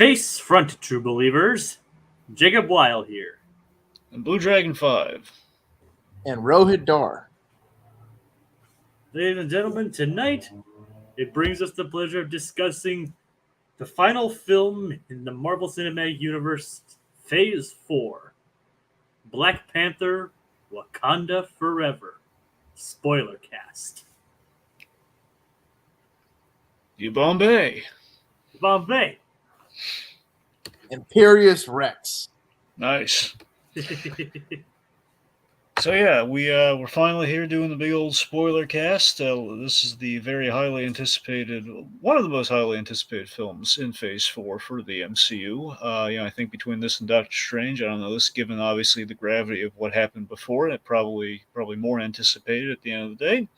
Face front, true believers. Jacob Wile here. And Blue Dragon 5. And Rohith Dhar. Ladies and gentlemen, tonight it brings us the pleasure of discussing the final film in the Marvel Cinematic Universe, Phase 4, Black Panther, Wakanda Forever. Spoilercast. You Bombay. Bombay. Imperious Rex. Nice. So yeah, we're finally here doing the big old spoiler cast. This is the very highly anticipated, one of the most highly anticipated films in Phase 4 for the MCU. I think between this and Doctor Strange, I don't know, this given obviously the gravity of what happened before, it probably more anticipated at the end of the day.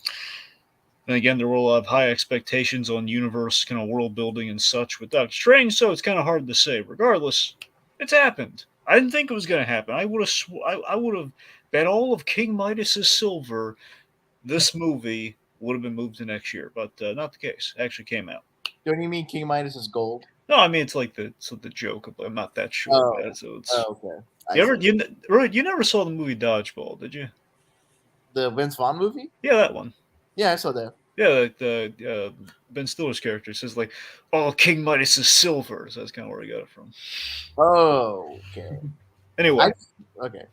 And again, there were a lot of high expectations on universe kind of world building and such with Doctor Strange, so it's kind of hard to say. Regardless, it's happened. I didn't think it was going to happen. I would have bet all of King Midas's silver this movie would have been moved to next year, but not the case. It actually came out. Don't you mean King Midas is gold? No, I mean it's like the joke. I'm not that sure about it. So it's. Oh, okay. You never saw the movie Dodgeball, did you? The Vince Vaughn movie? Yeah, that one. Yeah, I saw that. Yeah, like the Ben Stiller's character says like, "Oh, King Midas is silver." So that's kind of where I got it from. Oh, okay. Anyway, okay.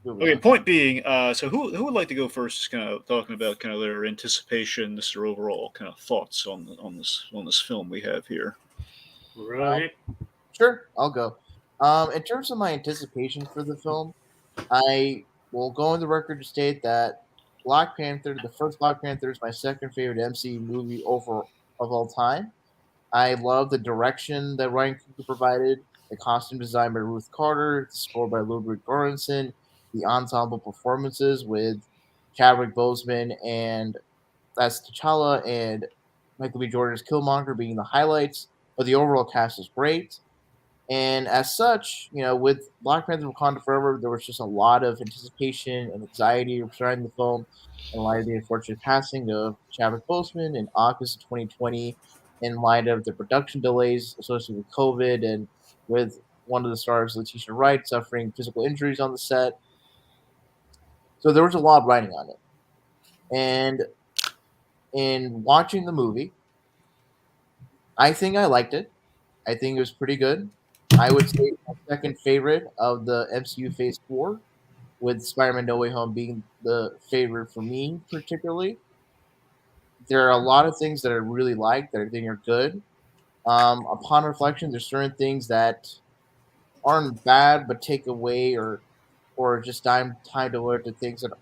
Okay. Point being, so who would like to go first? Just kind of talking about kind of their anticipation, their overall kind of thoughts on this film we have here. Right. Sure, I'll go. In terms of my anticipation for the film, I will go on the record to state that Black Panther, the first Black Panther, is my second favorite MCU movie of all time. I love the direction that Ryan Coogler provided, the costume design by Ruth Carter, the score by Ludwig Göransson, the ensemble performances with Chadwick Boseman and that's T'Challa and Michael B. Jordan's Killmonger being the highlights, but the overall cast is great. And as such, with Black Panther Wakanda Forever, there was just a lot of anticipation and anxiety surrounding the film in light of the unfortunate passing of Chadwick Boseman in August of 2020, in light of the production delays associated with COVID and with one of the stars, Letitia Wright, suffering physical injuries on the set. So there was a lot riding on it. And in watching the movie, I think I liked it. I think it was pretty good. I would say my second favorite of the MCU Phase 4, with Spider-Man No Way Home being the favorite for me particularly. There are a lot of things that I really like that I think are good. Upon reflection, there's certain things that aren't bad but take away or just time devoted to things that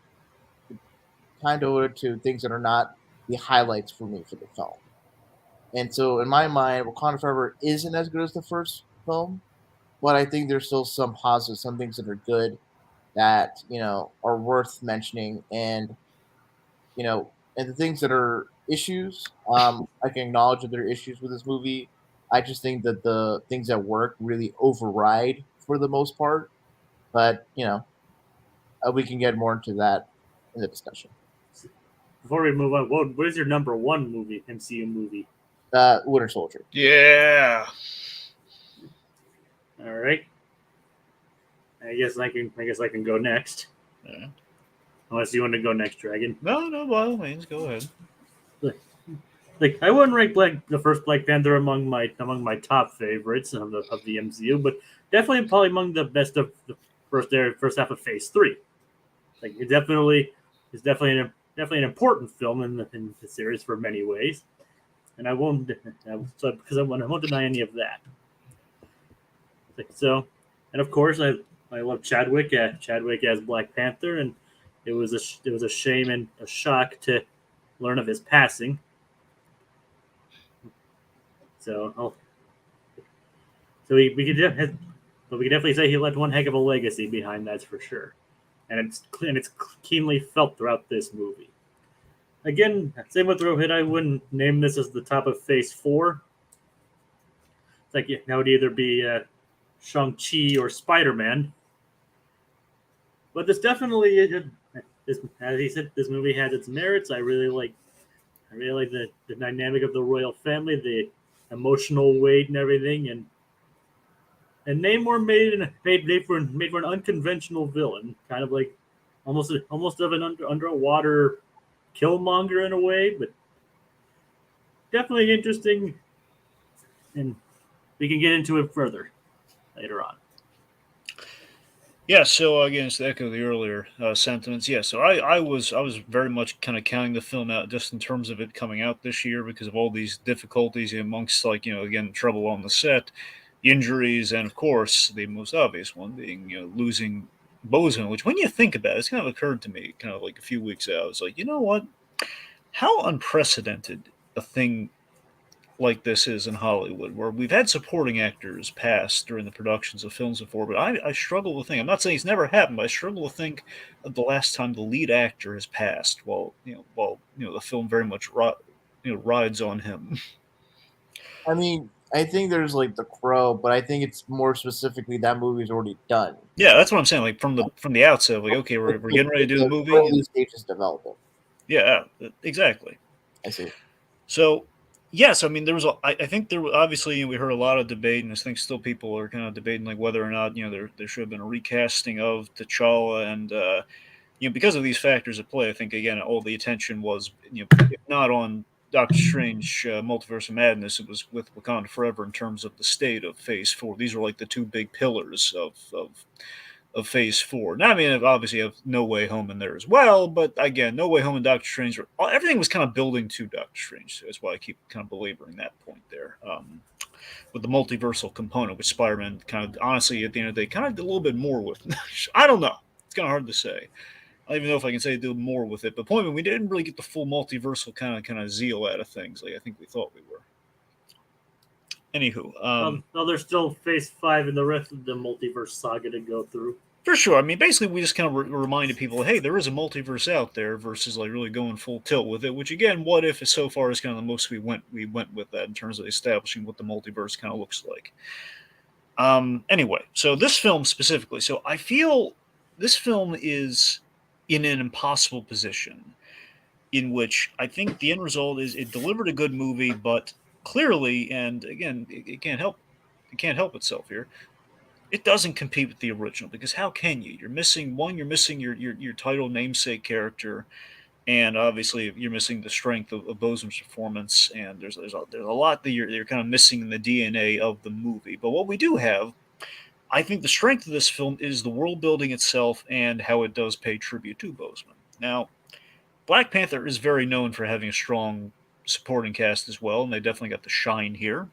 are not the highlights for me for the film. And so, in my mind, Wakanda Forever isn't as good as the first film, but I think there's still some positives, some things that are good that are worth mentioning, and and the things that are issues, I can acknowledge that there are issues with this movie. I just think that the things that work really override for the most part, but we can get more into that in the discussion. Before we move on, what is your number one movie, MCU movie? Winter Soldier. Yeah. All right. I guess I can go next. Yeah. Unless you want to go next, Dragon. No, by all means, go ahead. I wouldn't rank the first Black Panther among my top favorites of the MCU, but definitely probably among the best of the first half of Phase 3. It definitely is definitely an important film in the series for many ways, and I won't deny any of that. So, and of course, I love Chadwick as Black Panther, and it was a shame and a shock to learn of his passing. So we could definitely say he left one heck of a legacy behind, that's for sure, and it's keenly felt throughout this movie. Again, same with Rohit, I wouldn't name this as the top of Phase 4. It's that would either be Shang-Chi or Spider-Man. But this definitely, as he said, this movie has its merits. I really like the dynamic of the royal family, the emotional weight and everything, and And made for an unconventional villain, kind of like almost of an underwater Killmonger in a way, but definitely interesting. And we can get into it further later on. Yeah, so again, to echo the earlier sentiments, yeah. So I was very much kind of counting the film out just in terms of it coming out this year because of all these difficulties amongst again trouble on the set, injuries, and of course the most obvious one being losing Bozeman. Which when you think about it, it's kind of occurred to me kind of like a few weeks ago. I was like, you know what? How unprecedented a thing like this is in Hollywood, where we've had supporting actors pass during the productions of films before, but I struggle to think. I'm not saying it's never happened, but I struggle to think of the last time the lead actor has passed while the film very much rides on him. I mean, I think there's like The Crow, but I think it's more specifically that movie's already done. Yeah, that's what I'm saying. Like from the outset, like okay, we're getting ready to do the movie. Early stages development. Yeah, exactly. I see. So, yes, I mean, I think there was obviously we heard a lot of debate, and I think still people are kind of debating like whether or not there should have been a recasting of T'Challa, and because of these factors at play, I think again all the attention was if not on Doctor Strange, Multiverse of Madness, it was with Wakanda Forever in terms of the state of Phase 4. These are like the two big pillars of Phase 4. Now, I mean, obviously, you have No Way Home in there as well, but again, No Way Home and Doctor Strange, everything was kind of building to Doctor Strange. So that's why I keep kind of belaboring that point there. With the multiversal component, which Spider-Man kind of, honestly, at the end of the day, kind of did a little bit more with. I don't know. It's kind of hard to say. I don't even know if I can say did more with it. But point being, we didn't really get the full multiversal kind of zeal out of things like I think we thought we were. Anywho, No, there's still Phase 5 and the rest of the multiverse saga to go through. for sure. I mean, basically, we just kind of reminded people, hey, there is a multiverse out there, versus like really going full tilt with it. Which again, what if so far is kind of the most we went with that in terms of establishing what the multiverse kind of looks like. Anyway, so this film specifically, so I feel this film is in an impossible position, in which I think the end result is it delivered a good movie, but clearly, and again, it can't help itself here, it doesn't compete with the original because how can you? You're missing your title namesake character, and obviously you're missing the strength of Boseman's performance, and there's a lot that you're kind of missing in the DNA of the movie. But what we do have, I think, the strength of this film is the world building itself and how it does pay tribute to Boseman. Now, Black Panther is very known for having a strong supporting cast as well, and they definitely got the shine here.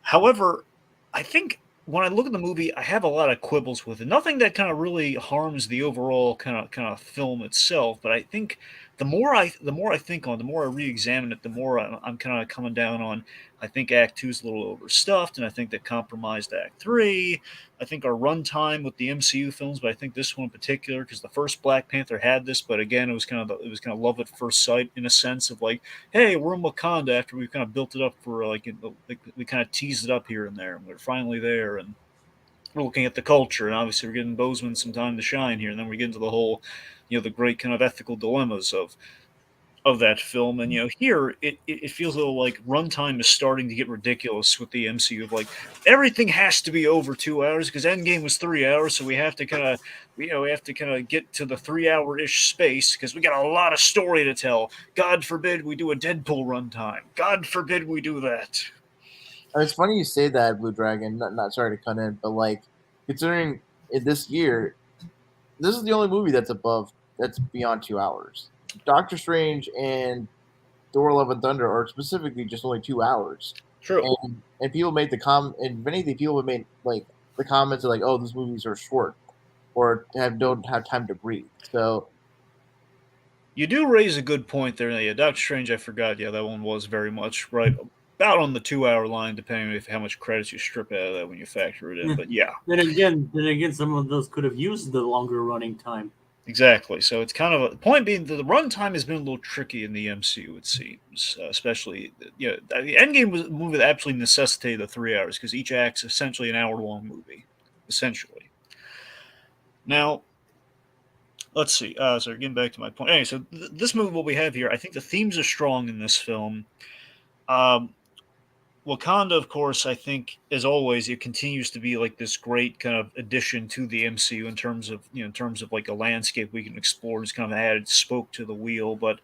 However, I think when I look at the movie, I have a lot of quibbles with it. Nothing that kind of really harms the overall kind of film itself, but I think the more I think on, it, the more I re-examine it, the more I'm kind of coming down on. I think Act Two is a little overstuffed, and I think that compromised Act Three. I think our runtime with the MCU films, but I think this one in particular, because the first Black Panther had this, but again, it was kind of love at first sight in a sense of like, hey, we're in Wakanda after we've kind of built it up for like we kind of teased it up here and there, and we're finally there, and we're looking at the culture, and obviously we're getting Bozeman some time to shine here, and then we get into the whole, the great kind of ethical dilemmas of that film. And here it feels a little like runtime is starting to get ridiculous with the MCU of like everything has to be over 2 hours because Endgame was 3 hours, so we have to kind of get to the 3 hour ish space because we got a lot of story to tell. God forbid we do a Deadpool runtime. God forbid we do that. It's funny you say that, Blue Dragon. Not sorry to cut in, but like considering this year, this is the only movie that's beyond 2 hours. Doctor Strange and Thor: Love and Thunder are specifically just only 2 hours. True. And people made and if anything, people have made like the comments are like, "Oh, these movies are short," or don't have time to breathe. So You do raise a good point there. Yeah, Doctor Strange, I forgot. Yeah, that one was very much right about on the 2 hour line, depending on how much credits you strip out of that when you factor it in. Yeah. But yeah, Then again, some of those could have used the longer running time. exactly. So it's kind of a point being that the runtime has been a little tricky in the MCU, it seems. Especially, the Endgame was a movie that absolutely necessitated the 3 hours because each act's essentially an hour long movie, essentially. Now, let's see. So getting back to my point. Anyway, so this movie, what we have here, I think the themes are strong in this film. Um, Wakanda, of course, I think, as always, it continues to be like this great kind of addition to the MCU in terms of in terms of like a landscape we can explore. It's kind of added spoke to the wheel, but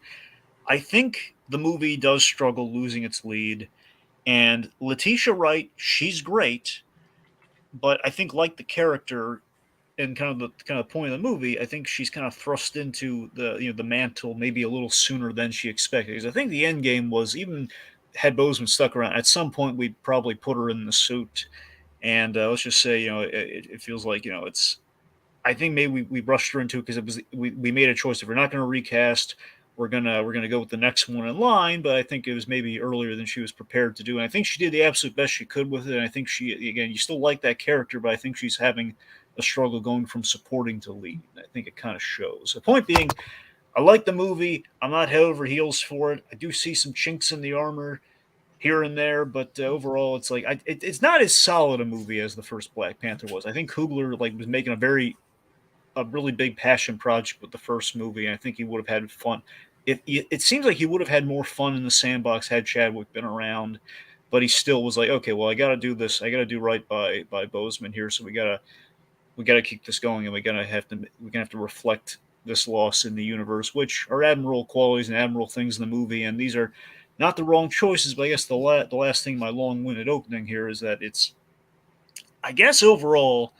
I think the movie does struggle losing its lead. And Letitia Wright, she's great, but I think like the character and kind of point of the movie, I think she's kind of thrust into the the mantle maybe a little sooner than she expected. Because I think the end game was even had Boseman stuck around at some point, we'd probably put her in the suit. And let's just say, it feels like it's. I think maybe we rushed her into it because it was we made a choice. If we're not going to recast, we're gonna go with the next one in line. But I think it was maybe earlier than she was prepared to do, and I think she did the absolute best she could with it. And I think she again, you still like that character, but I think she's having a struggle going from supporting to lead. I think it kind of shows. The point being, I like the movie. I'm not head over heels for it. I do see some chinks in the armor here and there, but overall, it's like it's not as solid a movie as the first Black Panther was. I think Coogler was making a really big passion project with the first movie, and I think he would have had fun. It seems like he would have had more fun in the sandbox had Chadwick been around, but he still was like, okay, well, I got to do this. I got to do right by Boseman here, so we gotta keep this going, and we're gonna have to reflect this loss in the universe, which are admirable qualities and admirable things in the movie, and these are not the wrong choices. But I guess the last thing, my long-winded opening here, is that I guess overall,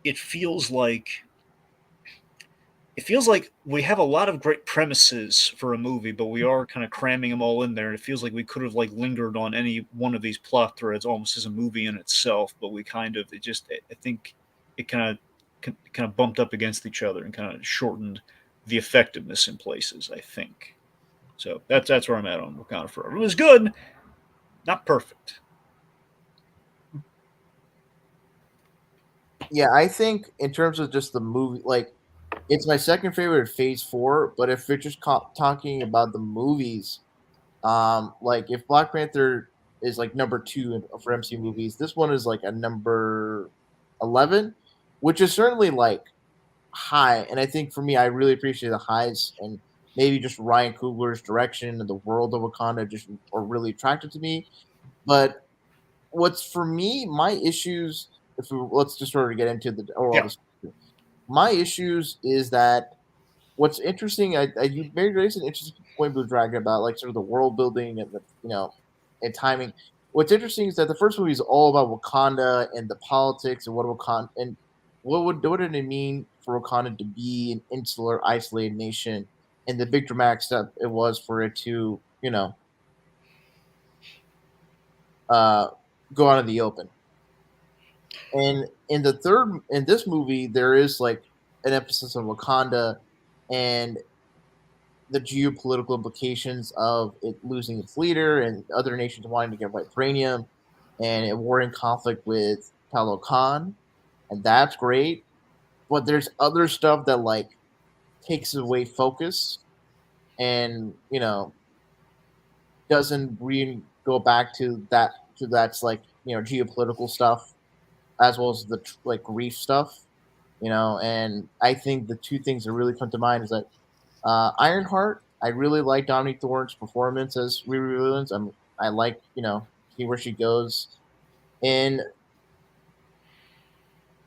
it feels like it feels like we have a lot of great premises for a movie, but we are kind of cramming them all in there. And it feels like we could have lingered on any one of these plot threads almost as a movie in itself, but we kind of it just I think it kind of bumped up against each other and kind of shortened the effectiveness in places. I think so. That's where I'm at on Wakanda Forever. It was good, not perfect. Yeah, I think in terms of just the movie, it's my second favorite of Phase Four. But if we're just talking about the movies, if Black Panther is number two for MCU movies, this one is a number 11, which is certainly high. And I think for me, I really appreciate the highs, and maybe just Ryan Coogler's direction and the world of Wakanda just are really attractive to me. But what's for me, my issues, let's just sort of get into the overall Yeah. discussion. My issues is that what's interesting, you made raised an interesting point, Blue Dragon, about sort of the world building and and timing. What's interesting is that the first movie is all about Wakanda and the politics and what did it mean for Wakanda to be an insular, isolated nation, and the big dramatic step it was for it to uh, go out in the open. And in this movie, there is an emphasis on Wakanda and the geopolitical implications of it losing its leader and other nations wanting to get vibranium and a warring conflict with Talokan, and that's great. But there's other stuff that takes away focus and doesn't really go back to that's geopolitical stuff as well as the grief stuff, and I think the two things that really come to mind is that Ironheart, I really like Dominique Thorne's performance as Riri Williams. I like see where she goes in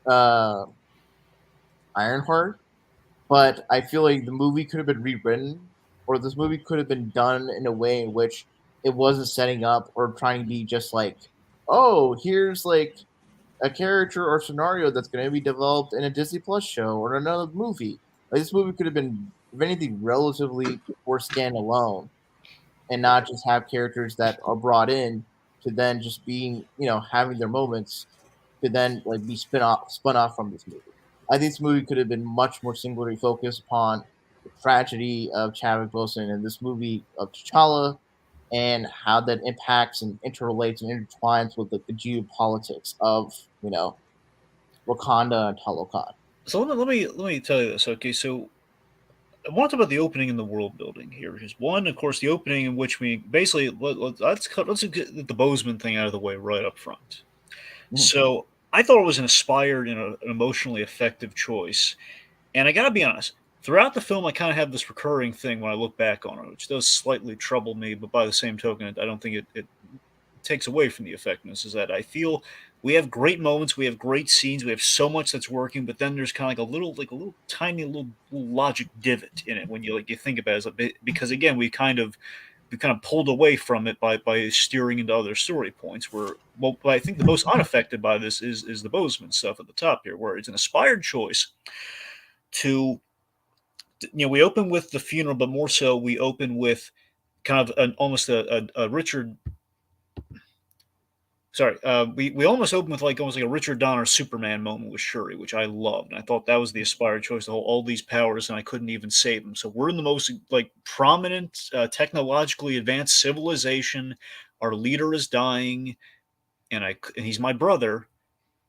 uh, Ironheart, but I feel like the movie could have been rewritten, or this movie could have been done in a way in which it wasn't setting up or trying to be just oh, here's a character or scenario that's going to be developed in a Disney Plus show or another movie. This movie could have been, if anything, relatively more standalone, and not just have characters that are brought in to then just being, having their moments to then be spun off from this movie. I think this movie could have been much more singularly focused upon the tragedy of Chadwick Boseman and this movie of T'Challa, and how that impacts and interrelates and intertwines with the geopolitics of Wakanda and Talokan. So let me tell you this. Okay, so I want to talk about the opening and the world building here. Because one, of course, the opening in which we basically let's get the Bozeman thing out of the way right up front. Mhm. So I thought it was an inspired and an emotionally effective choice. And I got to be honest, throughout the film, I kind of have this recurring thing when I look back on it, which does slightly trouble me. But by the same token, I don't think it takes away from the effectiveness is that I feel we have great moments, we have great scenes, we have so much that's working, but then there's kind of like a little tiny little logic divot in it when you think about it, as a bit, because again we kind of pulled away from it by steering into other story points. Where well, I think the most unaffected by this is the Boseman stuff at the top here, where it's an inspired choice to we open with the funeral, but more so we open with kind of almost a Richard. Sorry, we almost opened with almost like a Richard Donner Superman moment with Shuri, which I loved. And I thought that was the inspired choice to hold all these powers, and I couldn't even save them. So we're in the most prominent, technologically advanced civilization. Our leader is dying, and he's my brother,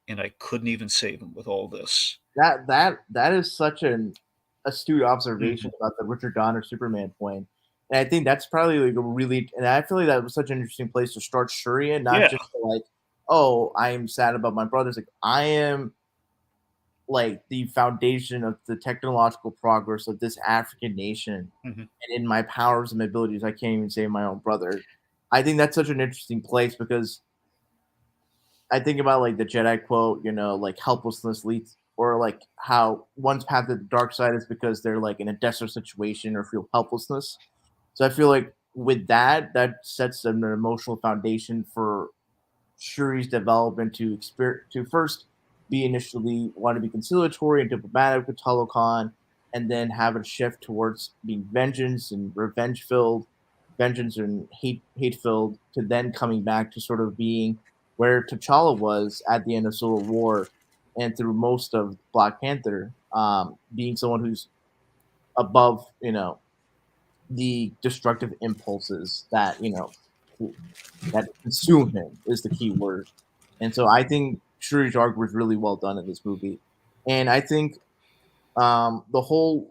and I couldn't even save him with all this. That is such an astute observation about the Richard Donner Superman point. And I think that's probably like a really, and I feel like that was such an interesting place to start Shuri in, not just oh, I am sad about my brothers. Like, I am like the foundation of the technological progress of this African nation. And in my powers and my abilities, I can't even save my own brother. I think that's such an interesting place because I think about like the Jedi quote, like helplessness leads, or like how one's path to the dark side is because they're like in a desperate situation or feel helplessness. So I feel like with that sets an emotional foundation for Shuri's development to first be initially want to be conciliatory and diplomatic with Talokan, and then have a shift towards being vengeance and hate filled, to then coming back to sort of being where T'Challa was at the end of Civil War and through most of Black Panther, being someone who's above, the destructive impulses that that consume him is the key word. And so I think Shuri's arc was really well done in this movie, and I think the whole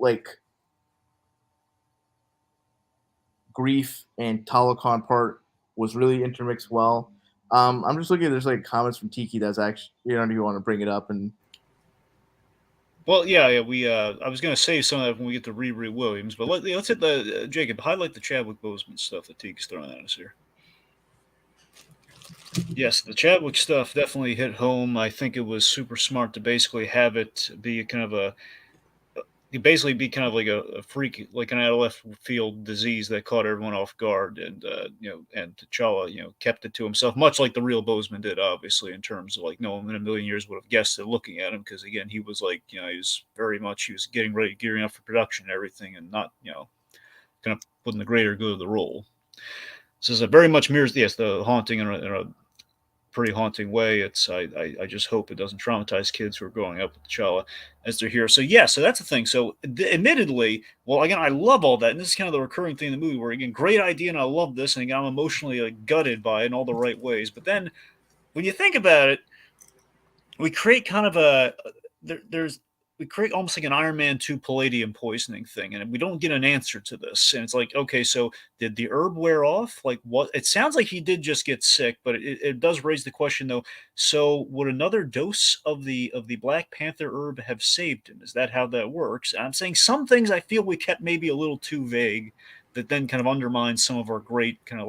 grief and Talokan part was really intermixed well. I'm just looking. There's comments from Tiki that's actually do you want to bring it up and. Well, yeah, we. I was going to save some of that when we get to Riri Williams, but let's hit the Jacob. Highlight the Chadwick Boseman stuff that Teague's throwing at us here. Yes, the Chadwick stuff definitely hit home. I think it was super smart to basically have it be kind of a freak, like an out of left field disease that caught everyone off guard, and and T'Challa, kept it to himself, much like the real Boseman did, obviously, in terms of no one in a million years would have guessed it looking at him, because again, he was he was gearing up for production and everything, and not kind of putting the greater good of the role. So it very much mirrors the haunting in a pretty haunting way. I just hope it doesn't traumatize kids who are growing up with T'Challa as they're here. So so that's the thing. So admittedly, well, again, I love all that, and this is kind of the recurring thing in the movie, where again, great idea, and I love this, and again, I'm emotionally gutted by it in all the right ways. But then, when you think about it, we create kind of we create almost like an Iron Man 2 palladium poisoning thing, and we don't get an answer to this. And it's like, okay, so did the herb wear off? Like, what? It sounds like he did just get sick, but it does raise the question, though. So would another dose of the Black Panther herb have saved him? Is that how that works? And I'm saying some things I feel we kept maybe a little too vague, that then kind of undermines some of our great kind of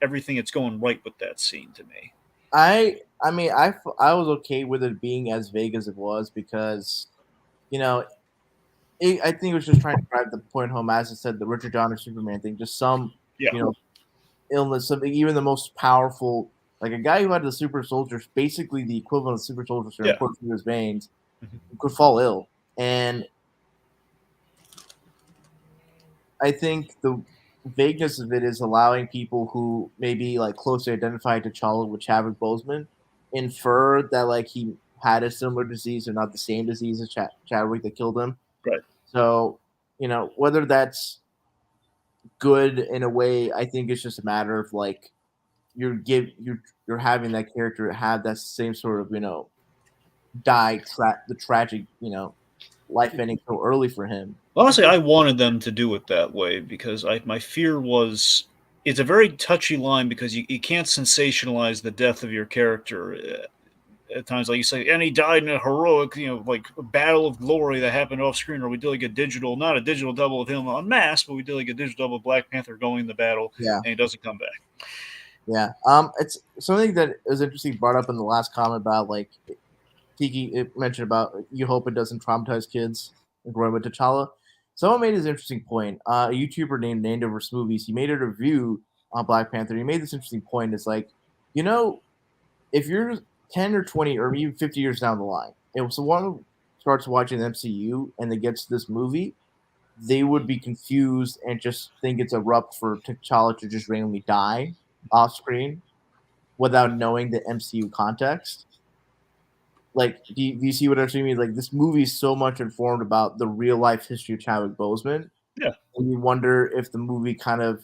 everything that's going right with that scene to me. I mean, I was okay with it being as vague as it was because, I think it was just trying to drive the point home, as I said, the Richard Donner Superman thing, just some, illness, something, even the most powerful, like a guy who had the super soldiers, basically the equivalent of super soldiers coursing through his veins, could fall ill. And I think the vagueness of it is allowing people who maybe closely identified to T'Challa with Chadwick Boseman infer that he had a similar disease or not the same disease as Chadwick that killed him. Right. So, whether that's good in a way, I think it's just a matter of you're having that character have that same sort of the tragic life ending so early for him. Honestly, I wanted them to do it that way because my fear was it's a very touchy line, because you can't sensationalize the death of your character at times. Like you say, and he died in a heroic, battle of glory that happened off screen, or we did not a digital double of him on mask, but we did a digital double of Black Panther going in the battle, and he doesn't come back. Yeah. It's something that is interesting brought up in the last comment about like Tiki it mentioned about you hope it doesn't traumatize kids and growing with T'Challa. Someone made this interesting point. A YouTuber named Nandover Smoothies, he made a review on Black Panther. He made this interesting point. It's like, you know, if you're 10 or 20 or even 50 years down the line, if someone starts watching the MCU and they get to this movie, they would be confused and just think it's abrupt for T'Challa to just randomly die off screen without knowing the MCU context. Like, do you see what I'm saying? Like, this movie is so much informed about the real life history of Chadwick Boseman, Yeah. and you wonder if the movie kind of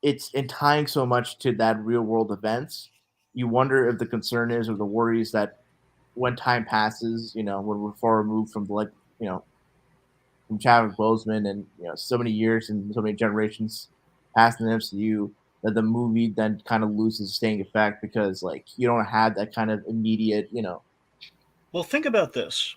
it's in tying so much to that real world events. You wonder if the concern is or the worries that when time passes, when we're far removed from from Chadwick Boseman and so many years and so many generations past in the MCU, that the movie then kind of loses staying effect because like you don't have that kind of immediate. Well, think about this.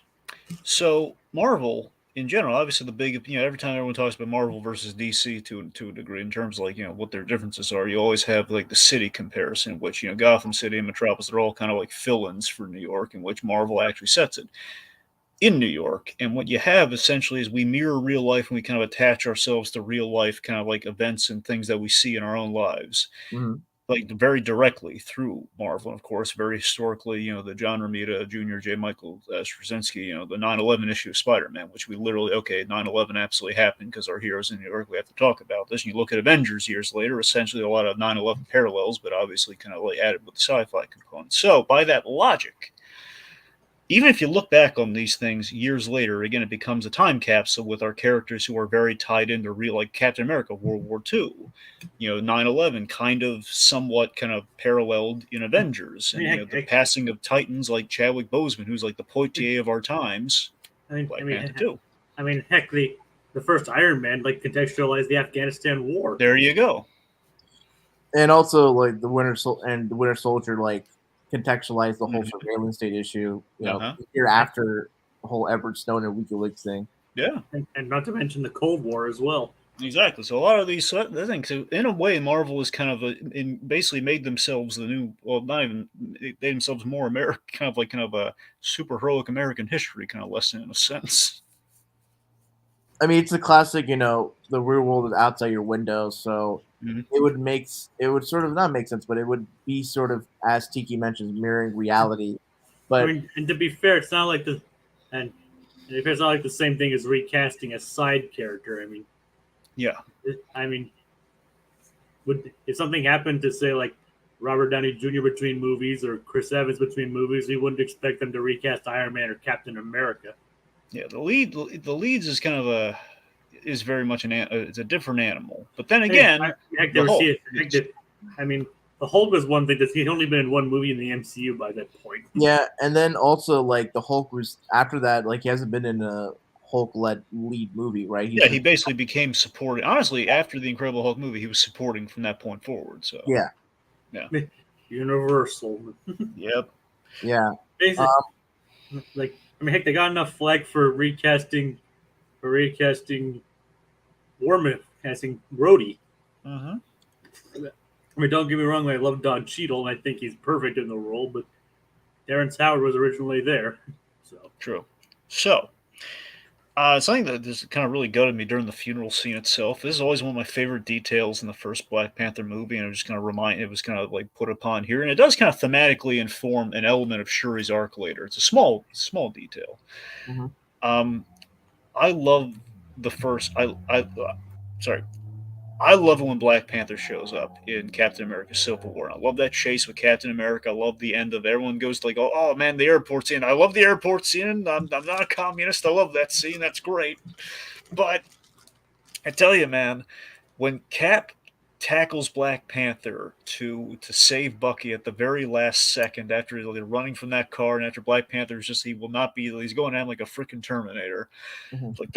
So Marvel in general, obviously the big, every time everyone talks about Marvel versus DC to a degree in terms of like what their differences are, you always have like the city comparison, which Gotham City and Metropolis are all kind of like fill-ins for New York, in which Marvel actually sets it in New York. And what you have essentially is we mirror real life and we kind of attach ourselves to real life kind of like events and things that we see in our own lives. Mhm. Like very directly through Marvel, and of course, very historically, the John Romita Jr., J. Michael Straczynski, the 9/11 issue of Spider-Man, which we literally, okay, 9/11 absolutely happened because our heroes in New York, we have to talk about this. And you look at Avengers years later, essentially a lot of 9/11 parallels, but obviously kind of like added with the sci-fi component. So by that logic, even if you look back on these things years later, again, it becomes a time capsule with our characters who are very tied into real, like Captain America, World War II. 9/11 kind of somewhat kind of paralleled in Avengers. And, the passing of titans like Chadwick Boseman, who's like the Poitier of our times, Black Panther 2. I mean, heck, the first Iron Man like contextualized the Afghanistan war. There you go. And also like the Winter Soldier like contextualized the whole surveillance state issue, year after the whole Edward Snowden and WikiLeaks thing. Yeah. And not to mention the Cold War as well. Exactly. So a lot of these things, in a way, Marvel is kind of basically made themselves the new, well, not even made themselves more American, kind of a super heroic American history kind of lesson in a sense. I mean, it's a classic, the real world is outside your window, so it would sort of not make sense, but it would be sort of, as Tiki mentions, mirroring reality. But I mean, and to be fair, it's not like it's not like the same thing as recasting a side character. I mean, yeah. I mean, if something happened to say like Robert Downey Jr. between movies or Chris Evans between movies, we wouldn't expect them to recast Iron Man or Captain America. Yeah, the leads is kind of is very much it's a different animal. But then again, I mean, the Hulk was one thing that he'd only been in one movie in the MCU by that point. Yeah, and then also like the Hulk was after that, like he hasn't been in a Hulk-led lead movie, right? He basically became supporting. Honestly, after the Incredible Hulk movie, he was supporting from that point forward. So yeah. Universal. Yep. Yeah. Like, I mean, heck, they got enough flag for recasting Warman, casting Rhodey. Uh-huh. I mean, don't get me wrong, I love Don Cheadle, and I think he's perfect in the role, but Terrence Howard was originally there. So true. So, something that just kind of really gutted me during the funeral scene itself. This is always one of my favorite details in the first Black Panther movie, and it was kind of like put upon here, and it does kind of thematically inform an element of Shuri's arc later. It's a small detail. Mm-hmm. I love the first. I love it when Black Panther shows up in Captain America Civil War. I love that chase with Captain America. I love the end of everyone goes to like, oh man, the airport scene. I love the airport scene. I'm not a communist. I love that scene. That's great. But I tell you, man, when Cap tackles Black Panther to save Bucky at the very last second after they're running from that car and after Black Panther is just he's going at him like a freaking Terminator. Mm-hmm. Like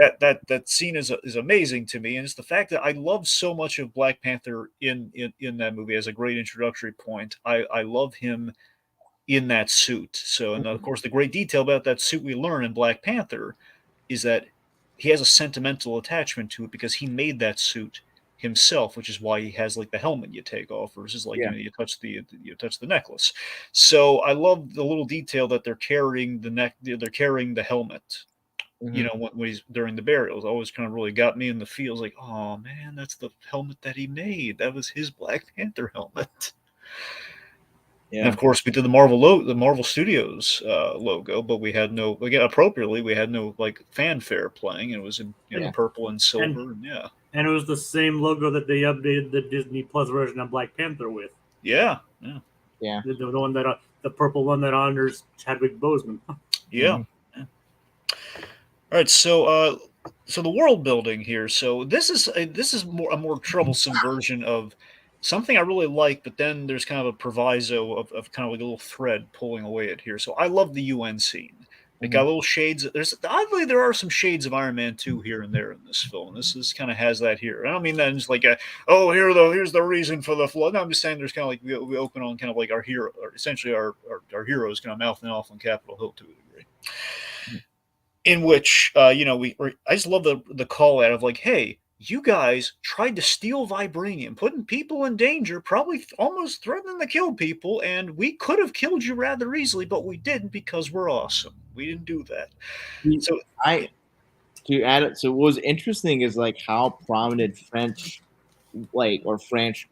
that scene is amazing to me, and it's the fact that I love so much of Black Panther in that movie as a great introductory point. I love him in that suit. So, and of course, the great detail about that suit we learn in Black Panther is that he has a sentimental attachment to it because he made that suit himself, which is why he has like the helmet you take off versus like Yeah. you touch the necklace. So I love the little detail that they're carrying the helmet. Mhm. When he's during the burials, always kind of really got me in the feels. Like, oh man, that's the helmet that he made. That was his Black Panther helmet. And Yeah. of course, we did the Marvel Studios logo, but we had no, again, appropriately, we had no like fanfare playing. It was in Yeah. purple and silver, and And it was the same logo that they updated the Disney Plus version of Black Panther with. yeah. The one that the purple one that honors Chadwick Boseman. Yeah. Mhm. All right, so the world building here. So this is a more troublesome version of something I really like, but then there's kind of a proviso of kind of like a little thread pulling away at here. So I love the UN scene. It got little shades. There are some shades of Iron Man 2 here and there in this film. This kind of has that here. I don't mean that it's like here's the reason for the flood. No, I'm just saying there's kind of like we open on kind of like our hero, or essentially our heroes kind of mouthing off on Capitol Hill to a degree. In which I just love the call out of like, hey, you guys tried to steal vibranium, putting people in danger, probably almost threatening to kill people, and we could have killed you rather easily, but we didn't because we're awesome. We didn't do that. So To add it, so what was interesting is like how prominent French, Branch.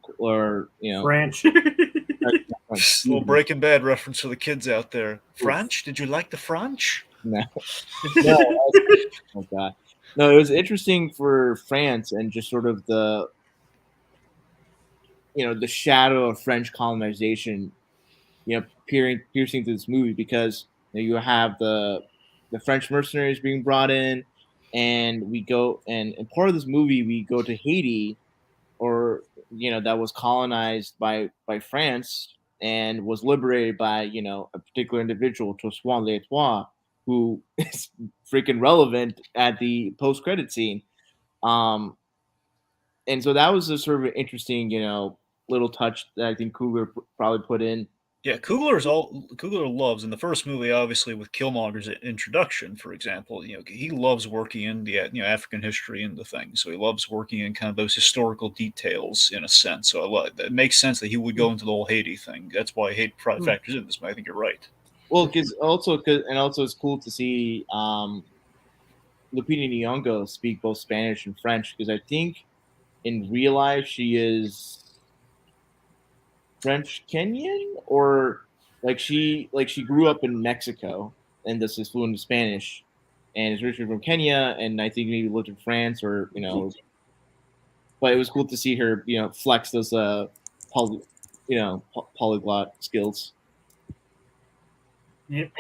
little Breaking Bad reference for the kids out there. French? Did you like the French? No, no, oh god, no. It was interesting for France and just sort of the the shadow of French colonization, piercing through this movie because you have the French mercenaries being brought in, and we go and part of this movie we go to Haiti, or that was colonized by France and was liberated by a particular individual, Toussaint L'Etoile, who is freaking relevant at the post credit scene. Um, and so that was a sort of an interesting, little touch that I think Coogler probably put in. Yeah, Coogler loves in the first movie, obviously with Killmonger's introduction, for example. He loves working in the African history and the thing. So he loves working in kind of those historical details in a sense. So it makes sense that he would go into the whole Haiti thing. That's why Haiti probably factors in this. But I think you're right. Well, because also it's cool to see Lupita Nyong'o speak both Spanish and French, because I think in real life she is French Kenyan, or she grew up in Mexico and this is fluent in Spanish, and is originally from Kenya, and I think maybe lived in France, or but it was cool to see her flex those polyglot skills. Yep.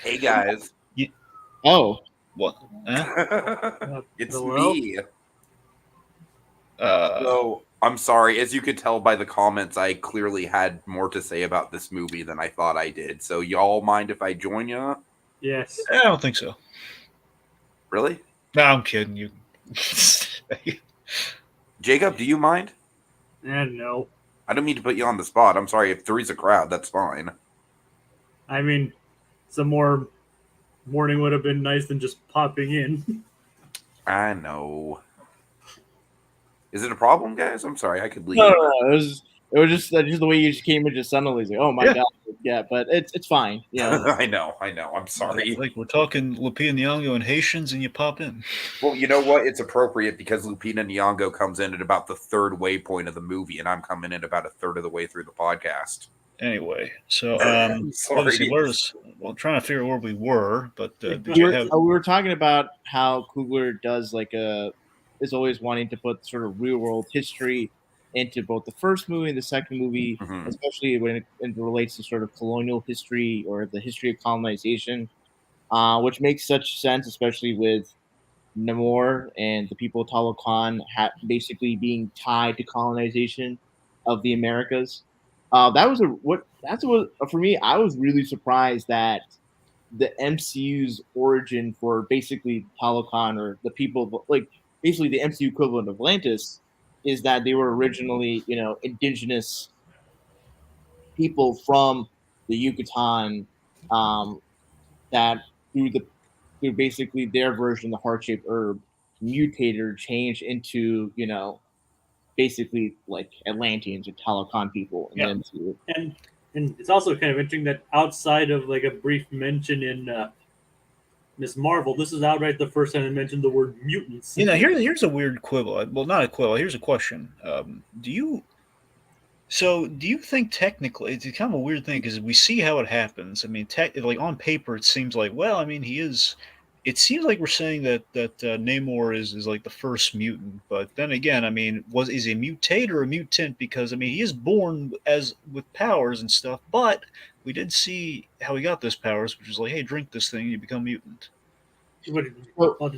Hey guys. Oh, What? It's Hello? me. So I'm sorry. As you could tell by the comments, I clearly had more to say about this movie than I thought I did. So y'all mind if I join ya? Yes. I don't think so. Really? No, I'm kidding you. Jacob, do you mind? No. I don't mean to put you on the spot. I'm sorry. If three's a crowd, that's fine. I mean, some more warning would have been nice than just popping in. I know. Is it a problem, guys? I'm sorry. I could leave. no. It was just the way you just came in just suddenly. Like, oh my god, yeah, but it's fine. I know. I'm sorry. Like we're talking Lupita Nyong'o and Haitians, and you pop in. Well, you know what? It's appropriate because Lupita Nyong'o comes in at about the third waypoint of the movie, and I'm coming in about a third of the way through the podcast. Anyway, so Sorry. I'm trying to figure out where we were, but did we you have? were talking about how Coogler does is always wanting to put sort of real world history into both the first movie and the second movie, Mhm. especially when it relates to sort of colonial history or the history of colonization, which makes such sense, especially with Namor and the people of Talokan basically being tied to colonization of the Americas. That's what for me. I was really surprised that the MCU's origin for basically Talokan, or the people basically the MCU equivalent of Atlantis, is that they were originally indigenous people from the Yucatan, that through basically their version, the heart shaped herb, mutated or changed into, basically like Atlanteans or Talokan people in Yeah. the MCU. And it's also kind of interesting that outside of like a brief mention in Miss Marvel, this is outright the first time they mentioned the word mutants. Here's a weird quibble. Well, not a quibble. Here's a question. Do you think technically it's kind of a weird thing because we see how it happens? I mean, like on paper, it seems like he is. It seems like we're saying that Namor is like the first mutant, but then again, I mean, is he a mutate or a mutant? Because I mean, he is born with powers and stuff, but we did see how he got those powers, which was like, hey, drink this thing, and you become mutant. Well,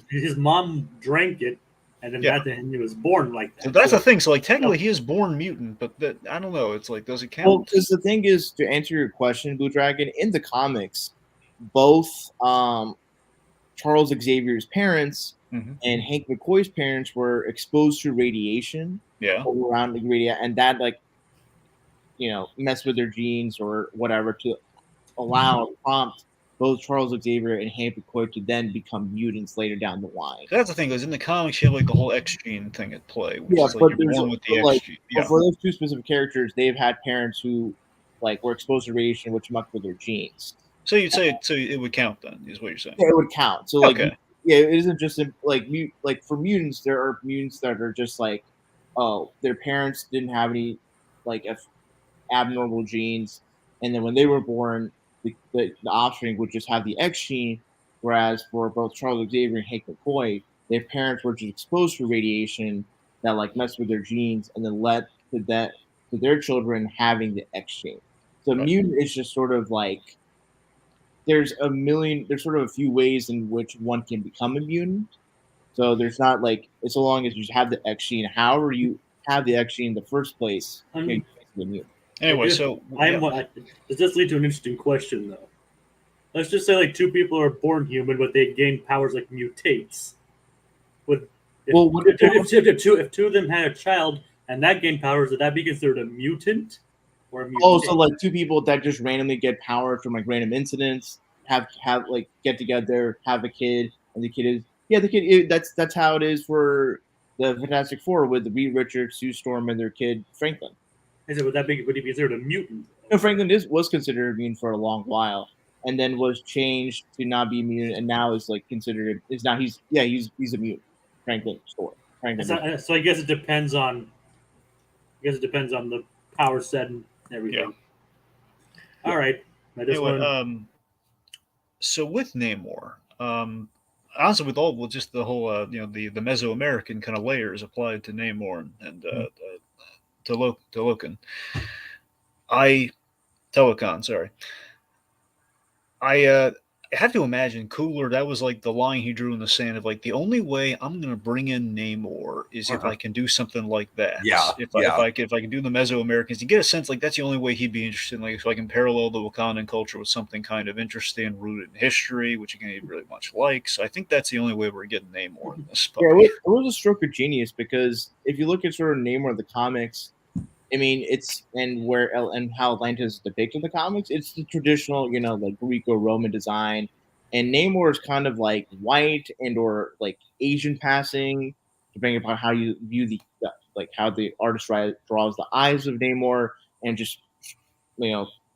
his mom drank it, and then and he was born like that. So that's the thing. So like technically, he is born mutant, but I don't know. It's like, does it count? Well, because the thing is, to answer your question, Blue Dragon, in the comics, both Charles Xavier's parents and Hank McCoy's parents were exposed to radiation. Yeah. Around the radiation, and that messed with their genes or whatever to prompt both Charles Xavier and Hank McCoy to then become mutants later down the line. So that's the thing, because in the comics you have like the whole X gene thing at play, which is like but you're born with the X gene. But for those two specific characters, they've had parents who were exposed to radiation, which mucked with their genes. So you'd say it would count then, is what you're saying? Yeah, it would count. So okay. It isn't just like for mutants, there are mutants that are just like, oh, their parents didn't have any abnormal genes, and then when they were born, the offspring would just have the X gene. Whereas for both Charles Xavier and Hank McCoy, their parents were just exposed to radiation that messed with their genes, and then led to their children having the X gene. So mutant is just sort of like there's sort of a few ways in which one can become a mutant. So there's not like, so long as you have the X gene, however you have the X gene in the first place, you're a mutant. Anyway, so does this lead to an interesting question though? Let's just say like two people are born human, but they gain powers like mutates. If two of them had a child and that gained powers, would that be considered a mutant? Or a mutate? Oh, so like two people that just randomly get powers from like random incidents, have like get together, have a kid, and the kid is that's how it is for the Fantastic Four with Reed Richards, Sue Storm, and their kid Franklin. Would he be considered a mutant? No, Franklin was considered a mutant for a long while, and then was changed to not be a mutant, and now is like considered he's a mutant. Franklin Storm. So I guess it depends on the power set and everything. Yeah. All right. So with Namor, honestly, with just the whole the Mesoamerican kind of layers applied to Namor and Talokan. Sorry. I have to imagine Coogler, that was like the line he drew in the sand of like, the only way I'm going to bring in Namor is if I can do something like that. Yeah. If I can do the Mesoamericans, you get a sense like that's the only way he'd be interested in, like if I can parallel the Wakandan culture with something kind of interesting, rooted in history, which again he really much likes. So I think that's the only way we're getting Namor in this. Yeah, it was a stroke of genius because if you look at sort of Namor in the comics, I mean, and how Atlantis is depicted in the comics, it's the traditional, like Greco-Roman design, and Namor is kind of like white and or like Asian passing, depending upon how you view how the artist draws the eyes of Namor, and just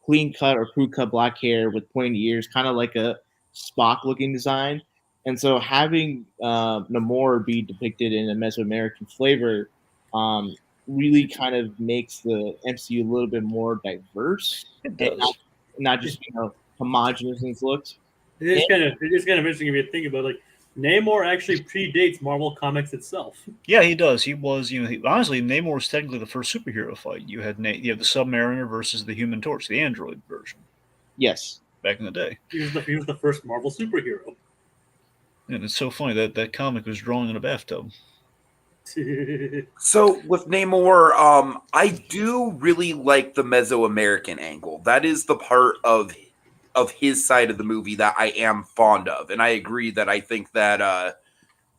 clean cut or crew cut black hair with pointy ears, kind of like a Spock looking design. And so having Namor be depicted in a Mesoamerican flavor, really kind of makes the MCU a little bit more diverse. It does. And not just homogenous in its looks. It is kind of interesting if you think about it. Like Namor actually predates Marvel Comics itself. Yeah, he does. He was, honestly, Namor was technically the first superhero fight. You have the Submariner versus the Human Torch, the android version. Yes, back in the day. He was the first Marvel superhero. And it's so funny that comic was drawn in a bathtub. So with Namor, I do really like the Mesoamerican angle. That is the part of his side of the movie that I am fond of, and I agree that I think that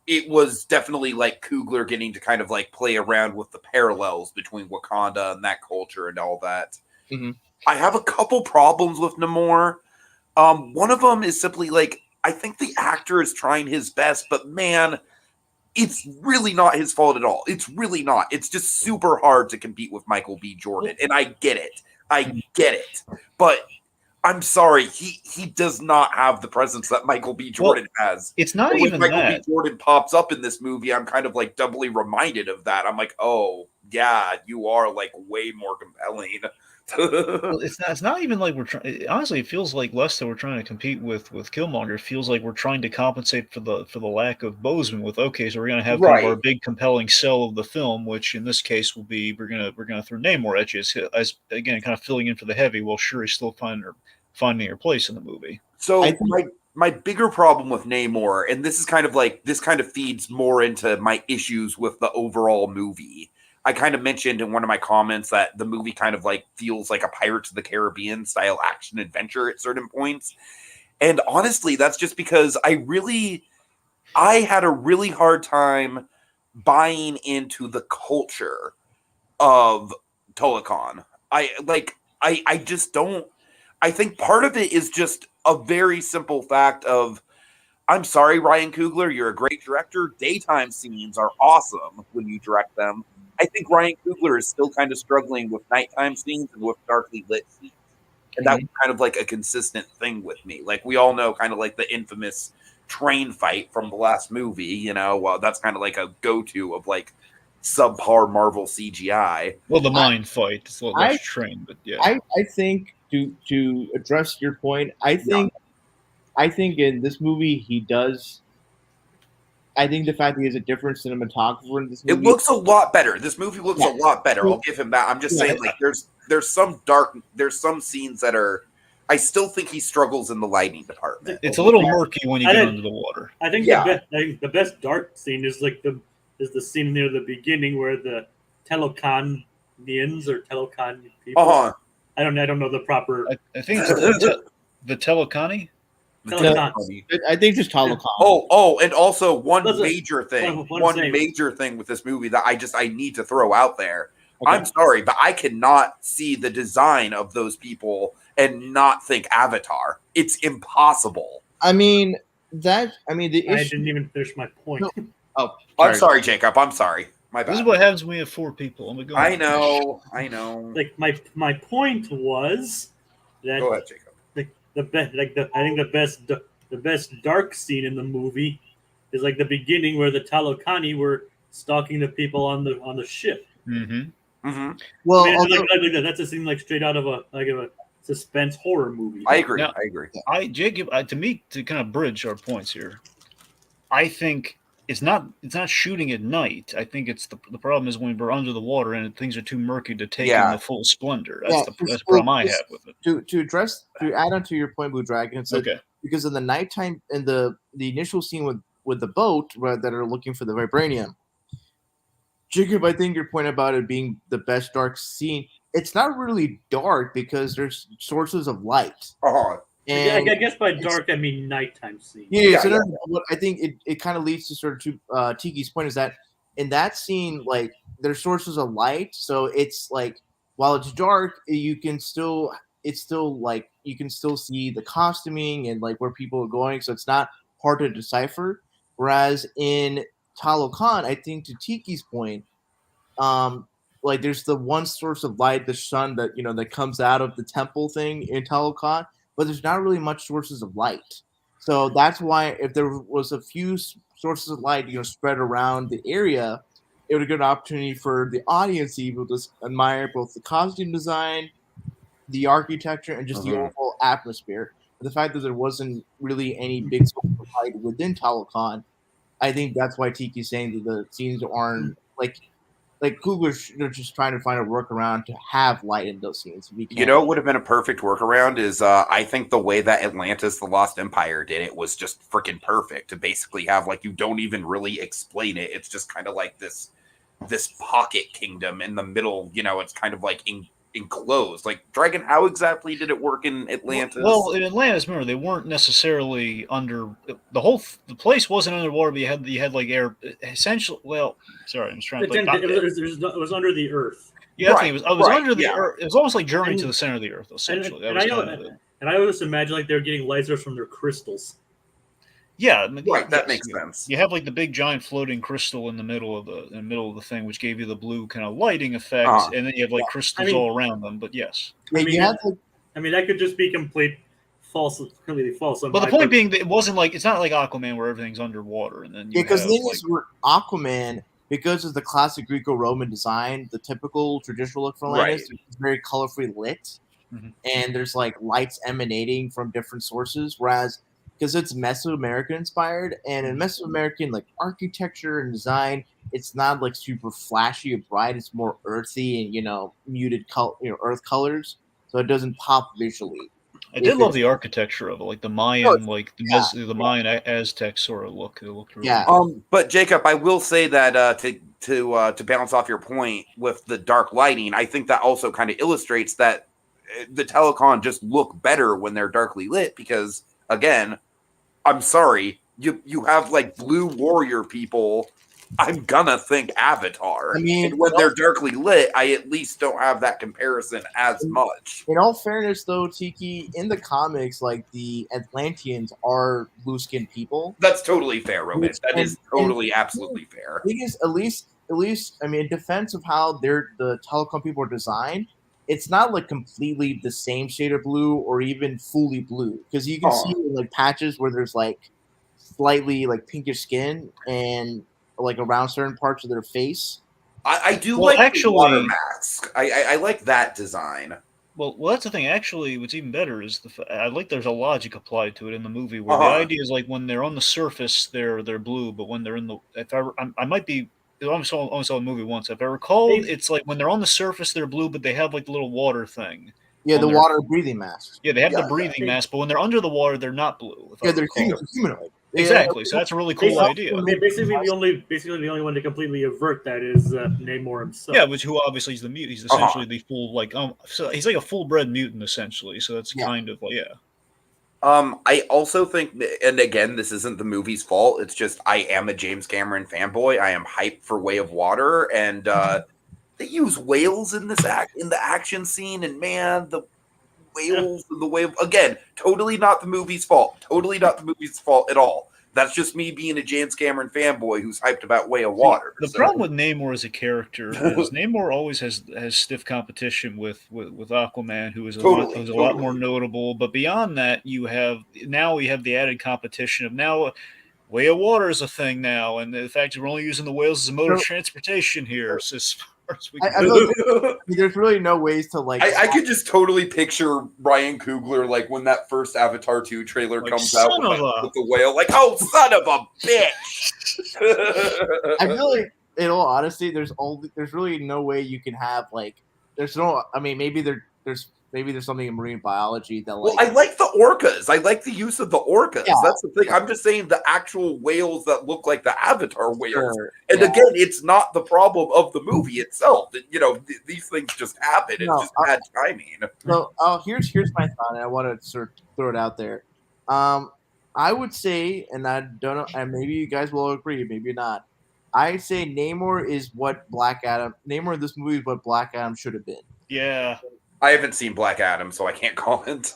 it was definitely like Coogler getting to kind of like play around with the parallels between Wakanda and that culture and all that. Mm-hmm. I have a couple problems with Namor. One of them is simply like I think the actor is trying his best, but man, it's really not his fault at all. It's really not. It's just super hard to compete with Michael B. Jordan, and I get it. But I'm sorry, he does not have the presence that Michael B. Jordan has. It's not and when even Michael that. B. Jordan pops up in this movie, I'm kind of like doubly reminded of that. I'm like, oh yeah, you are like way more compelling. Well, it's not even like we're trying. Honestly, it feels like less that we're trying to compete with Killmonger. It feels like we're trying to compensate for the lack of Boseman. With okay, so we're going to have kind of our big compelling sell of the film, which in this case will be we're gonna throw Namor at you as again kind of filling in for the heavy, while Shuri's still finding her place in the movie. So my bigger problem with Namor, and this kind of feeds more into my issues with the overall movie. I kind of mentioned in one of my comments that the movie kind of like feels like a Pirates of the Caribbean style action adventure at certain points. And honestly, that's just because I had a really hard time buying into the culture of Tolakan. I just don't. I think part of it is just a very simple fact of, I'm sorry, Ryan Coogler, you're a great director. Daytime scenes are awesome when you direct them. I think Ryan Coogler is still kind of struggling with nighttime scenes and with darkly lit scenes. And that was kind of like a consistent thing with me. Like we all know kind of like the infamous train fight from the last movie, you know, well, that's kind of like a go-to of like subpar Marvel CGI. Well, the mind fight, it's a little less trained, but yeah. I think to address your point, I think in this movie he does. I think the fact that he has a different cinematographer in this movie. It looks a lot better. This movie looks a lot better. I'll give him that. I'm just saying, like, there's some scenes that are. I still think he struggles in the lighting department. It's a little murky when you get under the water. I think the best dark scene is like the scene near the beginning where the Telokanians or Telokan people. I don't know the proper. I think it's the Telokani. I think just Talokan. And also one major thing with this movie that I need to throw out there. Okay. I'm sorry, but I cannot see the design of those people and not think Avatar. It's impossible. I didn't even finish my point. No. I'm sorry, Jacob. I'm sorry. My bad. This is what happens when we have 4 people. I know. Like my point was that. Go ahead, Jacob. The best dark scene in the movie is like the beginning where the Talokani were stalking the people on the ship. Mm-hmm. Mm-hmm. Well, that's a scene like straight out of a suspense horror movie. I agree. Jacob, to me, to kind of bridge our points here, I think it's not shooting at night. I think it's the problem is when we're under the water and things are too murky to take in the full splendor. That's the problem I have with it. To add on to your point, Blue Dragon, because in the nighttime in the initial scene with the boat that are looking for the vibranium, Jacob, I think your point about it being the best dark scene, it's not really dark because there's sources of light. And I guess by dark I mean nighttime scene. What I think it kind of leads to sort of to Tiki's point is that in that scene, like there's sources of light, so it's like while it's dark, you can still see the costuming and like where people are going, so it's not hard to decipher. Whereas in Talokan, I think to Tiki's point, like there's the one source of light, the sun that comes out of the temple thing in Talokan. But there's not really much sources of light. So that's why if there was a few sources of light, spread around the area, it would be a good opportunity for the audience to be able to admire both the costume design, the architecture, and just the overall atmosphere. But the fact that there wasn't really any big source of light within Talokan, I think that's why Tiki's saying that the scenes aren't like Coogler's just trying to find a workaround to have light in those scenes. What would have been a perfect workaround is I think the way that Atlantis, the Lost Empire did it was just freaking perfect to basically have like you don't even really explain it. It's just kind of like this pocket kingdom in the middle. It's kind of like enclosed. Like Dragon, how exactly did it work in Atlantis? Well, in Atlantis, remember they weren't necessarily under the place wasn't underwater. But you had like air essentially. Well, sorry, I'm just trying to. It was under the earth. Yeah, I think it was under the earth. It was almost like Journey to the Center of the Earth, essentially. And I always imagine like they were getting lasers from their crystals. Yeah, I mean, Right, that yes, makes sense. You have like the big giant floating crystal in the middle of the thing, which gave you the blue kind of lighting effect, Uh-huh. and then you have like crystals all around them. But yes, Yeah, you have like, I mean, that could just be completely false. but the point being that it wasn't like it's not like Aquaman where everything's underwater, and then you because have the thing like is, with Aquaman, because of the classic Greco-Roman design, the typical traditional look for Atlantis, Right. it's very colorfully lit, Mhm. and there's like lights emanating from different sources. Whereas, because it's Mesoamerican inspired, and in Mesoamerican like architecture and design, it's not like super flashy or bright. It's more earthy and muted earth colors, so it doesn't pop visually. I If did love it's the architecture of it, like the no, Mayan, like yeah, the Mayan Aztec sort of look. It looked really yeah, good. But Jacob, I will say that to bounce off your point with the dark lighting, I think that also kind of illustrates that the telecon just look better when they're darkly lit because, again, I'm sorry, you have like blue warrior people. I'm gonna think Avatar, I mean, and when they're darkly lit, I at least don't have that comparison as much. in all fairness, though, Tiki, in the comics, like the Atlanteans are blue-skinned people. That's totally fair, Rohit. That And is totally, absolutely fair. thing is, at least, I mean, in defense of how the telecom people are designed, it's not like completely the same shade of blue or even fully blue because you can see like patches where there's like slightly like pinkish skin and like around certain parts of their face. I do Well, like the water actually, mask. I like that design. well, that's the thing. Actually, what's even better is I like there's a logic applied to it in the movie where the Uh-huh. idea is like when they're on the surface, they're blue, but when they're in the if I might be. I only saw the movie once. If I recall, it's like when they're on the surface, they're blue, but they have like the little water thing. Yeah, the on their water breathing masks. Yeah, they have the Yeah, breathing mask, but when they're under the water, they're not blue. If I Yeah, they're recall. humanoid. Exactly. So that's a really cool idea. Basically, the only one to completely avert that is Namor himself. Yeah, which who obviously he's the mute. He's Uh-huh. essentially the full So he's like a full bred mutant essentially. So that's kind of like I also think, and again, this isn't the movie's fault. It's just I am a James Cameron fanboy. I am hyped for Way of Water, and they use whales in the action scene, and man, the whales and the wave again, totally not the movie's fault. Totally not the movie's fault at all. That's just me being a James Cameron fanboy who's hyped about Way of Water. The problem with Namor as a character is Namor always has stiff competition with Aquaman, who's a lot more notable. But beyond that, we have the added competition of now Way of Water is a thing now, and the fact that we're only using the whales as a mode of transportation here. So as far as we can there's really no ways to like. I could just totally picture Ryan Coogler like when that first Avatar 2 trailer comes out with the whale, like, oh, son of a bitch. I feel like, in all honesty, there's really no way you can have like. I mean, maybe there's something in marine biology that like. Well, I like the orcas. I like the use of the orcas. Yeah, that's the thing. I'm just saying the actual whales that look like the Avatar whales. Sure, and again, it's not the problem of the movie itself. These things just happen. It's just bad timing. So, here's my thought, and I want to sort of throw it out there. I would say, and I don't know, and maybe you guys will agree, maybe not. I say Namor is what Black Adam. Namor in this movie is what Black Adam should have been. Yeah. I haven't seen Black Adam, so I can't comment.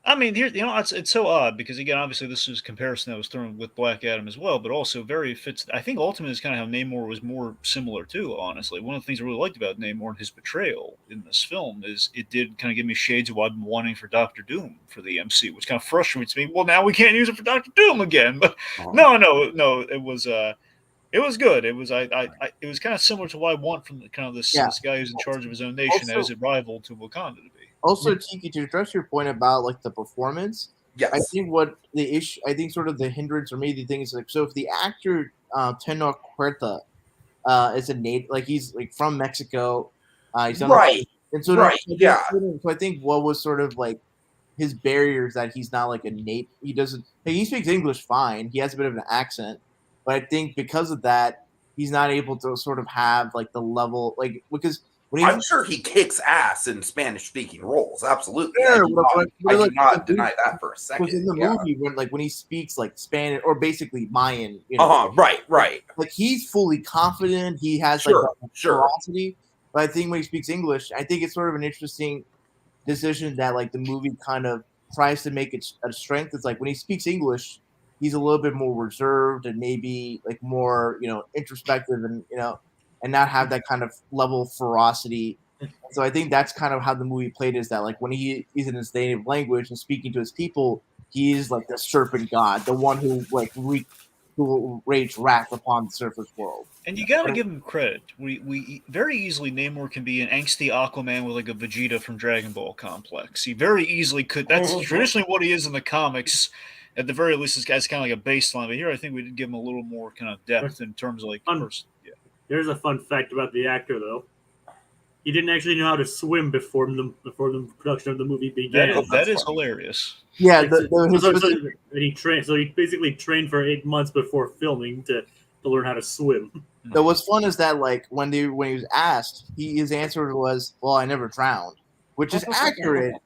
I mean, here it's so odd because again, obviously this is a comparison that was thrown with Black Adam as well, but also very fits. I think ultimately is kind of how Namor was more similar too. Honestly, one of the things I really liked about Namor and his portrayal in this film is it did kind of give me shades of what I've been wanting for Doctor Doom for the MC, which kind of frustrates me. Well, now we can't use it for Doctor Doom again, but no, it was. It was good. It was it was kind of similar to what I want from this guy who's in charge of his own nation as a rival to Wakanda to be. Also, Tiki, to address your point about like the performance, yes. I think what the issue, I think sort of the hindrance or maybe the thing is like, so if the actor Tenoch Huerta is a native, like he's like from Mexico, he's right, and so so I think what was sort of like his barriers that he's not like a native. He speaks English fine. He has a bit of an accent. But I think because of that, he's not able to sort of have like the level, like because I'm sure he kicks ass in Spanish-speaking roles. Absolutely, yeah, I do not deny that for a second. Because in the movie, when he speaks like Spanish or basically Mayan, right, like he's fully confident. He has ferocity. But I think when he speaks English, I think it's sort of an interesting decision that like the movie kind of tries to make it a strength. It's like when he speaks English, he's a little bit more reserved and maybe like more introspective and and not have that kind of level of ferocity. So I think that's kind of how the movie played, is that like when he's in his native language and speaking to his people, he is like the serpent god, the one who who will rage wrath upon the surface world. And you got to give him credit. We very easily, Namor can be an angsty Aquaman with like a Vegeta from Dragon Ball complex. He very easily could. That's traditionally what he is in the comics. At the very least, this guy's kind of like a baseline. But here, I think we did give him a little more kind of depth in terms of like person. Yeah. There's a fun fact about the actor, though. He didn't actually know how to swim before the production of the movie began. That is hilarious. Yeah, he trained. So he basically trained for 8 months before filming to learn how to swim. So what's fun is that like when he was asked, his answer was, "Well, I never drowned," which is accurate,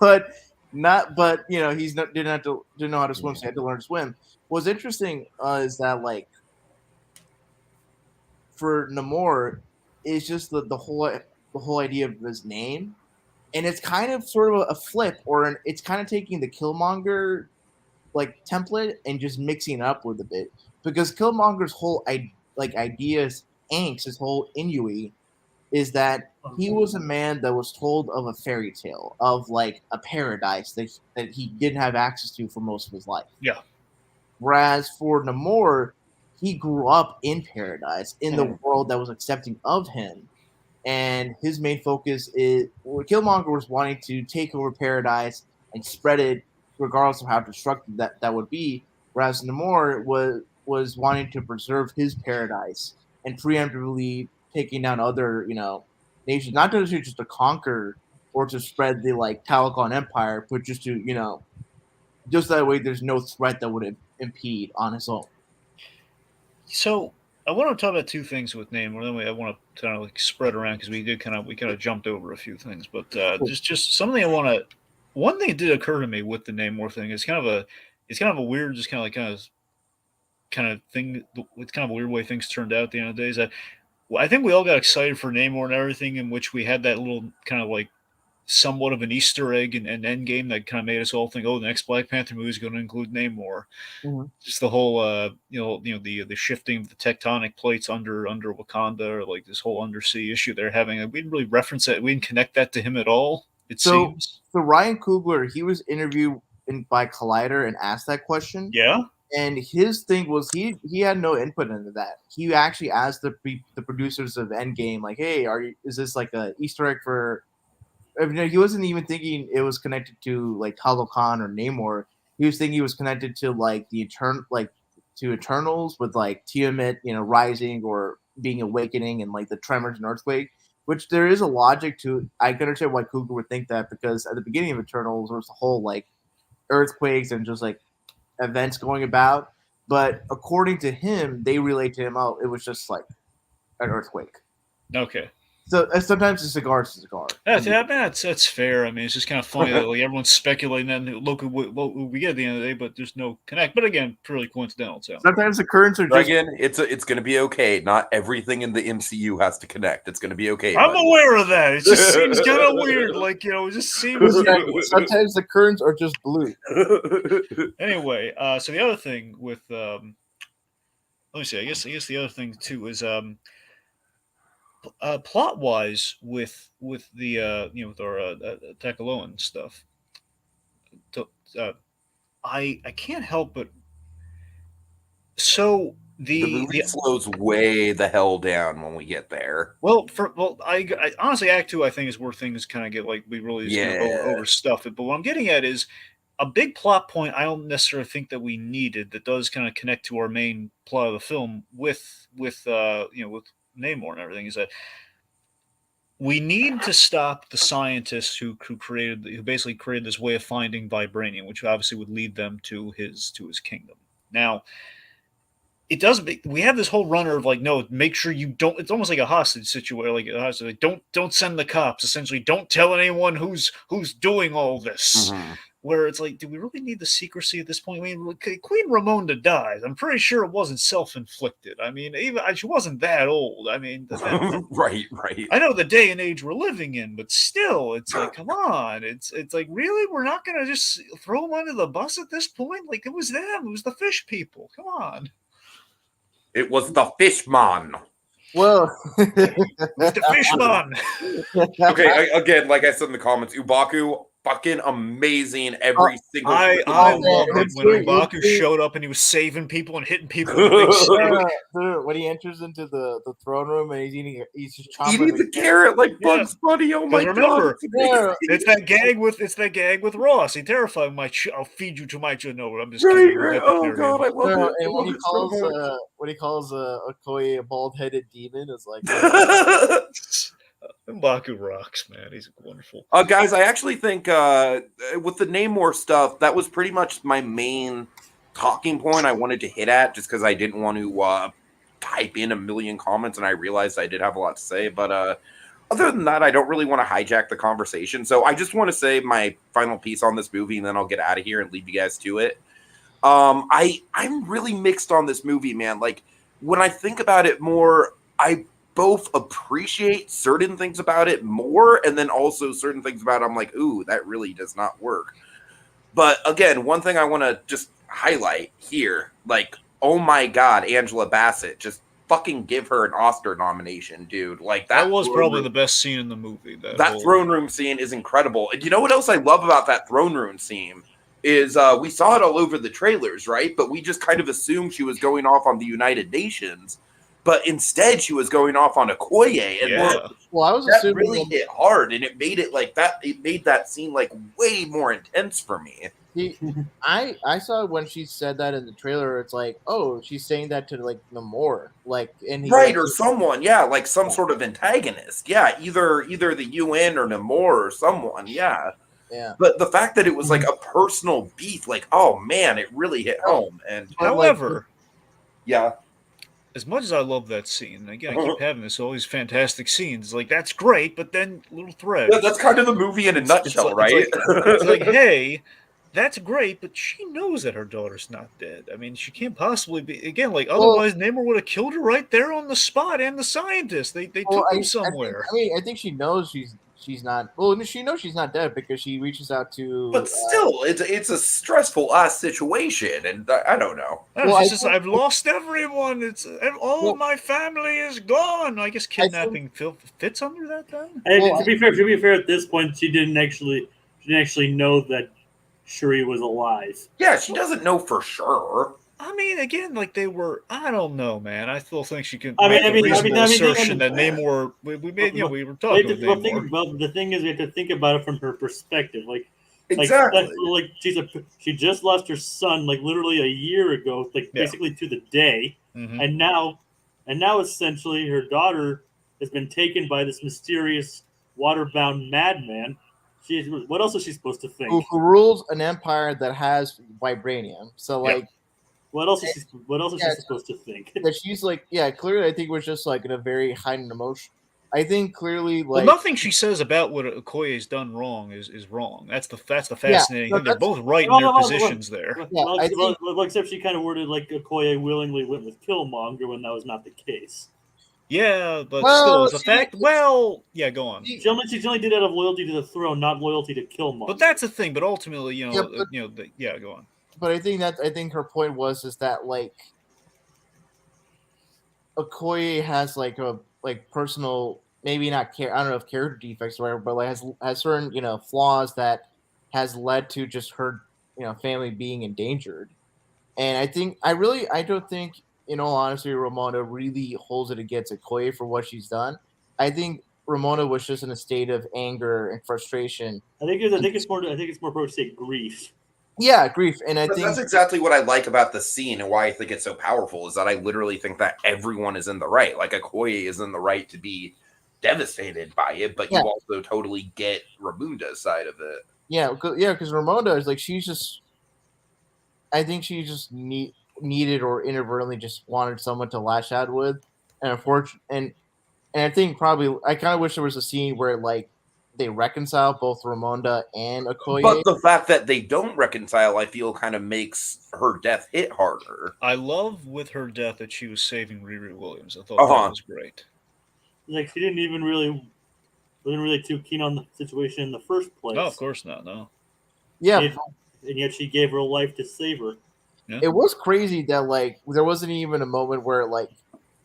but not. But he's not didn't know how to swim, so he had to learn to swim. What's interesting is that like for Namor, is just the whole idea of his name, and it's kind of sort of a flip, or it's kind of taking the Killmonger like template and just mixing it up with a bit, because Killmonger's whole ideas, angst, his whole ennui is that he was a man that was told of a fairy tale of like a paradise that he didn't have access to for most of his life. Yeah. Whereas for Namor, he grew up in paradise, in the world that was accepting of him. And his main focus is Killmonger was wanting to take over paradise and spread it, regardless of how destructive that would be. Whereas Namor was wanting to preserve his paradise and preemptively taking down other nations, not necessarily just to conquer or to spread the like Talokan Empire, but just to just that way there's no threat that would impede on his own. So I want to talk about two things with Namor. Then I want to kind of like spread around because we kind of jumped over a few things, but just something I want to. One thing that did occur to me with the Namor thing is kind of a weird, just kind of thing. It's kind of a weird way things turned out at the end of the day. Is that I think we all got excited for Namor and everything, in which we had that little kind of like somewhat of an Easter egg and Endgame that kind of made us all think, oh, the next Black Panther movie is going to include Namor. Mm-hmm. Just the whole, the shifting of the tectonic plates under Wakanda, or like this whole undersea issue they're having. We didn't really reference that. We didn't connect that to him at all. It seems. So Ryan Coogler, he was interviewed by Collider and asked that question. Yeah. And his thing was he had no input into that. He actually asked the producers of Endgame, like, "Hey, is this like a Easter egg for?" He wasn't even thinking it was connected to like Talokan or Namor. He was thinking it was connected to like to Eternals with like Tiamat, rising or being awakening, and like the tremors and earthquake. Which there is a logic to. I can understand why Coogler would think that, because at the beginning of Eternals there was the whole like earthquakes and just like events going about. But according to him, they relate to him. Oh, it was just like an earthquake. Okay. So sometimes a cigar is a cigar. That's fair. I mean, it's just kind of funny that like everyone's speculating that. Look at what we get at the end of the day, but there's no connect. But again, purely coincidental. So sometimes the currents are just. Again, it's going to be okay. Not everything in the MCU has to connect. It's going to be okay. I'm aware of that. It just seems kind of weird. Like it just seems. Sometimes the currents are just blue. Anyway, so the other thing with let me see. I guess the other thing too is plot wise with the with our Tekaloan stuff. I can't help but so the movie slows way the hell down when we get there. I honestly, Act 2 I think is where things kind of get like we really just kind of overstuff it. But what I'm getting at is a big plot point I don't necessarily think that we needed that does kind of connect to our main plot of the film with Namor and everything, is that we need to stop the scientists who basically created this way of finding vibranium, which obviously would lead them to his kingdom. Now, it does. We have this whole runner of like, no, make sure you don't. It's almost like a hostage situation. Like don't send the cops. Essentially, don't tell anyone who's doing all this. Mm-hmm. Where it's like, do we really need the secrecy at this point? I mean, Queen Ramonda dies. I'm pretty sure it wasn't self-inflicted. I mean, even she wasn't that old. I mean, right. I know the day and age we're living in, but still, it's like, come on. It's like, really? We're not going to just throw them under the bus at this point? Like, it was them. It was the fish people. Come on. It was the Fishman. Well, It was the fishman. Okay, again, like I said in the comments, Ubaku, fucking amazing every single. I Oh, loved man, it when Ubaku showed up and he was saving people and hitting people with a big stick. dude, when he enters into the throne room and he's just chopping Eating the carrot like Yeah. Bugs Bunny. Oh my remember, god! Yeah. It's that gag with Ross. He terrified I'll feed you to my children. No, I'm just Right, kidding. right. Oh god, I love it. And I love when he calls Okoye a bald-headed demon, it's like, it so much. Mbaku rocks, man. He's wonderful. Guys, I actually think with the Namor stuff, that was pretty much my main talking point I wanted to hit at, just because I didn't want to type in a million comments, and I realized I did have a lot to say. But other than that, I don't really want to hijack the conversation. So I just want to say my final piece on this movie, and then I'll get out of here and leave you guys to it. I'm really mixed on this movie, man. Like, when I think about it more, I both appreciate certain things about it more, and then also certain things about it, I'm like, ooh, that really does not work. But again, one thing I want to just highlight here, like, oh my god, Angela Bassett, just fucking give her an Oscar nomination, dude. Like, that was probably the best scene in the movie. That throne room scene is incredible. And you know what else I love about that throne room scene is we saw it all over the trailers, right? But we just kind of assumed she was going off on the United Nations. But instead, she was going off on Okoye, and well, I was that assuming really hit hard, and it made it like that. It made that scene like way more intense for me. I saw when she said that in the trailer. It's like, oh, she's saying that to like Namor, like, and right, or someone, yeah, like some sort of antagonist, yeah, either the UN or Namor or someone, yeah. Yeah. But the fact that it was like a personal beef, like, oh man, it really hit home. And however, yeah. As much as I love that scene, and again, I keep having all these fantastic scenes. Like, that's great, but then little thread. Yeah, that's kind of the movie in a nutshell, right? It's like, hey, that's great, but she knows that her daughter's not dead. I mean, she can't possibly be. Again, like, otherwise, Namor would have killed her right there on the spot, and the scientist. They took him somewhere. I think she knows she's not. Well, she knows she's not dead because she reaches out to. But still, it's a stressful situation, and I don't know. I've lost everyone. It's all of my family is gone. I guess kidnapping fits under that then. And to be fair, at this point, she didn't actually know that Shuri was alive. Yeah, she doesn't know for sure. I mean, again, like they were. I don't know, man. I still think she can. Assertion that Namor. We made. We were talking about Namor. The thing is, we have to think about it from her perspective. Exactly. Like she just lost her son, like literally a year ago, like basically to the day, and now essentially her daughter has been taken by this mysterious water-bound madman. What else is she supposed to think? Who rules an empire that has vibranium? So like. What else is she supposed to think? That she's like, clearly I think was just like in a very heightened emotion. I think clearly like nothing she says about what Okoye's done wrong is wrong. That's the fascinating thing. They're both right in their positions there. Except she kind of worded like Okoye willingly went with Killmonger when that was not the case. Yeah, but still, it's a fact. Well, yeah, go on. She only did it out of loyalty to the throne, not loyalty to Killmonger. But that's the thing. But ultimately, go on. But I think her point was that like Okoye has like a personal, maybe not care. I don't know if character defects or whatever, but like has certain flaws that has led to just her family being endangered. And I don't think, in all honesty, Ramona really holds it against Okoye for what she's done. I think Ramona was just in a state of anger and frustration. I think it's more appropriate to say grief. Yeah, grief, and I think that's exactly what I like about the scene and why I think it's so powerful is that I literally think that everyone is in the right. Like Okoye is in the right to be devastated by it, but you also totally get Ramonda's side of it. Yeah, because Ramonda is like she's just. I think she just needed or inadvertently just wanted someone to lash out with, and unfortunately, and I think probably I kind of wish there was a scene where like they reconcile both Ramonda and Okoye. But the fact that they don't reconcile, I feel, kind of makes her death hit harder. I love with her death that she was saving Riri Williams. I thought Uh-huh. that was great. Like she didn't even really wasn't really too keen on the situation in the first place. No, of course not. No. Yeah, And yet she gave her life to save her. Yeah. it was crazy that like there wasn't even a moment where like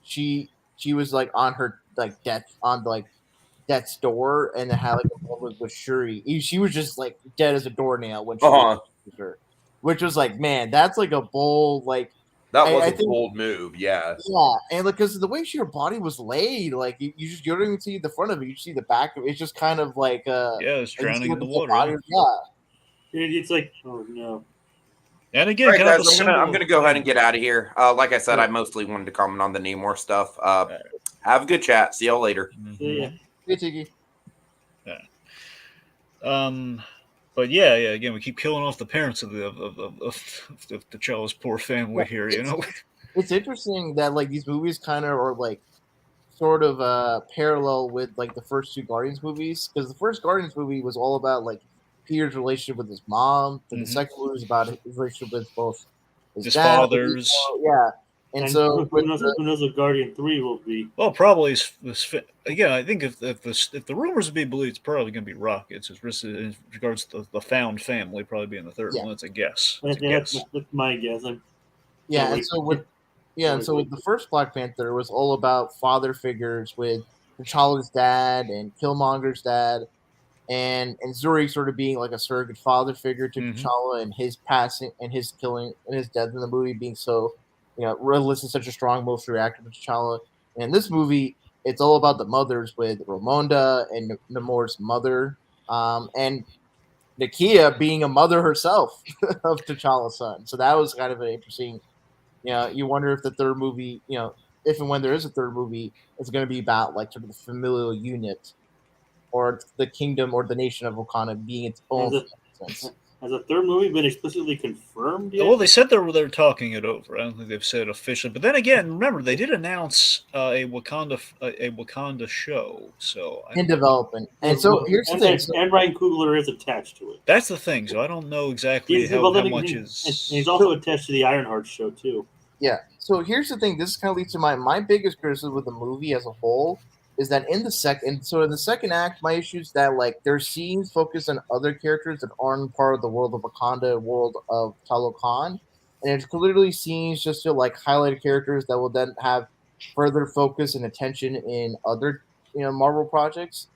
she was like on her like death's door and it had like a moment with Shuri. She was just like dead as a doornail when she Uh-huh. was her, which was like, man, that's like a bold like. That was I a think- bold move, yeah. Yeah, and like because the way her body was laid, like you don't even see the front of it, you see the back of it. It's just kind of like Yeah, it's like, you drowning see in the what water. Yeah. It's like, oh no. And again, All right, kind of guys, a I'm gonna go ahead and symbol- get out of here. Like I said, I mostly wanted to comment on the Namor stuff. Have a good chat. See y'all later. Mhm. So, yeah. Hey, Tiki. But yeah. Again, we keep killing off the parents of T'Challa's poor family here. You know. It's interesting that like these movies kind of are like sort of parallel with like the first two Guardians movies, because the first Guardians movie was all about like Peter's relationship with his mom, then the Mhm. second movie was about his relationship with both His dad, fathers. yeah, and so who with knows what Guardian 3 will be? Well, probably again. I think if the rumors be believed, it's probably going to be Rockets. In regards to the found family, probably being the third one. That's a guess. It's a guess. That's my guess. and so with the first Black Panther, it was all about father figures with T'Challa's dad and Killmonger's dad, and Zuri sort of being like a surrogate father figure to Mhm. T'Challa, and his passing and his killing and his death in the movie being so, realistic, such a strong emotional reaction to T'Challa. And in this movie, it's all about the mothers with Ramonda and Namor's mother, and Nakia being a mother herself of T'Challa's son. So that was kind of an interesting. You wonder if the third movie, if and when there is a third movie, it's going to be about like sort of the familial unit or the kingdom or the nation of Wakanda being its own. Has a third movie been explicitly confirmed yet? Well, they said they're talking it over. I don't think they've said officially. But then again, remember they did announce a Wakanda show. So in development. And so here's the thing. And Ryan Coogler is attached to it. That's the thing. So I don't know exactly how much is. And he's also attached to the Ironheart show too. Yeah. So here's the thing. This kind of leads to my biggest criticism with the movie as a whole is that in the second act, my issue is that like there's scenes focused on other characters that aren't part of the world of Wakanda, world of Talokan, and it's clearly scenes just to like highlight characters that will then have further focus and attention in other Marvel projects.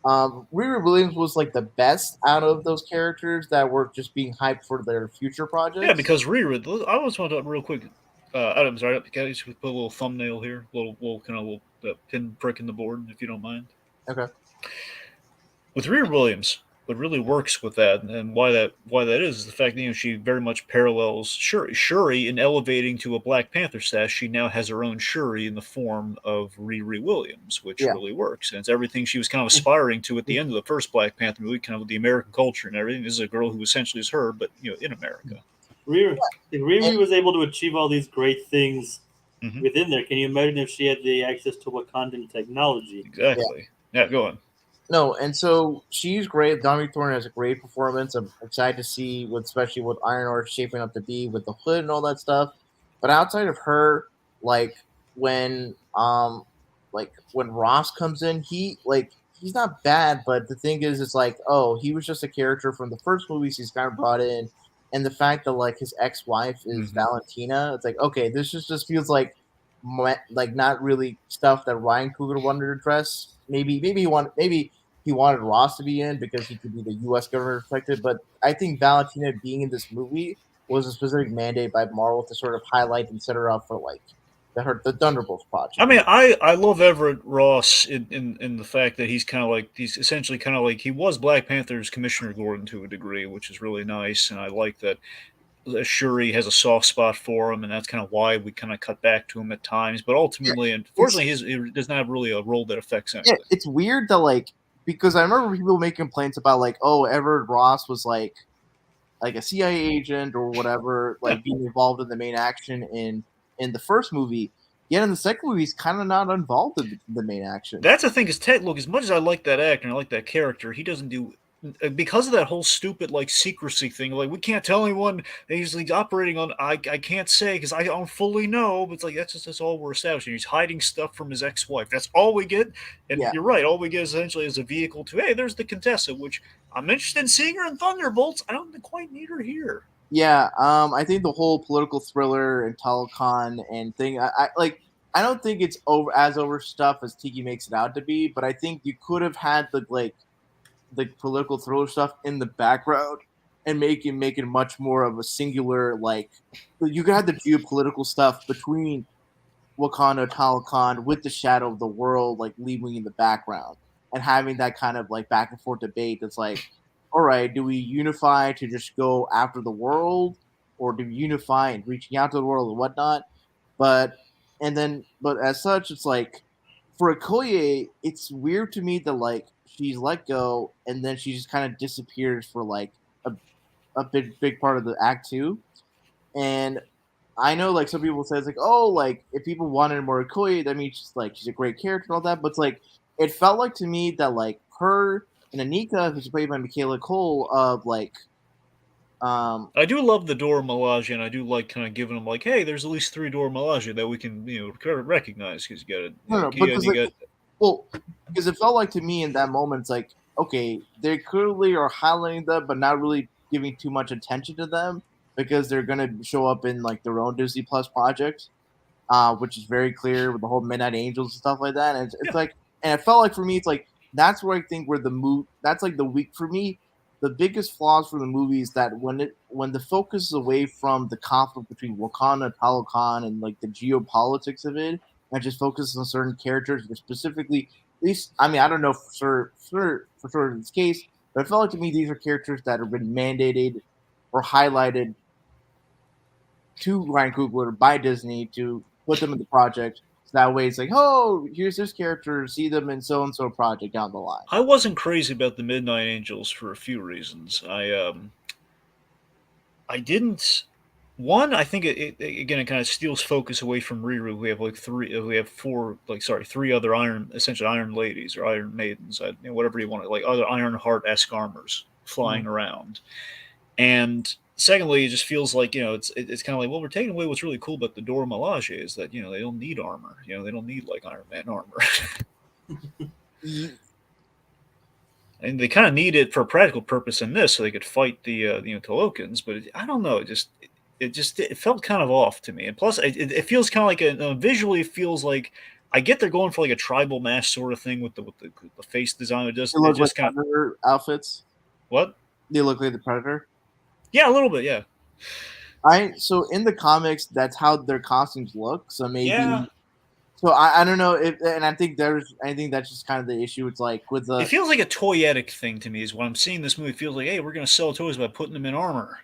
Riri Williams was like the best out of those characters that were just being hyped for their future projects. Yeah, because Riri, I always want to real quick. I'm sorry, can I just put a little thumbnail here, little pin prick in the board, if you don't mind. Okay. With Riri Williams, what really works with that, and why that is the fact that she very much parallels Shuri in elevating to a Black Panther status. She now has her own Shuri in the form of Riri Williams, which really works, and it's everything she was kind of aspiring to at the end of the first Black Panther movie, kind of with the American culture and everything. This is a girl who essentially is her, but in America. Riri was able to achieve all these great things Mhm. within there. Can you imagine if she had the access to Wakandan technology? Exactly. Yeah, go on. No, and so she's great. Dominique Thorne has a great performance. I'm excited to see especially what Ironheart shaping up to be with the hood and all that stuff. But outside of her, like when Ross comes in, he's not bad, but the thing is, it's like, oh, he was just a character from the first movies he's kind of brought in, and the fact that like his ex-wife is Valentina, it's like, okay, this just feels like not really stuff that Ryan Coogler wanted to address. Maybe he wanted Ross to be in because he could be the U.S. government protected, but I think Valentina being in this movie was a specific mandate by Marvel to sort of highlight and set her up for like the Thunderbolts project. I mean, I love Everett Ross in the fact that he's essentially kind of like he was Black Panther's Commissioner Gordon to a degree, which is really nice, and I like that Shuri has a soft spot for him, and that's kind of why we kind of cut back to him at times. But ultimately, unfortunately, he does not have really a role that affects anything. Yeah, it's weird that like because I remember people making complaints about like, oh, Everett Ross was like like a CIA agent or whatever, like being involved in the main action in the first movie. Yet in the second movie, he's kind of not involved in the main action. That's the thing. Is Ted? Look, as much as I like that actor and I like that character, he doesn't do because of that whole stupid like secrecy thing. Like we can't tell anyone that he's like operating on. I can't say because I don't fully know. But it's like that's all we're establishing. He's hiding stuff from his ex-wife. That's all we get. And Yeah. you're right. All we get essentially is a vehicle to hey, there's the Contessa, which I'm interested in seeing her in Thunderbolts. I don't quite need her here. Yeah, I think the whole political thriller and telecon and thing, I like. I don't think it's over stuff as Tiki makes it out to be, but I think you could have had the political thriller stuff in the background and make it much more of a singular like. You could have the geopolitical stuff between Wakanda, Telecon with the shadow of the world like leaving in the background and having that kind of like back and forth debate that's like, all right, do we unify to just go after the world or do we unify and reaching out to the world and whatnot? But as such, it's like for Okoye, it's weird to me that like she's let go and then she just kind of disappears for like a big part of the act two. And I know like some people say it's like, oh, like if people wanted more Okoye, that means she's a great character and all that. But it's like it felt like to me that like her and Anika, who's played by Michaela Cole, of like I do love the Dora Milaje, and I do like kind of giving them like, hey, there's at least 3 Dora Milaje that we can recognize because you got it. no, Kia, because and you like, got well, because it felt like to me in that moment, it's like, okay, they clearly are highlighting them, but not really giving too much attention to them because they're gonna show up in like their own Disney Plus project, which is very clear with the whole Midnight Angels and stuff like that. And it's like, and it felt like for me, it's like that's where I think where the move that's like the weak for me. The biggest flaws for the movie is that when the focus is away from the conflict between Wakanda, Talokan, and like the geopolitics of it, and just focuses on certain characters, specifically, at least I mean I don't know for sure in this case, but it felt like to me these are characters that have been mandated or highlighted to Ryan Coogler by Disney to put them in the project. So that way it's like, oh, here's this character, see them in so and so project down the line. I wasn't crazy about the Midnight Angels for a few reasons. I didn't. One, I think it kind of steals focus away from Riru. We have 3 other essentially Iron Ladies or Iron Maidens, whatever you want to like, other Iron Heart-esque armors flying around. And secondly, it just feels like it's kind of like, well, we're taking away what's really cool about the Dora Milaje is that they don't need armor. They don't need like Iron Man armor. And they kind of need it for a practical purpose in this, so they could fight the Tolokans. But I don't know, it felt kind of off to me. And plus, it feels kind of like visually, it feels like I get they're going for like a tribal mask sort of thing with the face design. It just like kind of Predator outfits. What? They look like the Predator. Yeah, a little bit. Yeah. So in the comics, that's how their costumes look. So maybe. Yeah. So I don't know if, and I think that's just kind of the issue. It's like with the. It feels like a toyetic thing to me. Is when I'm seeing this movie, it feels like, hey, we're going to sell toys by putting them in armor.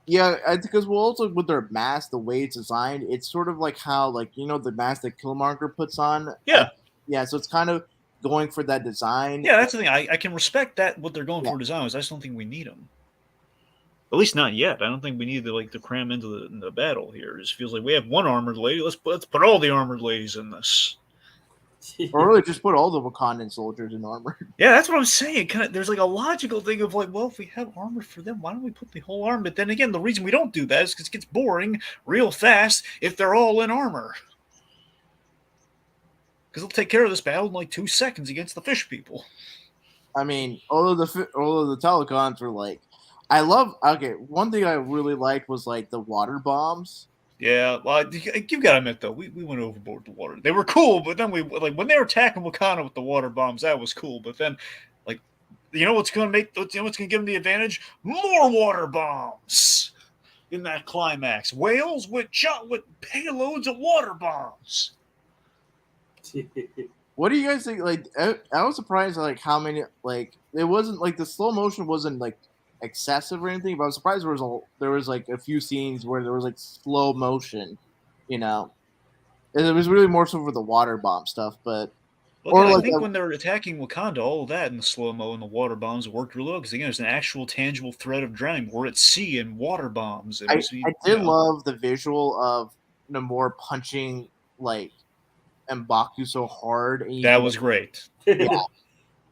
Yeah, because also with their mask, the way it's designed, it's sort of like how the mask that Killmonger puts on. Yeah. Yeah, so it's kind of going for that design. Yeah, that's the thing. I can respect that what they're going for design-wise. I just don't think we need them. At least not yet. I don't think we need to cram into the battle here. It just feels like we have one armored lady. Let's put all the armored ladies in this. Or really just put all the Wakandan soldiers in armor. Yeah, that's what I'm saying. There's like a logical thing of like, well, if we have armor for them, why don't we put the whole armor? But then again, the reason we don't do that is because it gets boring real fast if they're all in armor. Because they'll take care of this battle in like 2 seconds against the fish people. I mean, all of the telecons were like, one thing I really liked was like the water bombs. Yeah, well, you gotta admit though, we went overboard with the water. They were cool, but then when they were attacking Wakanda with the water bombs, that was cool. But then, what's gonna give them the advantage? More water bombs in that climax. Whales with payloads of water bombs. What do you guys think? Like, I was surprised like how many it wasn't like the slow motion wasn't like excessive or anything, but I was surprised there was like a few scenes where there was like slow motion, and it was really more so for the water bomb stuff. But Well, Or again, I like think a- when they're attacking Wakanda, all of that and the slow-mo and the water bombs worked really well because, again, there's an actual tangible threat of drowning. We're at sea and water bombs. And I did love the visual of Namor punching like M'Baku so hard, and that was great. Yeah.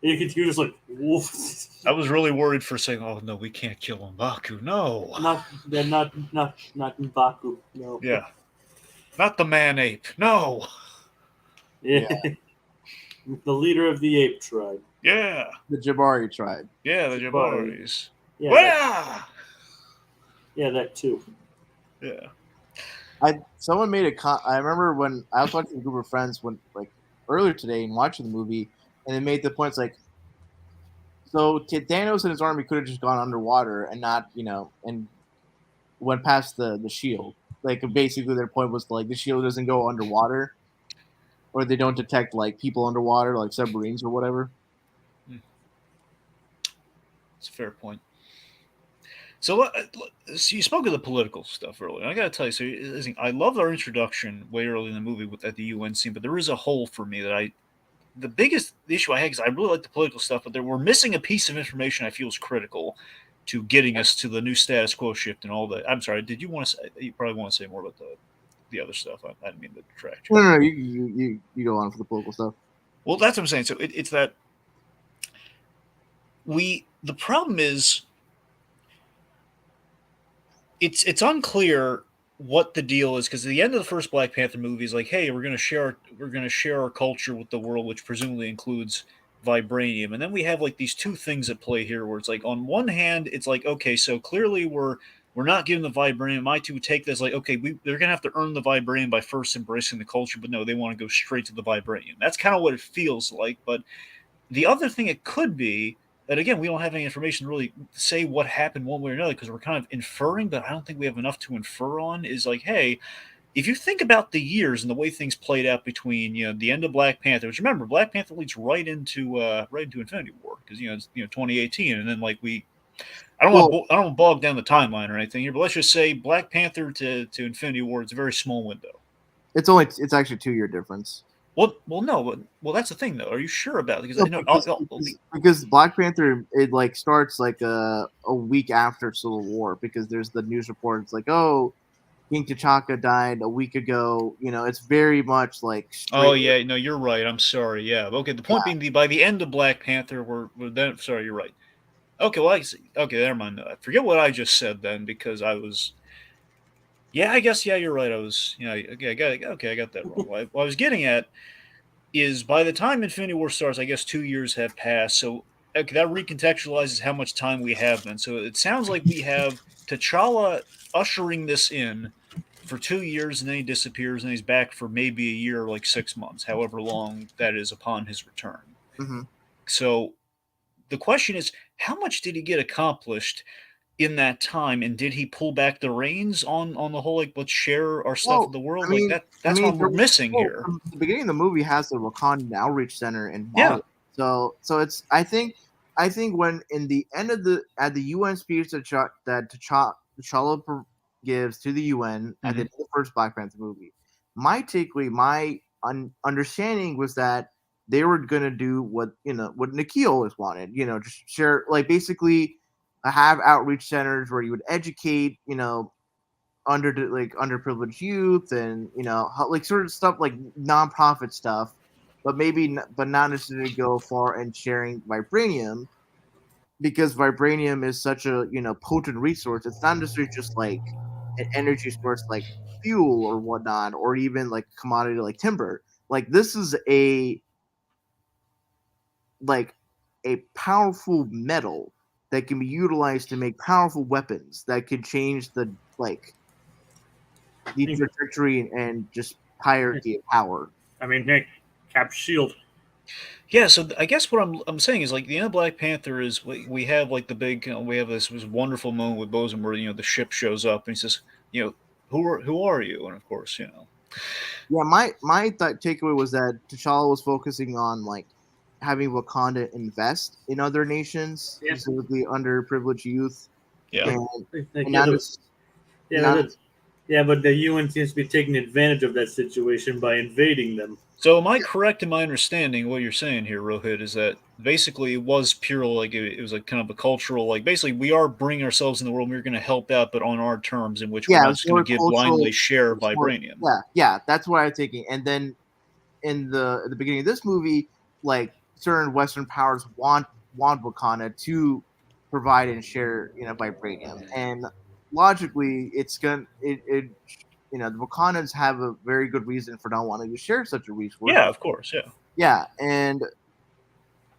You just like, woof. I was really worried for saying, "Oh no, we can't kill M'Baku." No, Not M'Baku. No. yeah, not the man ape. No, Yeah. The leader of the ape tribe. yeah, the Jabari tribe. yeah, the Jabari. Jabaris. Yeah. Well, That too. yeah. Someone made I remember when I was watching a group of friends when like earlier today and watching the movie, and they made the points like, so Thanos and his army could have just gone underwater and not, and went past the shield. Like basically their point was like the shield doesn't go underwater, or they don't detect like people underwater, like submarines or whatever. It's a fair point. So you spoke of the political stuff earlier. I got to tell you, so I love our introduction way early in the movie at the UN scene, but there is a hole for me that the biggest issue I had is I really like the political stuff, but we're missing a piece of information I feel is critical to getting us to the new status quo shift and all that. I'm sorry, did you want to say? You probably want to say more about the other stuff. I didn't mean to detract you. No, you go on for the political stuff. Well, that's what I'm saying. So it's that the problem is it's unclear what the deal is because at the end of the first Black Panther movie is like, hey, we're going to share our culture with the world, which presumably includes vibranium, and then we have like these two things at play here, where it's like on one hand, it's like, okay, so clearly we're not giving the vibranium. I too would take this like, okay, they're going to have to earn the vibranium by first embracing the culture, but no, they want to go straight to the vibranium. That's kind of what it feels like. But the other thing it could be. And again, we don't have any information to really say what happened one way or another because we're kind of inferring, but I don't think we have enough to infer on. Is like, hey, if you think about the years and the way things played out between the end of Black Panther, which remember Black Panther leads right into Infinity War because it's 2018, and then like I don't want to bog down the timeline or anything here, but let's just say Black Panther to Infinity War, it's a very small window. It's actually a 2-year difference. Well, no. Well, that's the thing, though. Are you sure about it? Because Black Panther it like starts like a week after Civil War because there's the news report. It's like, oh, King T'Chaka died a week ago. It's very much like. Oh yeah, no, you're right. I'm sorry. Yeah, okay. The point being, by the end of Black Panther, we're then. Sorry, you're right. Okay, well, okay, never mind. I forget what I just said then because I was. Yeah, I guess you're right. I was, okay, I got that wrong. What I was getting at is by the time Infinity War starts, I guess 2 years have passed. So okay, that recontextualizes how much time we have then. So it sounds like we have T'Challa ushering this in for 2 years, and then he disappears, and he's back for maybe a year, like 6 months, however long that is upon his return. Mm-hmm. So the question is, how much did he get accomplished in that time, and did he pull back the reins on the whole like let's share our stuff with the world? That's what we're missing here. The beginning of the movie has the Wakanda Outreach Center in Wile. Yeah. So it's I think when in the end of at the UN speech that T'Challa gives to the UN at the end of the first Black Panther movie, my understanding was that they were gonna do what Nikhil always wanted, just share like basically. Have outreach centers where you would educate, underprivileged youth and like sort of stuff like nonprofit stuff, but not necessarily go far in sharing vibranium because vibranium is such a potent resource. It's not necessarily just like an energy source like fuel or whatnot, or even like commodity like timber. Like this is a powerful metal that can be utilized to make powerful weapons that could change the trajectory and just hierarchy of power. I mean, Cap Shield. Yeah, so I guess what I'm saying is like the end of Black Panther is we have like the big we have this wonderful moment with Boseman where the ship shows up and he says who are you, and of course Yeah, my takeaway was that T'Challa was focusing on like having Wakanda invest in other nations, specifically underprivileged youth. Yeah. But the UN seems to be taking advantage of that situation by invading them. So am I correct in my understanding what you're saying here, Rohit, is that basically it was pure like it was like kind of a cultural like basically we are bringing ourselves in the world and we're going to help out but on our terms in which we're Yeah, not it's just going more to give cultural. blindly share It's more, vibranium. yeah, that's what I'm thinking. And then in the beginning of this movie, like certain Western powers want Wakanda to provide and share, vibranium. And logically, it the Wakandans have a very good reason for not wanting to share such a resource. Yeah, of course, yeah. Yeah, and the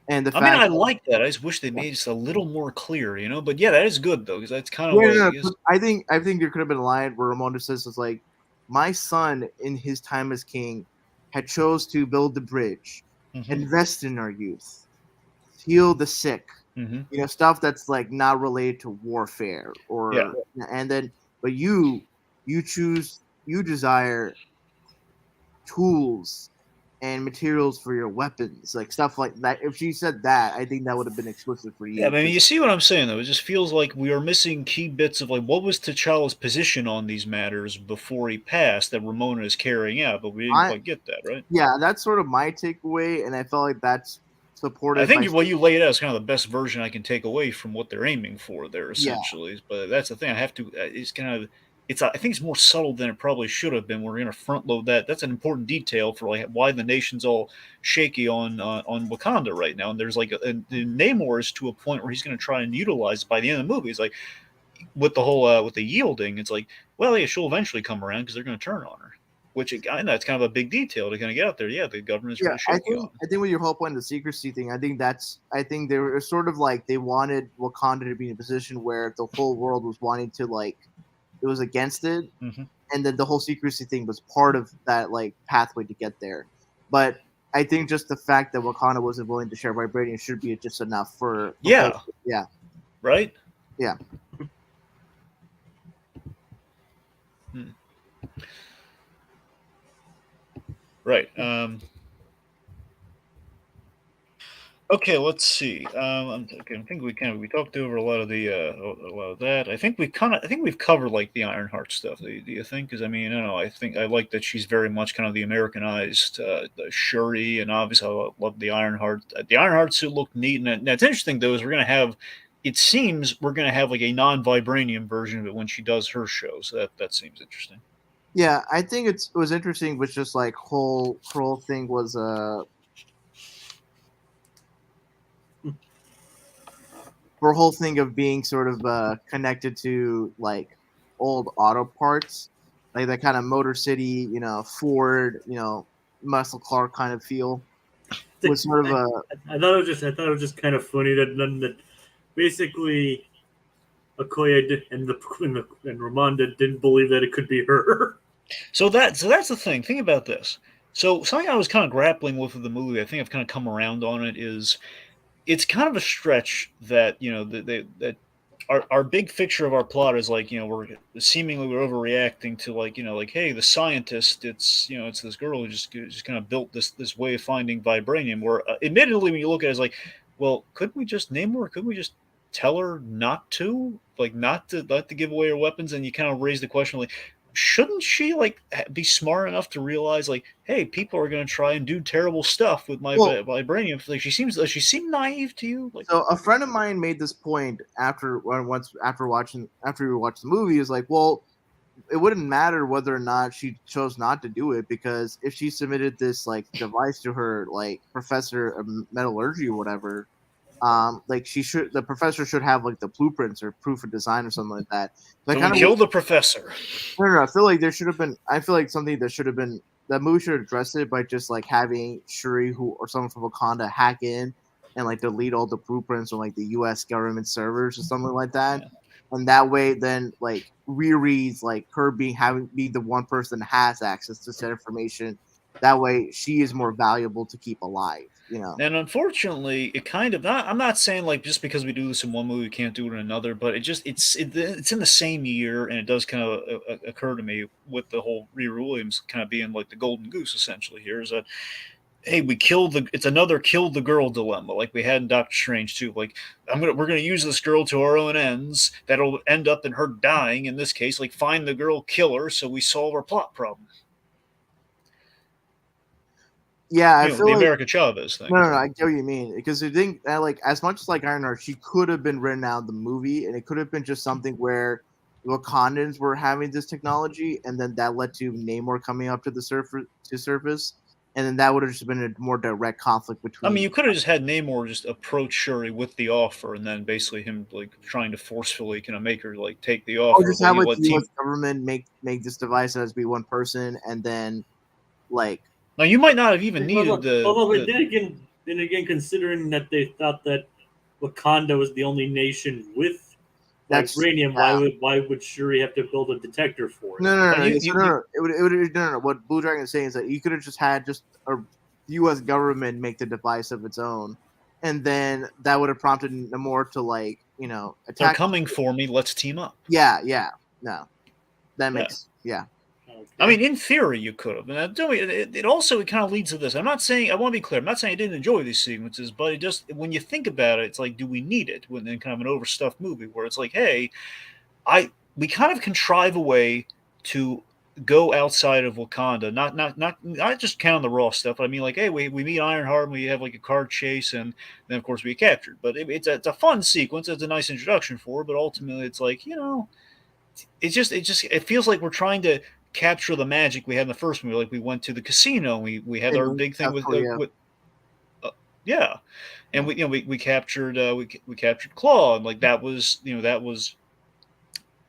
I mean, fact I like that. I just wish they made it a little more clear, you know. But yeah, that is good though, because that's kind of yeah, what I no, guess. but I think there could have been a line where Ramonda says it's like, my son in his time as king had chose to build the bridge, Mm-hmm. invest in our youth, heal the sick, Mm-hmm. stuff that's like not related to warfare or Yeah. and then but you desire tools and materials for your weapons, like stuff like that. If she said that, I think that would have been explicit for Yeah, you. I mean, you see what I'm saying, though. It just feels like we are missing key bits of like what was T'Challa's position on these matters before he passed that Ramona is carrying out, but we didn't I quite get that, right? Yeah, that's sort of my takeaway, and I felt like that's I supported think by what you laid out is kind of the best version I can take away from what they're aiming for there, yeah. essentially. But that's the thing. I have to. It's kind of. It's. I think it's more subtle than it probably should have been. We're going to front load that. That's an important detail for like why the nation's all shaky on Wakanda right now. And there's like and Namor is to a point where he's going to try and utilize it by the end of the movie. It's like with the whole with the yielding. It's like well, yeah, she'll eventually come around because they're going to turn on her. Which I know it's kind of a big detail to kind of get out there. Yeah, the government's Yeah, really shaky on. I think with your whole point of the secrecy thing, I think they were sort of like they wanted Wakanda to be in a position where the whole world was wanting to like it was against it, Mm-hmm. and then the whole secrecy thing was part of that like pathway to get there. But I think just the fact that Wakanda wasn't willing to share vibranium should be just enough for the Yeah. whole, yeah. Right? Yeah. Right. Okay, let's see. I think we talked over a lot of a lot of that. I think we've covered like the Ironheart stuff. Do you think? Because I mean, I don't know. I think I like that she's very much kind of the Americanized the Shuri, and obviously I love the Ironheart. The Ironheart suit looked neat, and it's interesting though is we're gonna have. It seems we're gonna have like a non-vibranium version of it when she does her show. So that seems interesting. Yeah, I think it was interesting, which just like her whole thing was her whole thing of being sort of connected to like old auto parts, like that kind of Motor City, Ford, Muscle Car kind of feel. Was sort of a I thought it was just kind of funny that basically Okoye and Ramonda didn't believe that it could be her. So that's the thing. Think about this. So something I was kind of grappling with the movie, I think I've kind of come around on it, is it's kind of a stretch that that our big picture of our plot is like we're overreacting to like hey, the scientist, it's this girl who just kind of built this way of finding vibranium. Where admittedly, when you look at it, it's like, well, couldn't we just name her? Couldn't we just tell her not to not to give away her weapons? And you kind of raise the question like, shouldn't she like be smart enough to realize like, hey, people are going to try and do terrible stuff with my vibranium? Like does she seem naive to you? Like, so a friend of mine made this point after we watched the movie. Is like, well, it wouldn't matter whether or not she chose not to do it, because if she submitted this like device to her like professor of metallurgy or whatever, like the professor should have like the blueprints or proof of design or something like that. So we kill the professor. I feel like there should have been. I feel like something that should have been that movie should address it by just like having Shuri or someone from Wakanda hack in and like delete all the blueprints on like the U.S. government servers or something like that. Yeah. And that way, then like rereads like her being the one person that has access to said information. That way, she is more valuable to keep alive. And unfortunately, it kind of I'm not saying like just because we do this in one movie we can't do it in another, but it's in the same year, and it does kind of occur to me with the whole Riri Williams kind of being like the golden goose essentially here is that hey, it's another kill the girl dilemma like we had in Doctor Strange too. Like we're gonna use this girl to our own ends that'll end up in her dying in this case. Like find the girl, kill her, so we solve our plot problem. Yeah, I You know, feel the like America Chavez thing. no, I get what you mean because I think that, like, as much as like Ironheart, she could have been written out of the movie, and it could have been just something where Wakandans were having this technology, and then that led to Namor coming up to the surface, and then that would have just been a more direct conflict I between. mean, you could have just had Namor just approach Shuri with the offer, and then basically him like trying to forcefully kind of make her like take the or offer. just But have you like know, the U.S. government make this device as be one person, and then like now you might not have even needed But then again, considering that they thought that Wakanda was the only nation with that's vibranium, why would Shuri have to build a detector for it? no. But you- Yes, you- no. It would no. What Blue Dragon is saying is that you could have just had just a U.S. government make the device of its own, and then that would have prompted Namor to like they're attack. coming for me. Let's team up. Yeah, no, that Yeah. makes Okay. I mean, in theory, you could have. And it also kind of leads to this. I'm not saying, I want to be clear, I'm not saying I didn't enjoy these sequences, but it just, when you think about it, it's like, do we need it? When in kind of an overstuffed movie where it's like, hey, we kind of contrive a way to go outside of Wakanda, not just count the raw stuff, but I mean, like, hey, we meet Ironheart and we have like a car chase, and then of course we get captured. But it's a fun sequence. It's a nice introduction for it, but ultimately it's like, it feels like we're trying to capture the magic we had in the first movie. Like we went to the casino, we had our big thing with yeah, and we captured we captured Claw, and like that was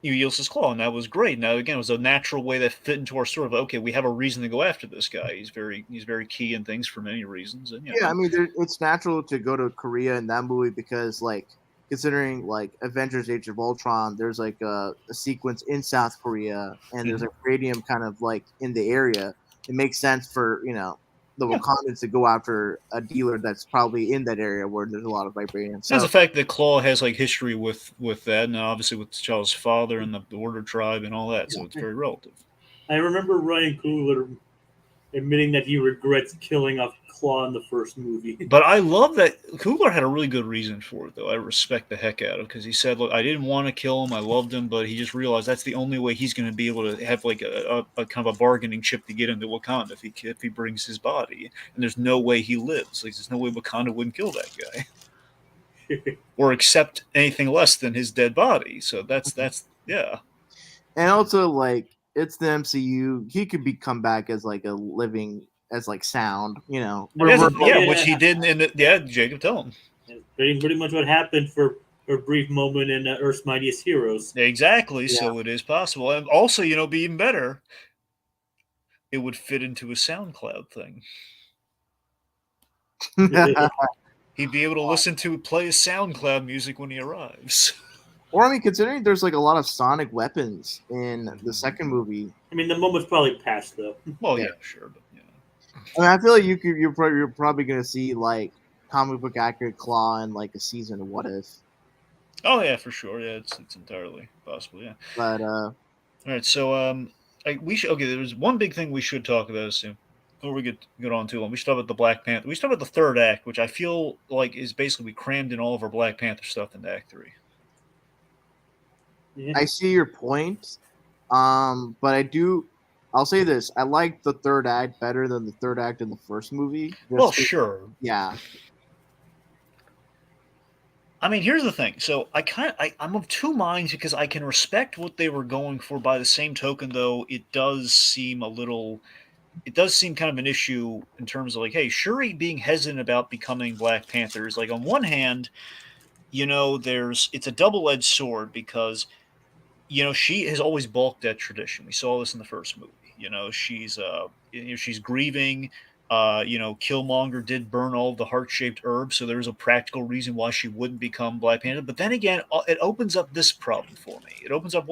Ulysses Claw, and that was great. Now again, it was a natural way that fit into our sort of okay, we have a reason to go after this guy. He's very key in things for many reasons, and I mean, it's natural to go to Korea in that movie because like considering like Avengers: Age of Ultron, there's like a sequence in South Korea, and there's a radium kind of like in the area. It makes sense for the Wakandans to go after a dealer that's probably in that area where there's a lot of vibranium. So there's the fact that Claw has like history with that, and obviously with T'Challa's father and the Order tribe and all that, so it's very relative. I remember Ryan Coogler admitting that he regrets killing off Claw in the first movie. But I love that Coogler had a really good reason for it, though. I respect the heck out of it because he said, "Look, I didn't want to kill him. I loved him, but he just realized that's the only way he's going to be able to have like a kind of a bargaining chip to get into Wakanda if he brings his body. And there's no way he lives. Like there's no way Wakanda wouldn't kill that guy or accept anything less than his dead body. So that's yeah. And also like it's the MCU. He could come back as like a living as like sound, which he did in Jacob, tell him. Pretty much what happened for a brief moment in Earth's Mightiest Heroes. Exactly, so it is possible. And also, be even better, it would fit into a SoundCloud thing. He'd be able to play his SoundCloud music when he arrives. Or I mean, considering there's like a lot of sonic weapons in the second movie. I mean, the moment's probably passed though. Well, yeah, sure, but I mean, I feel like you're probably gonna see like comic book accurate Claw in like a season of What If. Oh yeah, for sure. Yeah, it's entirely possible. Yeah. But all right, so there's one big thing we should talk about soon. Before we get on too long, we should talk about the Black Panther. We should talk about the third act, which I feel like is basically we crammed in all of our Black Panther stuff into Act 3. Yeah. I see your point, but I'll say this: I like the third act better than the third act in the first movie. Well, sure. Yeah. I mean, here's the thing. So I'm of two minds because I can respect what they were going for. By the same token, though, it does seem kind of an issue in terms of like, hey, Shuri being hesitant about becoming Black Panther is like, on one hand, it's a double-edged sword because, she has always balked at tradition. We saw this in the first movie. She's grieving. Killmonger did burn all the heart-shaped herbs, so there's a practical reason why she wouldn't become Black Panther. But then again, it opens up this problem for me. It opens up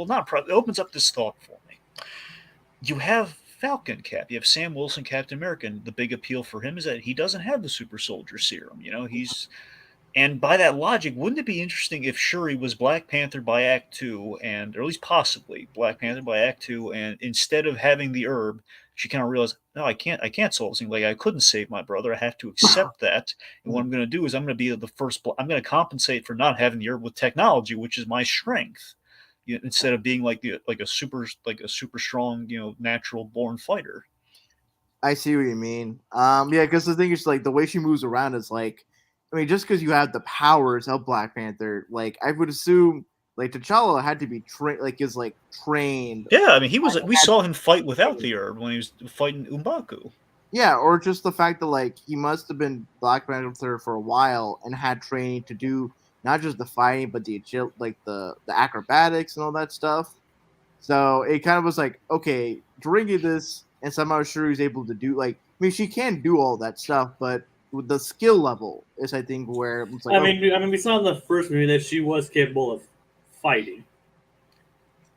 this thought for me. You have Falcon Cap. You have Sam Wilson, Captain America. And the big appeal for him is that he doesn't have the super soldier serum. And by that logic, wouldn't it be interesting if Shuri was Black Panther by Act 2, or at least possibly Black Panther by Act 2, and instead of having the herb, she kind of realized, no, I can't solve this thing. Like, I couldn't save my brother. I have to accept that. And what I'm going to do is I'm going to be the first. I'm going to compensate for not having the herb with technology, which is my strength, instead of being like a super strong, natural born fighter. I see what you mean. Yeah, because the thing is, like, the way she moves around is like, I mean, just because you have the powers of Black Panther, like, I would assume, like, T'Challa had to be trained. Yeah, I mean, he was. Like, We had saw him fight without training. the herb when he was fighting Umbaku. Yeah, or just the fact that like he must have been Black Panther for a while and had training to do not just the fighting but the acrobatics and all that stuff. So it kind of was like, okay, drinking this and somehow Shuri's able to do like, I mean, she can do all that stuff, but with the skill level is I think where it's like, I mean, we saw in the first movie that she was capable of fighting.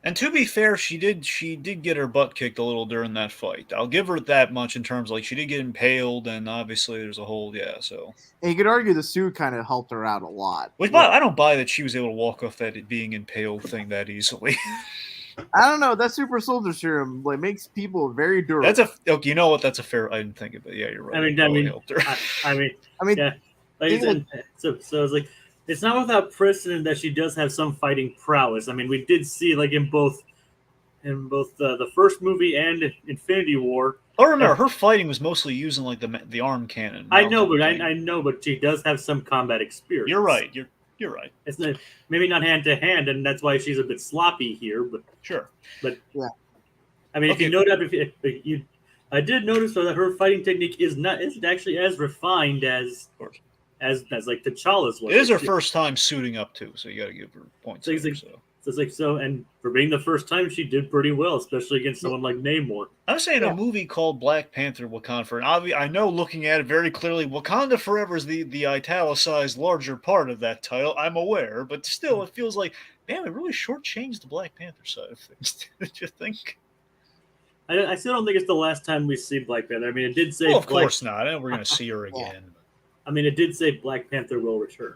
And to be fair, she did get her butt kicked a little during that fight. I'll give her that much in terms of, like, she did get impaled, and obviously there's a whole so. and you could argue the suit kind of helped her out a lot. Which, I don't buy that she was able to walk off that being impaled thing that easily. I don't know, that super soldier serum like makes people very durable. Okay, you know what? That's a fair. I didn't think of it. Yeah, you're right. I mean, helped her. I mean, yeah. Like I said, so it's like it's not without precedent that she does have some fighting prowess. I mean, we did see like in both the first movie and Infinity War. Oh, remember, her fighting was mostly using like the arm cannon. I know, but she does have some combat experience. You're right. You're right. It's not, maybe not hand to hand, and that's why she's a bit sloppy here. But sure. But yeah, I mean, if you note that, I did notice though that her fighting technique isn't actually as refined as like T'Challa's was. It is her first time suiting up too, so you got to give her points. And for being the first time, she did pretty well, especially against someone like Namor. I'm saying a movie called Black Panther: Wakanda Forever. I know, looking at it very clearly, Wakanda Forever is the italicized larger part of that title. I'm aware, but still, it feels like, man, we really shortchanged the Black Panther side of things. Did you think? I still don't think it's the last time we see Black Panther. I mean, it did say. Well, of course not. We're going to see her again. I mean, it did say Black Panther will return.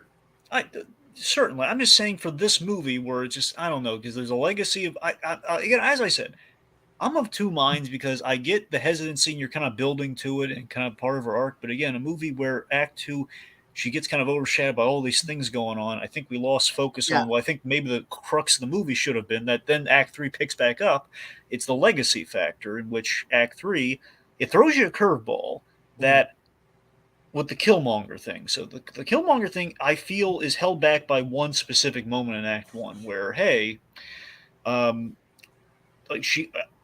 Certainly. I'm just saying for this movie where it's just, I don't know, because there's a legacy of, again, as I said, I'm of two minds because I get the hesitancy and you're kind of building to it and kind of part of her arc. But again, a movie where Act 2, she gets kind of overshadowed by all these things going on. I think we lost focus on what I think maybe the crux of the movie should have been, that then Act 3 picks back up. It's the legacy factor, in which Act 3, it throws you a curveball that with the Killmonger thing. So the Killmonger thing, I feel, is held back by one specific moment in Act 1 where, hey, like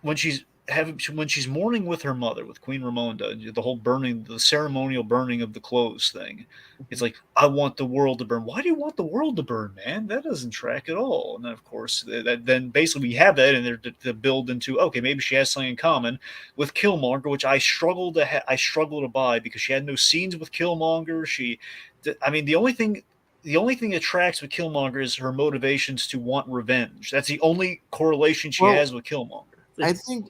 when she's mourning with her mother, with Queen Ramonda, the whole the ceremonial burning of the clothes thing, it's like, I want the world to burn. Why do you want the world to burn, man? That doesn't track at all. And then, of course, then basically we have that in there to build into, okay, maybe she has something in common with Killmonger, which I struggle to buy because she had no scenes with Killmonger. The only thing that tracks with Killmonger is her motivations to want revenge. That's the only correlation she has with Killmonger. I think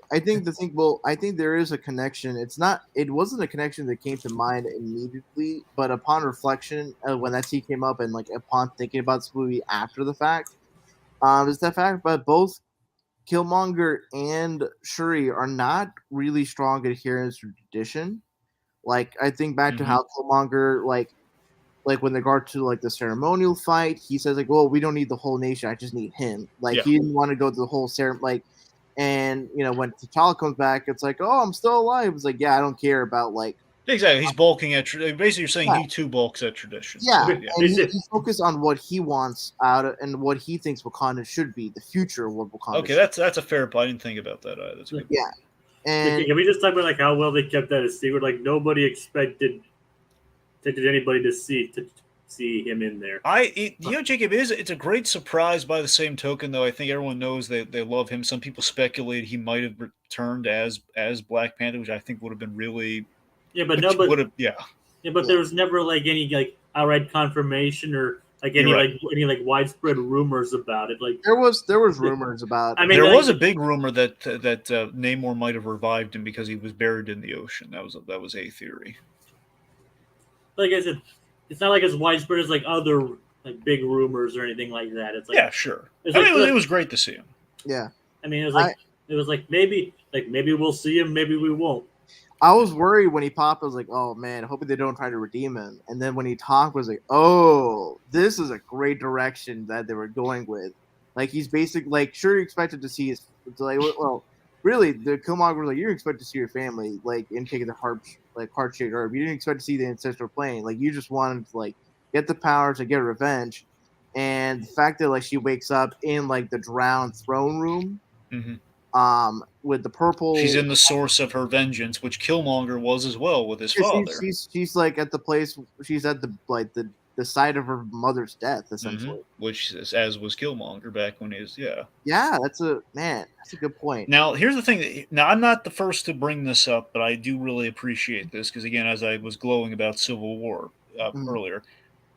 there is a connection. It wasn't a connection that came to mind immediately, but upon reflection, when that scene came up and like upon thinking about this movie after the fact, is the fact that both Killmonger and Shuri are not really strong adherents to tradition. Like, I think back to how Killmonger, like with regard to like the ceremonial fight, he says like, well, we don't need the whole nation, I just need him. Like, he didn't want to go to the whole ceremony. And when T'Challa comes back, it's like, oh, I'm still alive. It's like, yeah, I don't care about like. Exactly, he's bulking at basically. You're saying he too bulks at tradition. Yeah, and he's focused on what he wants out of and what he thinks Wakanda should be, the future of what Wakanda. Okay, that's a fair point. I didn't think about that either. That's good. Yeah, and can we just talk about like how well they kept that a secret? Like nobody expected anybody to see him in there. Jacob, it's a great surprise. By the same token, though, I think everyone knows they love him. Some people speculate he might have returned as Black Panther, which I think would have been really. But there was never like any like outright confirmation or like any widespread rumors about it. Like there was rumors about. I mean, there was a big rumor that Namor might have revived him because he was buried in the ocean. That was a theory. Like I said, it's not like as widespread as like other like big rumors or anything like that. It's like sure. It was great to see him. Yeah, I mean, it was like maybe we'll see him, maybe we won't. I was worried when he popped. I was like, oh man, hoping they don't try to redeem him. And then when he talked, I was like, oh, this is a great direction that they were going with. Like, he's basically like, sure, you expected to see his like, well, really, the Killmonger was like, you didn't expect to see your family like and take the heart-shaped herb. You didn't expect to see the ancestral plane. Like you just wanted to like get the power to get revenge. And the fact that like she wakes up in like the drowned throne room, with the purple. She's in the source of her vengeance, which Killmonger was as well with his father. She's like at the place. She's at the site of her mother's death, essentially. Which is, as was Killmonger back when he was Yeah, that's a good point. Now, here's the thing. Now, I'm not the first to bring this up, but I do really appreciate this because, again, as I was glowing about Civil War earlier,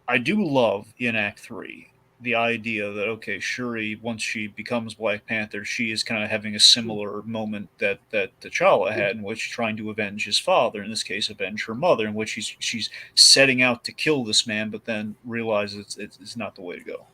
I do love in Act 3 the idea that, okay, Shuri, once she becomes Black Panther, she is kind of having a similar moment that T'Challa had, in which trying to avenge his father, in this case, avenge her mother, in which she's setting out to kill this man, but then realizes it's not the way to go.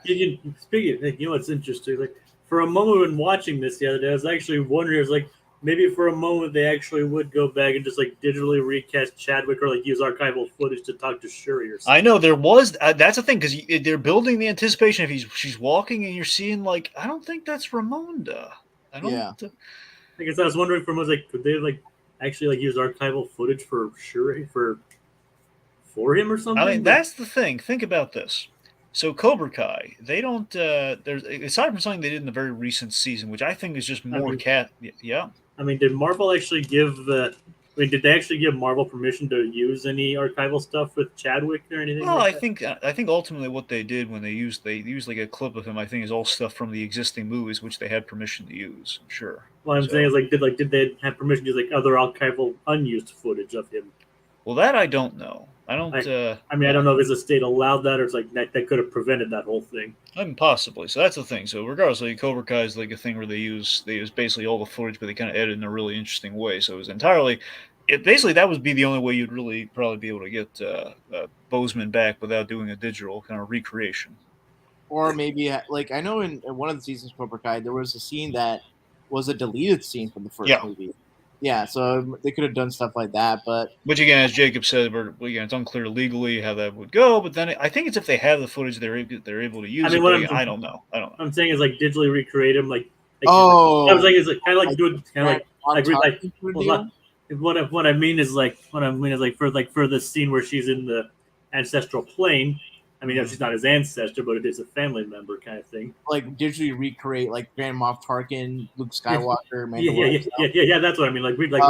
Speaking, you know what's interesting? Like for a moment when watching this the other day, I was actually wondering, I was like, maybe for a moment they actually would go back and just like digitally recast Chadwick or like use archival footage to talk to Shuri or something. I know there was that's the thing because they're building the anticipation if she's walking and you're seeing like I don't think that's Ramonda. I don't. Yeah. I guess I was wondering from was like could they like actually like use archival footage for Shuri for him or something? I mean that's the thing. Think about this. So Cobra Kai, they don't. There's aside from something they did in the very recent season, which I think is just more Yeah. I mean, did Marvel actually give did they actually give Marvel permission to use any archival stuff with Chadwick or anything? Well, like I think ultimately what they did when they used like a clip of him, I think is all stuff from the existing movies which they had permission to use. I'm sure. What I'm saying is did they have permission to use like other archival unused footage of him? Well, that I don't know. I don't. I mean, I don't know if the state allowed that or it's like that could have prevented that whole thing. I mean, possibly. So that's the thing. So regardless, like Cobra Kai is like a thing where they use basically all the footage, but they kind of edit in a really interesting way. So it was entirely. Basically that would be the only way you'd really probably be able to get Boseman back without doing a digital kind of recreation. Or maybe like I know in one of the seasons of Cobra Kai there was a scene that was a deleted scene from the first movie. Yeah, so they could have done stuff like that, but which again, as Jacob said, it's unclear legally how that would go. But then I think it's if they have the footage, they're able to use. I mean, I don't know. I'm saying is like digitally recreate them, like oh, I was like, it's like, kind of like doing kind of like what I mean is like for the scene where she's in the ancestral plane. I mean, she's not his ancestor, but it is a family member kind of thing. Like digitally recreate, like Grand Moff Tarkin, Luke Skywalker, yeah. That's what I mean. Like recreate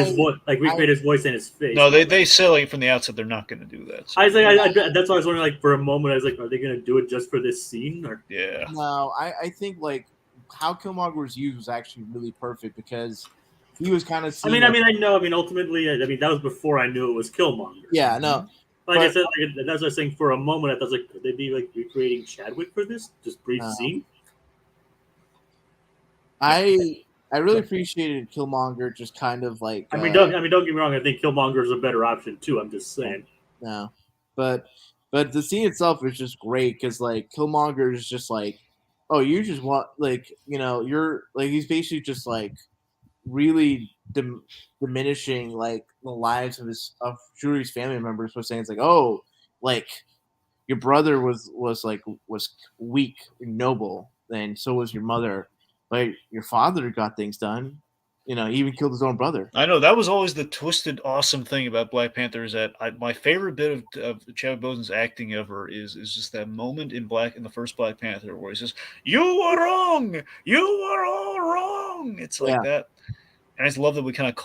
his voice, recreate his voice and his face. No, they say like from the outset they're not going to do that. So. I was like, that's why I was wondering. Like for a moment, I was like, are they going to do it just for this scene? Or yeah. No, I think like how Killmonger was used was actually really perfect because he was kind of. I mean, ultimately, that was before I knew it was Killmonger. Yeah, no. Like I said, that's what I was saying. For a moment, I thought, like, could they be like recreating Chadwick for this just brief scene? I really appreciated Killmonger just kind of like. Don't get me wrong. I think Killmonger is a better option too. I'm just saying. No, but the scene itself is just great because like Killmonger is just like, oh, you just want like you're like he's basically just like really diminishing like the lives of Shuri's family members by saying it's like, oh, like your brother was weak and noble, and so was your mother, but your father got things done. He even killed his own brother. I know that was always the twisted, awesome thing about Black Panther is that my favorite bit of Chadwick Boseman's acting ever is just that moment in the first Black Panther where he says, "You were wrong, you were all wrong." It's like that. And I just love that we kind of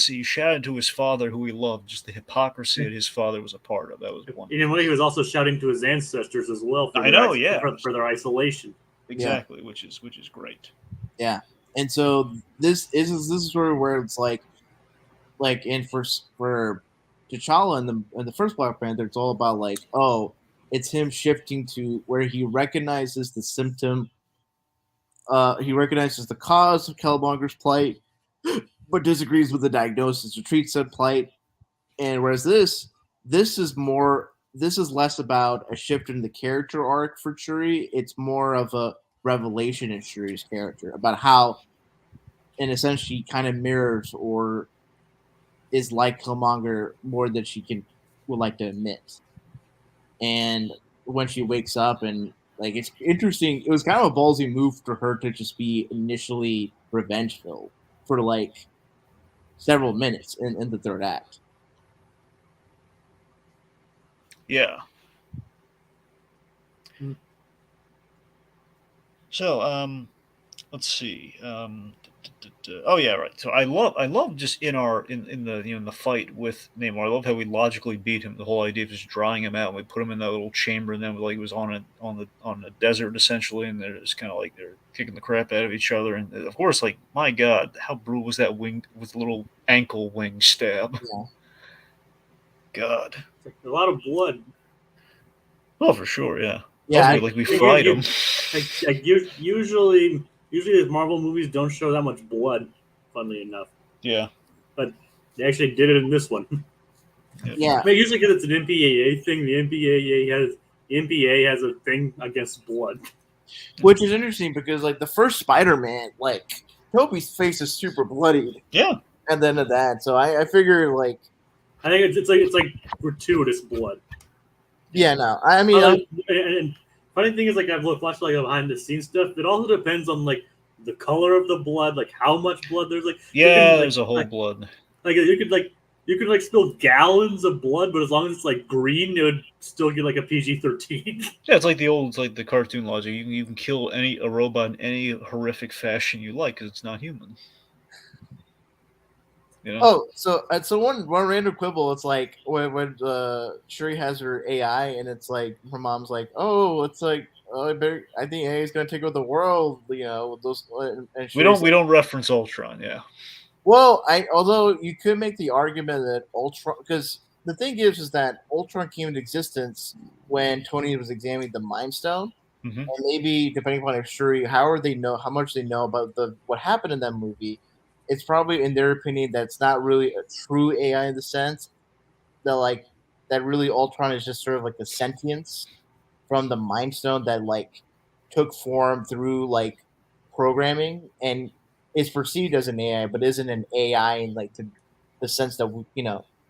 he shouted to his father who he loved, just the hypocrisy that his father was a part of. That was one. In a way, he was also shouting to his ancestors as well. For their isolation. Exactly, which is great. Yeah, and so this is sort of where it's like in for T'Challa in the first Black Panther, it's all about like, oh, it's him shifting to where he recognizes the symptom. He recognizes the cause of Killmonger's plight, but disagrees with the diagnosis or treats said plight. And whereas this is less about a shift in the character arc for Shuri. It's more of a revelation in Shuri's character about how, in a sense, she kind of mirrors or is like Killmonger more than she would like to admit. And when she wakes up and Like, it's interesting. It was kind of a ballsy move for her to just be initially revengeful for like several minutes in the third act. Yeah. Hmm. So, let's see. Oh yeah, right. So I love just in the fight with Namor. I love how we logically beat him. The whole idea of just drawing him out, and we put him in that little chamber, and then like it was on the desert essentially, and they're just kind of like they're kicking the crap out of each other. And of course, like my God, how brutal was that wing with the little ankle wing stab? Yeah. God. It's like a lot of blood. Oh, for sure, yeah. Yeah, Ultimately, like we fried him. Usually these Marvel movies don't show that much blood. Funnily enough, Yeah. but they actually did it in this one. yeah. I mean, usually because it's an MPAA thing, the MPAA has a thing against blood. Which is interesting because like the first Spider-Man, like Toby's face is super bloodied, Yeah. and then of that, so I figure like I think it's like gratuitous blood. yeah, no, I mean And funny thing is, like I've watched like behind the scenes stuff. It also depends on like the color of the blood, like how much blood there's. Like Yeah, like, there's a whole blood. Like you could spill gallons of blood, but as long as it's like green, it would still get like a PG-13. Yeah, it's like the cartoon logic. You can kill a robot in any horrific fashion you like because it's not human. You know? oh, so one random quibble. It's like when Shuri has her AI, and it's like her mom's like, oh, it's like I think AI is gonna take over the world, you know, with those. And we don't reference Ultron. Yeah. Well, although you could make the argument that Ultron, because the thing is that Ultron came into existence when Tony was examining the Mind Stone, Mm-hmm. and maybe depending upon Shuri, how much they know about what happened in that movie. It's probably in their opinion that's not really a true AI in the sense that like that really Ultron is just sort of like a sentience from the Mind Stone that like took form through like programming and is perceived as an AI, but isn't an AI in like the sense that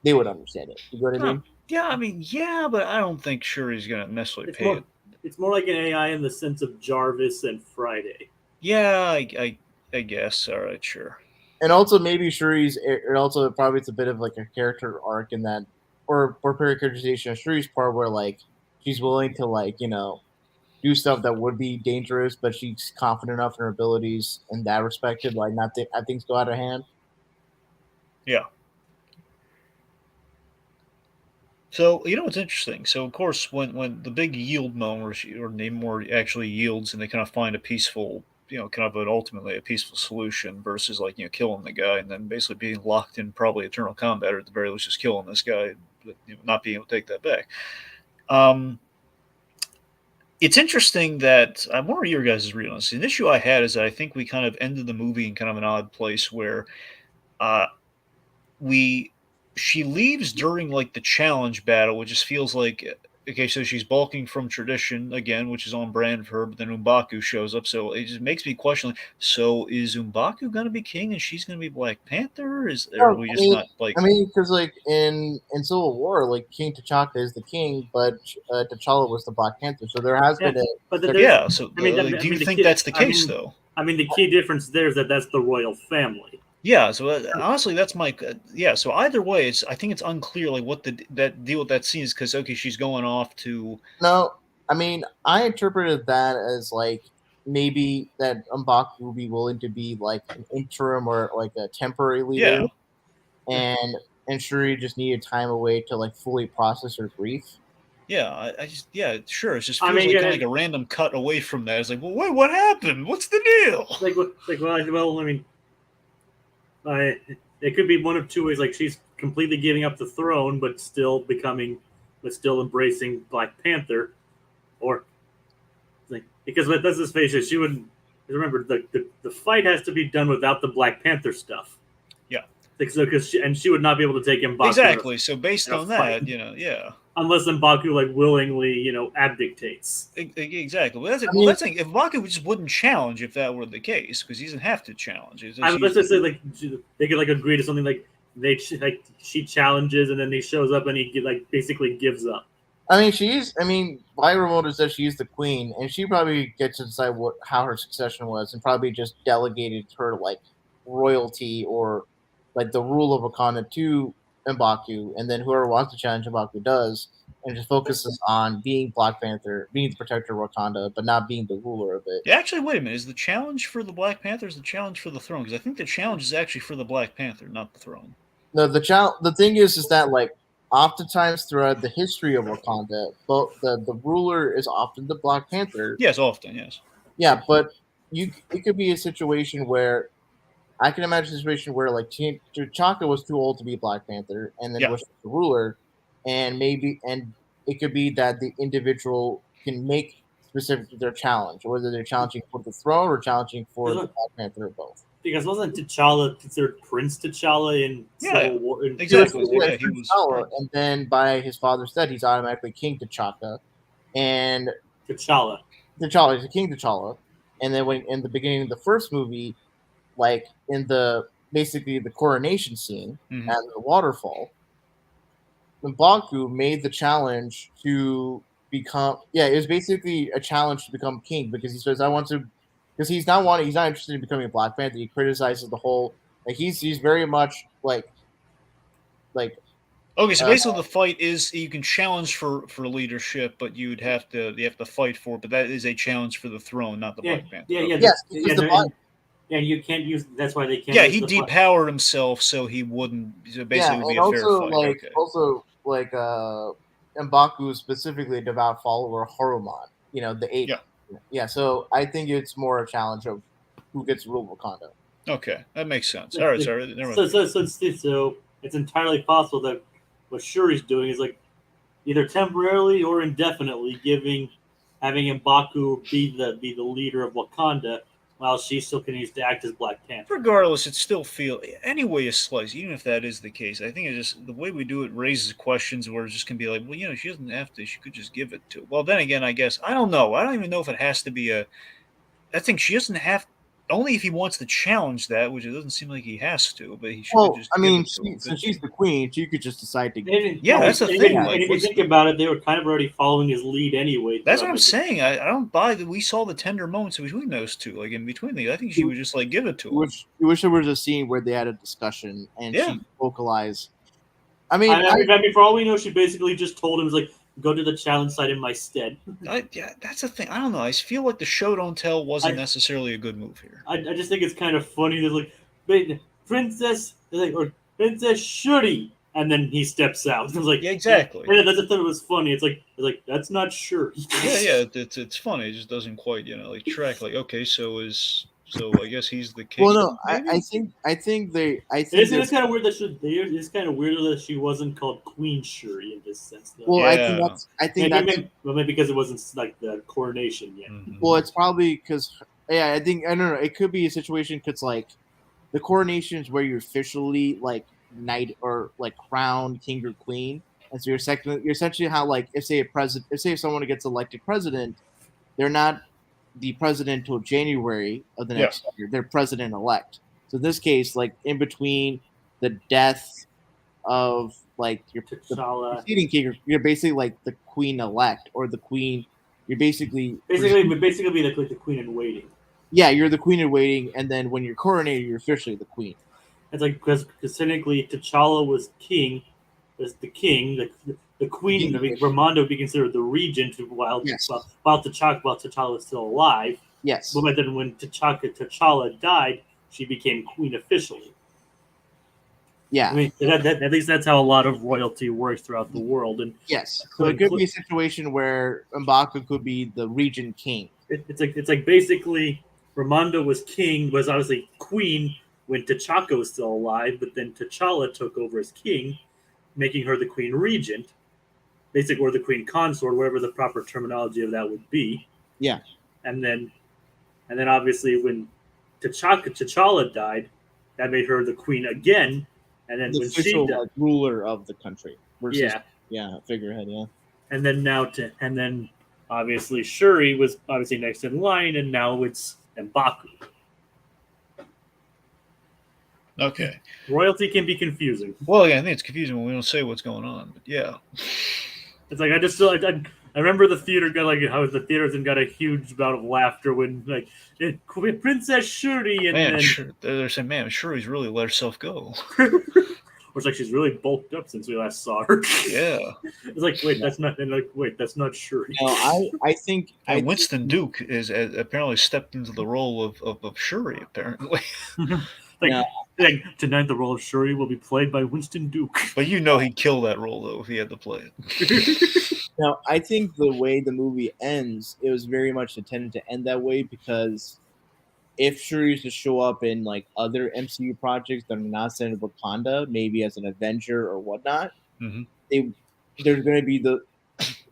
they would understand it. You know what I mean? Yeah, I mean, yeah, but I don't think Shuri's gonna necessarily It's pay more it. it's more like an AI in the sense of Jarvis and Friday. Yeah, I guess. All right, sure. And also maybe Shuri's, and also probably it's a bit of like a character arc in that, or characterization of Shuri's part where like she's willing to like do stuff that would be dangerous, but she's confident enough in her abilities in that respect to like not have things go out of hand. Yeah. So you know what's interesting? So of course, when the big yield moment or Namor actually yields, and they kind of find a peaceful, kind of ultimately a peaceful solution versus like killing the guy and then basically being locked in probably eternal combat, or at the very least just killing this guy, but not being able to take that back. It's interesting that I wonder your guys' read on this. An issue I had is that I think we kind of ended the movie in kind of an odd place where uh, she leaves during like the challenge battle, which just feels like okay, so she's balking from tradition again, which is on brand for her. But then M'Baku shows up, so it just makes me question. Like, so is M'Baku going to be king, and she's going to be Black Panther? Or are we just not like? I mean, because like in Civil War, like King T'Chaka is the king, but T'Challa was the Black Panther. So there has been yeah. So do you think that's the case though? I mean, the key difference there is that's the royal family. Yeah, so honestly, that's my yeah. So either way, I think it's unclear like what that deal with that scene is because okay, she's going off to. No, I mean I interpreted that as like maybe that M'Baku will be willing to be like an interim or like a temporary leader, and Shuri just needed time away to like fully process her grief. Yeah, I just sure. It just feels like kind of like a random cut away from that. It's like, well, wait, what happened? What's the deal? Well, I mean. It could be one of two ways. Like she's completely giving up the throne, but still embracing Black Panther, or like because let's just face it, she wouldn't remember the fight has to be done without the Black Panther stuff. Yeah, like, so because she would not be able to take M'Baku exactly. So based on that, unless M'Baku like willingly abdicates. Exactly. Well, that's the thing. If M'Baku just wouldn't challenge if that were the case, because he doesn't have to challenge. Let's just say like they could like agree to something like she challenges and then he shows up and he like basically gives up. I mean, Viola Ramona says she's the queen, and she probably gets to decide how her succession was, and probably just delegated her like royalty or like the rule of Wakanda to M'Baku, and then whoever wants to challenge M'Baku does, and just focuses on being Black Panther, being the protector of Wakanda, but not being the ruler of it. Yeah, actually, wait a minute. Is the challenge for the Black Panther? Is the challenge for the throne? Because I think the challenge is actually for the Black Panther, not the throne. No, the thing is that like oftentimes throughout the history of Wakanda, but the ruler is often the Black Panther. Yes, often, yes. Yeah, but it could be a situation where I can imagine a situation where like T'Chaka was too old to be Black Panther, and then Yeah. was the ruler, and it could be that the individual can make specific to their challenge, whether they're challenging for the throne or challenging for the Black Panther or both. Because wasn't T'Challa considered Prince T'Challa in Civil War? Exactly. He was Yeah, he was. T'Challa, and then by his father's death, he's automatically King T'Chaka, and T'Challa is King T'Challa, and then when in the beginning of the first movie, like in the basically the coronation scene at the waterfall, M'Baku made the challenge to become. Yeah, it was basically a challenge to become king because he says, "I want to," because he's not interested in becoming a Black Panther. He criticizes the whole. Like he's very much like. Okay, so basically the fight is you can challenge for leadership, but you have to fight for it. But that is a challenge for the throne, not the Black Panther. And you can't use. That's why they can't. Yeah, he depowered himself so he wouldn't. So basically, be a fair fight. M'Baku is specifically a devout follower of Haruman. The eight. Yeah. So I think it's more a challenge of who gets to rule Wakanda. Okay, that makes sense. All right, sorry. So it's entirely possible that what Shuri's doing is like either temporarily or indefinitely having M'Baku be the leader of Wakanda while she still continues to act as Black Panther. Regardless, it still any way you slice, even if that is the case. I think it just the way we do it raises questions where it's just gonna be like, well, she doesn't have to. She could just give it to. Well, then again, I guess I don't know. I don't even know if it has to be a. I think she doesn't have. Only if he wants to challenge that, which it doesn't seem like he has to, but he should just. Since she's the queen, she could just decide to. That's the thing. And if you think about it, they were kind of already following his lead anyway. That's what I'm saying. I don't buy that. We saw the tender moments between those two, like in between these. I think she would just like give it to him. You wish there was a scene where they had a discussion and she vocalized. I mean, for all we know, she basically just told him, like, go to the challenge site in my stead. That's the thing. I don't know. I feel like the show don't tell wasn't necessarily a good move here. I just think it's kind of funny that like Princess Shuri, and then he steps out. It's like exactly. And that's the thing that was funny. It's like that's not Shuri. It's funny. It just doesn't quite like track. Like okay, so I guess he's the king. Well, no, I think it's kind of weird that it's kind of weird that she wasn't called Queen Shuri in this sense. Though. Well, maybe because it wasn't like the coronation yet. Mm-hmm. Well, it's probably because I don't know. It could be a situation because like the coronation is where you're officially like knight or like crowned king or queen, and so you're essentially how like if someone gets elected president, they're not the president until January of the next year. They're president-elect. So in this case, like in between the death of like your preceding king, you're basically like the queen-elect or the queen. You're basically be the queen in waiting. Yeah, you're the queen in waiting, and then when you're coronated, you're officially the queen. It's like because technically T'Challa was king, was the king. The queen, Ramonda would be considered the regent while T'Challa was still alive. Yes. But then when T'Challa died, she became queen officially. Yeah. I mean, at least that's how a lot of royalty works throughout the world. And yes. So it could be a situation where M'Baku could be the regent king. It's like basically Ramonda was obviously queen when T'Chaka was still alive, but then T'Challa took over as king, making her the queen regent. Basically, or the queen consort, whatever the proper terminology of that would be. Yeah. And then obviously when T'Challa died, that made her the queen again. And then when official, she died, ruler of the country. Versus, figurehead. Yeah. And then obviously Shuri was obviously next in line, and now it's M'Baku. Okay. Royalty can be confusing. Well, yeah, I think it's confusing when we don't say what's going on. But yeah. It's like I remember the theater got like how the theaters and got a huge bout of laughter when like Princess Shuri and Man, then sure, they're saying, man, Shuri's really let herself go. it's like she's really bulked up since we last saw her. Yeah. It's like wait, that's not Shuri. No, I think And Winston Duke is apparently stepped into the role of Shuri, apparently. like tonight the role of Shuri will be played by Winston Duke. But you know he'd kill that role, though, if he had to play it. Now, I think the way the movie ends, it was very much intended to end that way because if Shuri used to show up in like other MCU projects that are not set in Wakanda, maybe as an Avenger or whatnot, Mhm. there's going to be the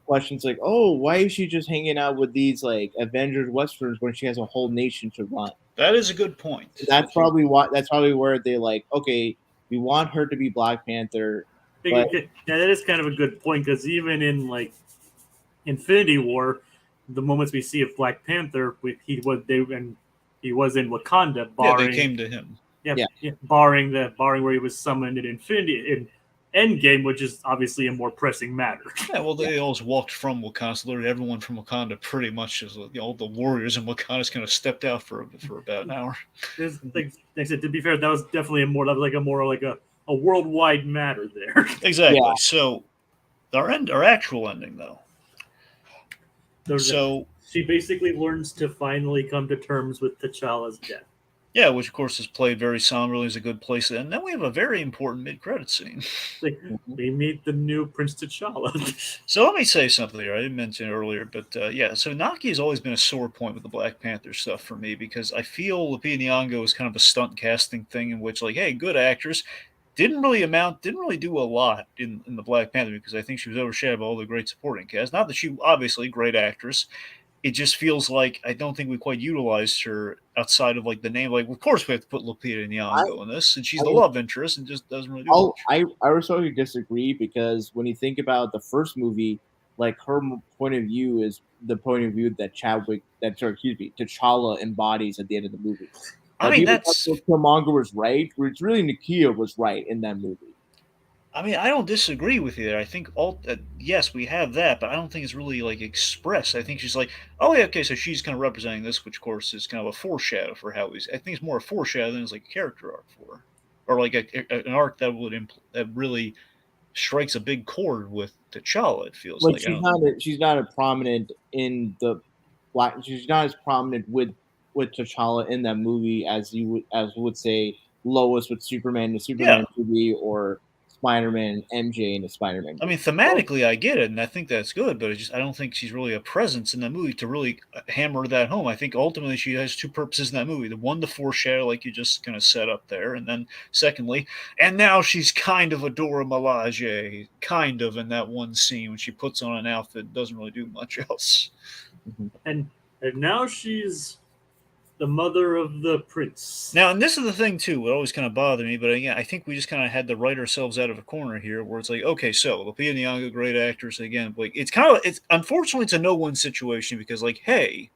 questions like, "Oh, why is she just hanging out with these like Avengers westerns when she has a whole nation to run?" That is a good point. That's probably where they like, okay, we want her to be Black Panther. But Yeah, that is kind of a good point because even in like Infinity War, the moments we see of Black Panther, he was in Wakanda, barring they came to him. barring where he was summoned in Endgame, which is obviously a more pressing matter. Yeah, well, they always walked from Wakanda. So literally, everyone from Wakanda pretty much is, all the warriors in Wakanda kind of stepped out for about an hour. Like I said, to be fair, that was definitely a worldwide matter there. Exactly. Yeah. So our actual ending, though. She basically learns to finally come to terms with T'Challa's death. Yeah, which of course is played very somberly, is a good place. And then we have a very important mid-credit scene. We meet the new Prince T'Challa. So let me say something here. I didn't mention it earlier, but so Naki has always been a sore point with the Black Panther stuff for me because I feel Lupita Nyong'o is kind of a stunt casting thing in which, like, hey, good actress, didn't really do a lot in the Black Panther because I think she was overshadowed by all the great supporting cast. Not that she, obviously, great actress. It just feels like I don't think we quite utilized her outside of like the name. Like, of course, we have to put Lupita Nyong'o in this, and she's the love interest, and just doesn't really do much. I respectfully disagree because when you think about the first movie, like her point of view is the point of view that T'Challa embodies at the end of the movie. I mean, that's Killmonger was right, which really Nakia was right in that movie. I mean, I don't disagree with you there. I think yes, we have that, but I don't think it's really like expressed. I think she's like, oh yeah, okay, so she's kind of representing this, which of course is kind of a foreshadow for how he's. I think it's more a foreshadow than it's like a character arc for her, or like an arc that that really strikes a big chord with T'Challa. It feels like she's not a prominent in the black. She's not as prominent with T'Challa in that movie as would say Lois with Superman, the Superman movie, or Spider-Man and MJ in the Spider-Man movie. I mean, thematically, I get it, and I think that's good, but I don't think she's really a presence in that movie to really hammer that home. I think ultimately she has two purposes in that movie. The one, the foreshadow, like you just kind of set up there, and then secondly, and now she's kind of a Dora Milaje, kind of in that one scene when she puts on an outfit and doesn't really do much else. And now she's the mother of the prince. Now, and this is the thing, too. It always kind of bothered me, but again, I think we just kind of had to write ourselves out of a corner here where it's like, okay, so Lupita Nyong'o, great actress. Again, like it's unfortunately, it's a no-win situation because, like, hey,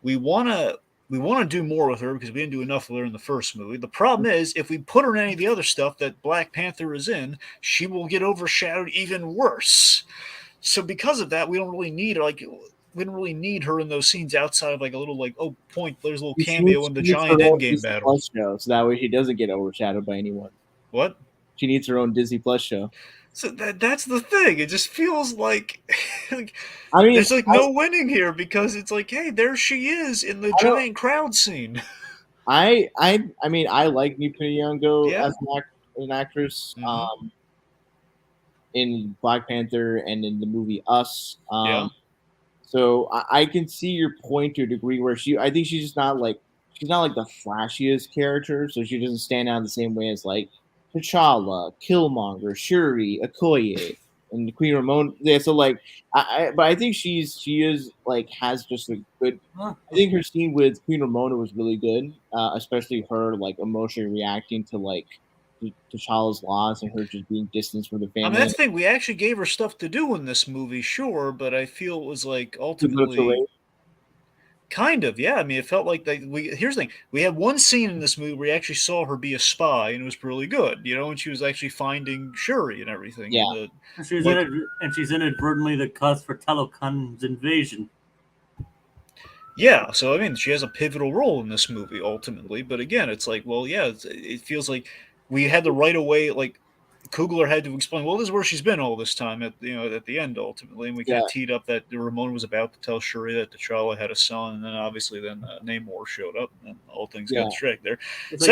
we want to do more with her because we didn't do enough with her in the first movie. The problem is, if we put her in any of the other stuff that Black Panther is in, she will get overshadowed even worse. So because of that, we don't really need her. We didn't really need her in those scenes outside of like a little there's a little cameo in the giant Endgame battle. Plus show, so that way she doesn't get overshadowed by anyone. What? She needs her own Disney Plus show. So that's the thing. It just feels like, there's no winning here because it's like, hey, there she is in the giant crowd scene. I mean, I like Lupita Nyong'o as an actress. Mm-hmm. In Black Panther and in the movie Us. So I can see your point to a degree where I think she's just not like the flashiest character, so she doesn't stand out in the same way as like T'Challa, Killmonger, Shuri, Okoye, and Queen Ramona. Yeah, so like, but I think she is like has just a good. I think her scene with Queen Ramona was really good, especially her like emotionally reacting to like T'Challa's loss and her just being distanced from the family. I mean, that's the thing. We actually gave her stuff to do in this movie, sure, but I feel it was like ultimately Kind of, yeah. I mean, it felt like here's the thing: we had one scene in this movie where we actually saw her be a spy, and it was really good, and she was actually finding Shuri and everything. Yeah. And she's inadvertently the cause for Talokan's invasion. Yeah, so I mean, she has a pivotal role in this movie ultimately, but again, it's like, well, yeah, it feels like we had to right away, like Coogler had to explain, well, this is where she's been all this time at the end ultimately, and we kind of teed up that Ramona was about to tell Shuri that T'Challa had a son, and then obviously Namor showed up, and then all things got straight there. It's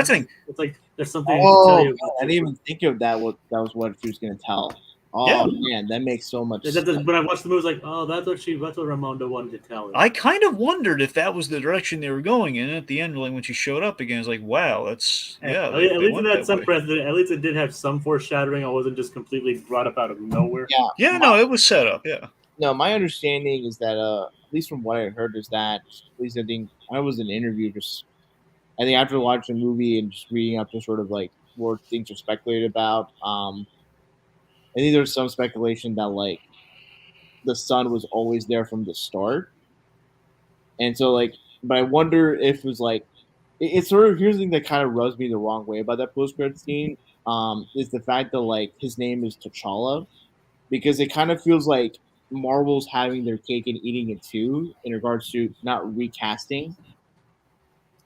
like there's something. Oh, to tell you I didn't even think of that. That was what she was going to tell. Oh man, that makes so much sense. When I watched the movie, I was like, oh, that's what Ramonda wanted to tell her. I kind of wondered if that was the direction they were going in. At the end, like when she showed up again, it's like, wow, that's at least it had some precedent. At least it did have some foreshadowing. I wasn't just completely brought up out of nowhere. Yeah, no, it was set up. Yeah. No, my understanding is that at least from what I heard is that at least I think I was in an interview I think after watching the movie and just reading up to sort of like what things are speculated about, I think there's some speculation that like the sun was always there from the start, and so like, but I wonder if it was like it's sort of here's the thing that kind of rubs me the wrong way about that post-credit scene, is the fact that like his name is T'Challa, because it kind of feels like Marvel's having their cake and eating it too in regards to not recasting.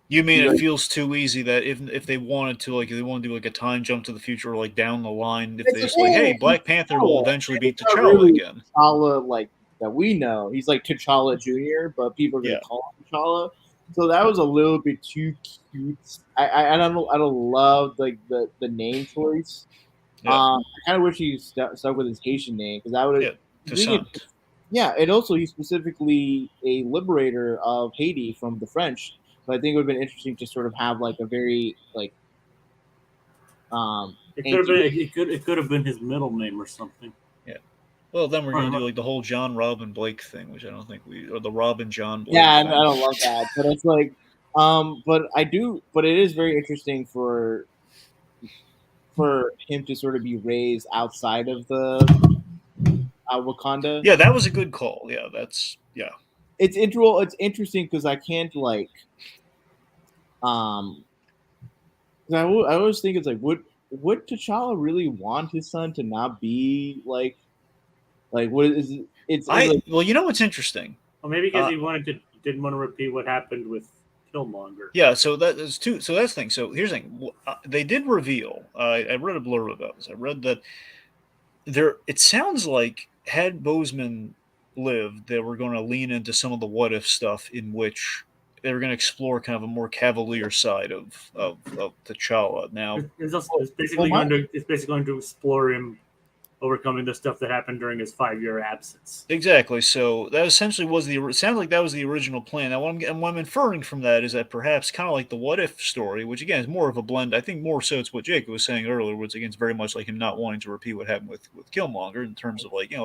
You mean it feels too easy that if they wanted to, like, if they want to do like a time jump to the future, or like down the line, if they just like, hey, Black Panther will eventually beat T'Challa again. T'Challa, like that we know, he's like T'Challa Jr., but people are gonna call him T'Challa. So that was a little bit too cute. I don't love like the name choice. Yeah. I kind of wish he stuck with his Haitian name because that would. Yeah, and also he's specifically a liberator of Haiti from the French. But I think it would have been interesting to sort of have like a very like it could have been his middle name or something. Yeah. Well, then we're gonna do like the whole John Robin Blake thing, which I don't think or the Robin John Blake. Yeah, thing. I don't love that, but it's like, but it is very interesting for him to sort of be raised outside of the Wakanda. Yeah, that was a good call. Yeah, It's interesting because I can't like. I always think it's like, would T'Challa really want his son to not be like what is it? It's like, well, you know what's interesting? Well, maybe because he didn't want to repeat what happened with Killmonger. Yeah, so that's two. So that's the thing. So here's the thing: they did reveal. I read a blurb about this. I read that it sounds like had Boseman lived, they were going to lean into some of the what if stuff in which they were going to explore kind of a more cavalier side of T'Challa. Now, it's basically going to explore him overcoming the stuff that happened during his 5-year absence. Exactly. So that essentially was it sounded like that was the original plan. Now, what I'm inferring from that is that perhaps kind of like the what if story, which again is more of a blend. I think more so it's what Jacob was saying earlier, which again is very much like him not wanting to repeat what happened with Killmonger in terms of like, I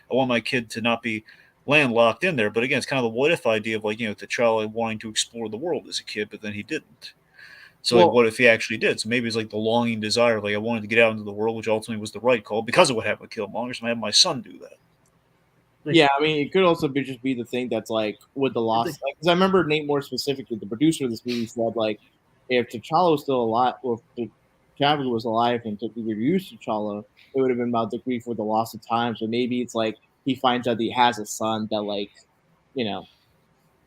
want my kid to not be landlocked in there. But again, it's kind of the what if idea of like, T'Challa wanting to explore the world as a kid, but then he didn't. So like, what if he actually did? So maybe it's like the longing desire, like I wanted to get out into the world, which ultimately was the right call because of what happened with Killmonger. So I have my son do that. Yeah, I mean, it could also just be the thing that's like with the loss. Because I remember Nate Moore specifically, the producer of this movie, said like, if T'Challa was still alive, or if Chadwick was alive and took the use T'Challa, it would have been about the grief for the loss of time. So maybe it's like he finds out that he has a son that like,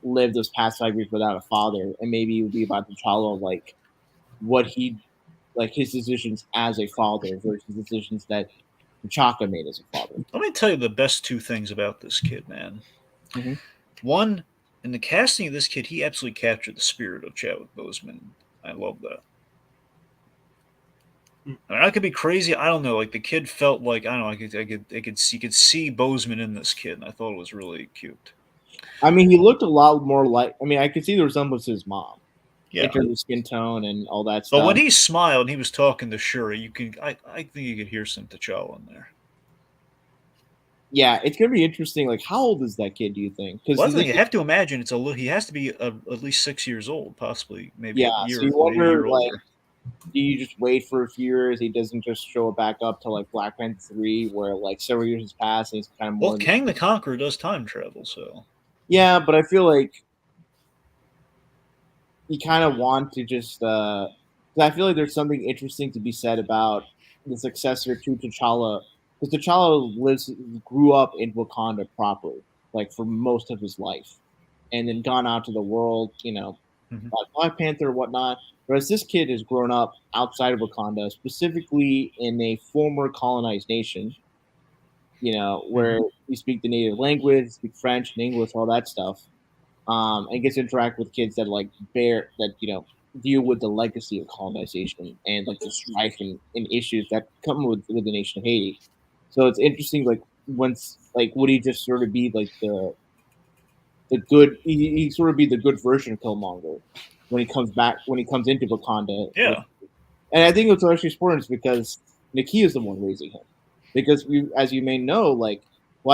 lived those past 5 years without a father, and maybe it would be about T'Challa like what he like his decisions as a father versus decisions that T'Chaka made as a father. Let me tell you the best two things about this kid, man. Mm-hmm. One, in the casting of this kid, he absolutely captured the spirit of Chadwick Boseman. I love that. I mean, I could be crazy. I don't know. Like the kid felt like I don't know. I could see Boseman in this kid, and I thought it was really cute. I mean, he looked a lot more like. I mean, I could see the resemblance to his mom. Yeah, in terms of skin tone and all that stuff. But when he smiled and he was talking to Shuri, I think you could hear some T'Challa in there. Yeah, it's gonna be interesting. Like, how old is that kid? Do you think? Because you have to imagine he has to be at least 6 years old, possibly maybe a year. So you wonder, like, do you just wait for a few years? He doesn't just show back up to like Black Panther 3, where like several years has passed and he's kind of more. Well, Kang the Conqueror does time travel, so. Yeah, but I feel like you kind of want to just. 'Cause I feel like there's something interesting to be said about the successor to T'Challa, because T'Challa grew up in Wakanda proper, like for most of his life, and then gone out to the world, Mhm. like Black Panther and whatnot. Whereas this kid has grown up outside of Wakanda, specifically in a former colonized nation, where you speak the native language, speak French and English, all that stuff, and gets to interact with kids that deal with the legacy of colonization and like the strife and issues that come with the nation of Haiti. So it's interesting, like once like would he just sort of be like the good he sort of be the good version of Killmonger when he comes into Wakanda. Yeah. And I think it's actually important because Nakia is the one raising him. Because as you may know, I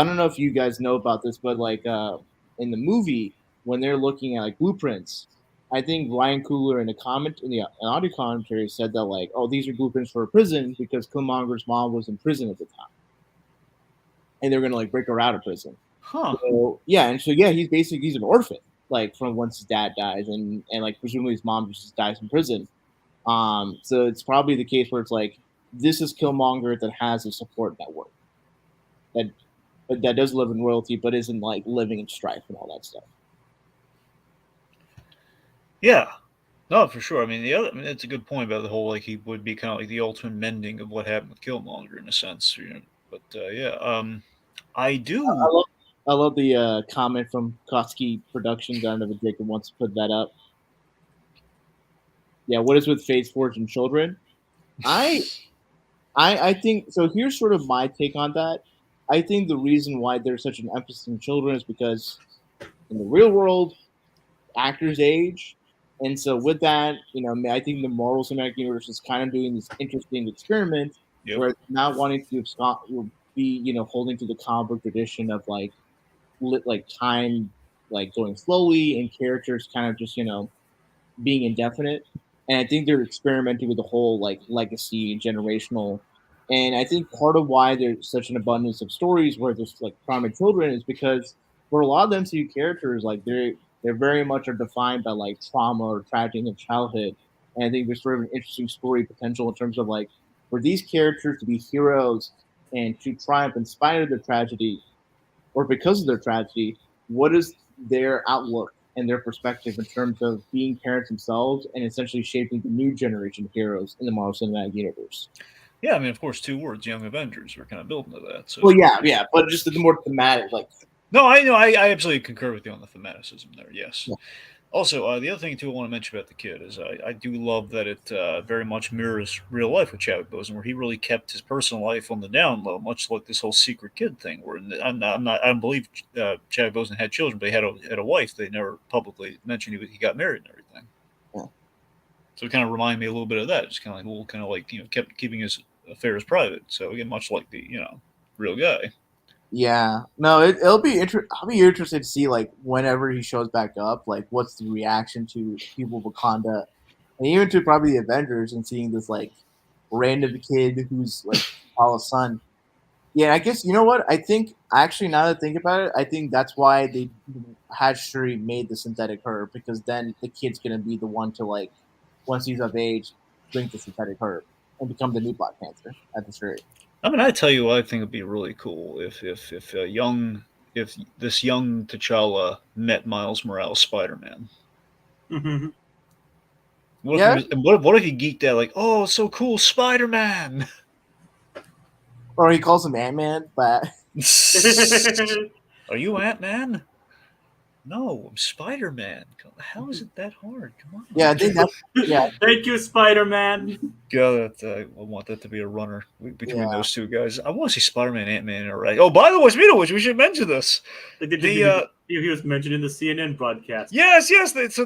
don't know if you guys know about this, but in the movie, when they're looking at like blueprints, I think Ryan Coogler in an audio commentary said that oh, these are blueprints for a prison because Killmonger's mom was in prison at the time, and they're gonna break her out of prison. Huh. So he's an orphan from once his dad dies, and presumably his mom just dies in prison. So it's probably the case where it's this is Killmonger that has a support network that that does live in royalty, but isn't living in strife and all that stuff. Yeah. No, for sure. I mean, it's a good point about the whole he would be kind of like the ultimate mending of what happened with Killmonger in a sense, But I do. I love the comment from Kotsky Productions. I don't know if Jacob wants to put that up. Yeah, what is with Phase Forge and children? I think so. Here's sort of my take on that. I think the reason why there's such an emphasis on children is because in the real world, actors age, and so with that, I think the Marvel Cinematic Universe is kind of doing this interesting experiment Yep. where it's not wanting to be holding to the comic book tradition of time going slowly and characters kind of just being indefinite. And I think they're experimenting with the whole legacy and generational. And I think part of why there's such an abundance of stories where there's prominent children is because for a lot of the MCU characters, they're very much are defined by trauma or tragedy in childhood. And I think there's sort of an interesting story potential in terms of for these characters to be heroes and to triumph in spite of their tragedy or because of their tragedy, what is their outlook and their perspective in terms of being parents themselves and essentially shaping the new generation of heroes in the Marvel Cinematic Universe? Yeah, I mean, of course, 2 words, Young Avengers, we're kind of building to that. So. Well, yeah, but just the more thematic, No, I know. I absolutely concur with you on the thematicism there. Yes. Yeah. Also, the other thing too I want to mention about the kid is I do love that it very much mirrors real life with Chadwick Boseman, where he really kept his personal life on the down low, much like this whole secret kid thing. Where I don't believe Chadwick Boseman had children, but he had a wife. They never publicly mentioned he got married and everything. Yeah. So it kind of reminded me a little bit of that. Just kind of kept keeping his affairs private. So again, much like the real guy. Yeah, no, it'll be I'll be interested to see whenever he shows back up, what's the reaction to people of Wakanda, and even to probably the Avengers, and seeing this random kid who's Paula's son. Yeah, I guess you know what I think. Actually, now that I think about it, I think that's why they had Shuri made the synthetic herb, because then the kid's gonna be the one to once he's of age, drink the synthetic herb and become the new Black Panther at the Shuri. I mean, I tell you what, I think it'd be really cool if this young T'Challa met Miles Morales Spider-Man. Mm-hmm. What if he geeked out oh, it's so cool, Spider-Man? Or he calls him Ant-Man, but Are you Ant-Man? No, I'm Spider-Man. How is it that hard? Come on. Yeah, I think that's Thank you, Spider-Man. God, I want that to be a runner between those two guys. I want to see Spider-Man, Ant-Man, and right. Oh, by the way, speaking of which, we should mention this. He was mentioned in the CNN broadcast. Yes. So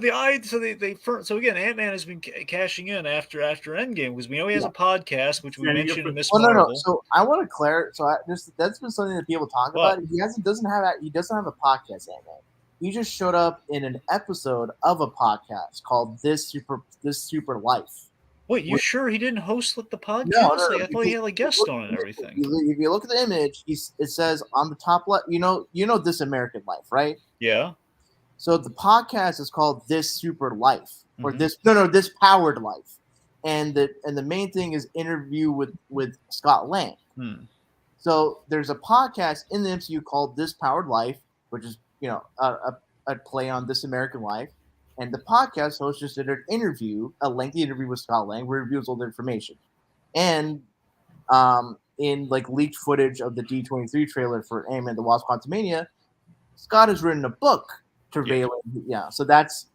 again, Ant-Man has been cashing in after Endgame because we know he has a podcast, which we mentioned in Miss Marvel. No. So I want to clarify. So that's been something that people talk about. He doesn't have a podcast, Ant-Man. He just showed up in an episode of a podcast called This Super Life. Wait, you sure he didn't host the podcast? No, I thought he had guests on it and everything. If you look at the image, it says on the top left. You know This American Life, right? Yeah. So the podcast is called This Super Life, or this this powered life, and the main thing is interview with Scott Lang. So there's a podcast in the MCU called This Powered Life, which is a play on This American Life, and the podcast host just did a lengthy interview with Scott Lang, where he reveals all the information, and in like leaked footage of the D23 trailer for Ant-Man and the Wasp: Quantumania, Scott has written a book travailing. Yeah, so that's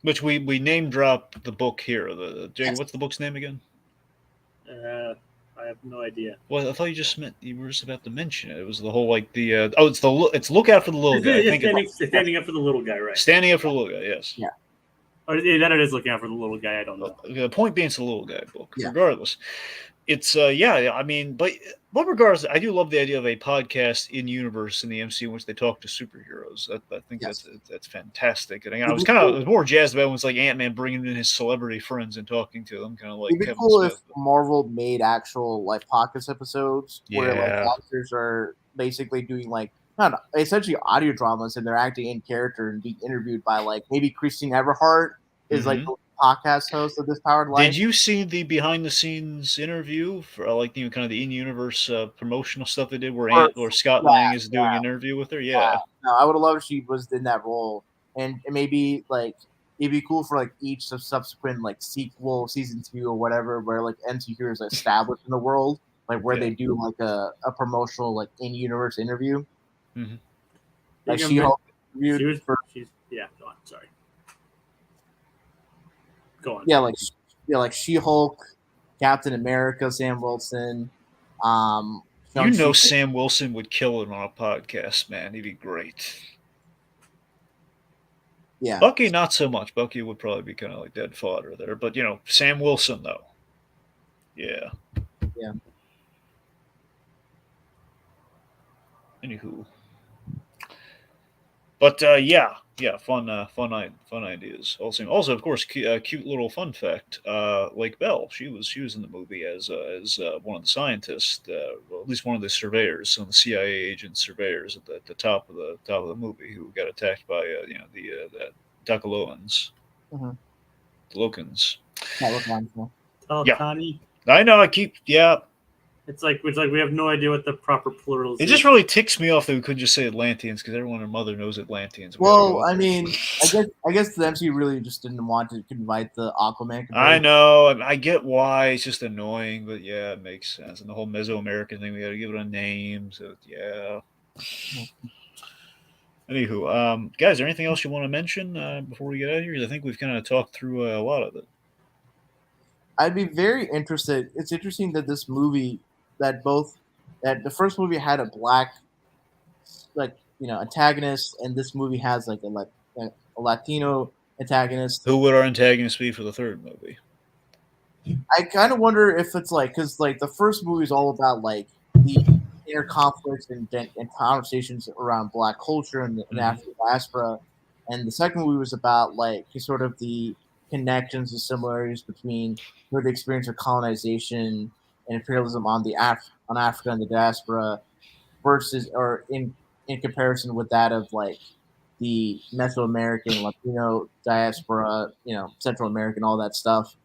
which we name drop the book here. Jay, what's the book's name again? I have no idea. Well, I thought you were just about to mention it. It was the whole like it's Look Out for the Little Guy. Standing up for the little guy, right? Standing Up for the Little Guy, yes. Yeah. Or then it is Looking Out for the Little Guy. I don't know. The point being, it's the Little Guy book. Yeah. Regardless, it's I mean, but regardless, I do love the idea of a podcast in universe in the MCU in which they talk to superheroes. I think that's fantastic. And I was more jazzed about when it's like Ant-Man bringing in his celebrity friends and talking to them, kind of like. It'd be Kevin cool Smith. if Marvel made actual like podcast episodes where like actors are basically doing like essentially audio dramas, and they're acting in character and being interviewed by like maybe Christine Everhart is like the podcast host of This Powered Life. Did you see the behind the scenes interview for like kind of the in universe promotional stuff they did where Scott Lang is doing an interview with her? Yeah. No, I would have loved if she was in that role, and maybe like it'd be cool for like each subsequent like sequel, season 2 or whatever, where like MCU is established in the world, like where they do like a promotional like in universe interview. Mm-hmm. Like She-Hulk interviewed go on. Sorry. Go on. Like She-Hulk, Captain America, Sam Wilson. Sam Wilson would kill him on a podcast, man. He'd be great. Yeah. Bucky, not so much. Bucky would probably be kind of like dead fodder there. But, Sam Wilson, though. Yeah. Yeah. Anywho. But, fun ideas. Also, of course, cute little fun fact. Lake Bell, she was in the movie as one of the scientists, at least one of the surveyors, some of the CIA agent surveyors at the top of the movie who got attacked by the Takalowans, the Lokans. Connie. I know. It's like we have no idea what the proper plural is. It just really ticks me off that we couldn't just say Atlanteans because everyone and their mother knows Atlanteans. Well, I mean, I guess the MCU really just didn't want to invite the Aquaman. I know. I get why. It's just annoying, but yeah, it makes sense. And the whole Mesoamerican thing, we got to give it a name. So yeah. Anywho, guys, is there anything else you want to mention before we get out of here? I think we've kind of talked through a lot of it. I'd be very interested. It's interesting that this movie, that the first movie had a black, antagonist, and this movie has like a Latino antagonist. Who would our antagonist be for the third movie? I kind of wonder if it's like, because like the first movie is all about like the inner conflicts and conversations around black culture and the African diaspora, and the second movie was about like sort of the connections and similarities between the experience of colonization and imperialism on Africa and the diaspora versus, or in comparison with that of like the Mesoamerican, Latino diaspora, Central American, all that stuff.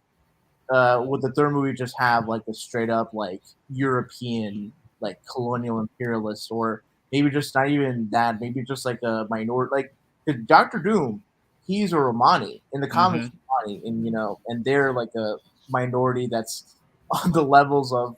Would the third movie just have like a straight up like European, like colonial imperialist, or maybe just not even that, maybe just like a minority, like Dr. Doom, he's a Romani in the comics, Romani, and they're like a minority that's on the levels of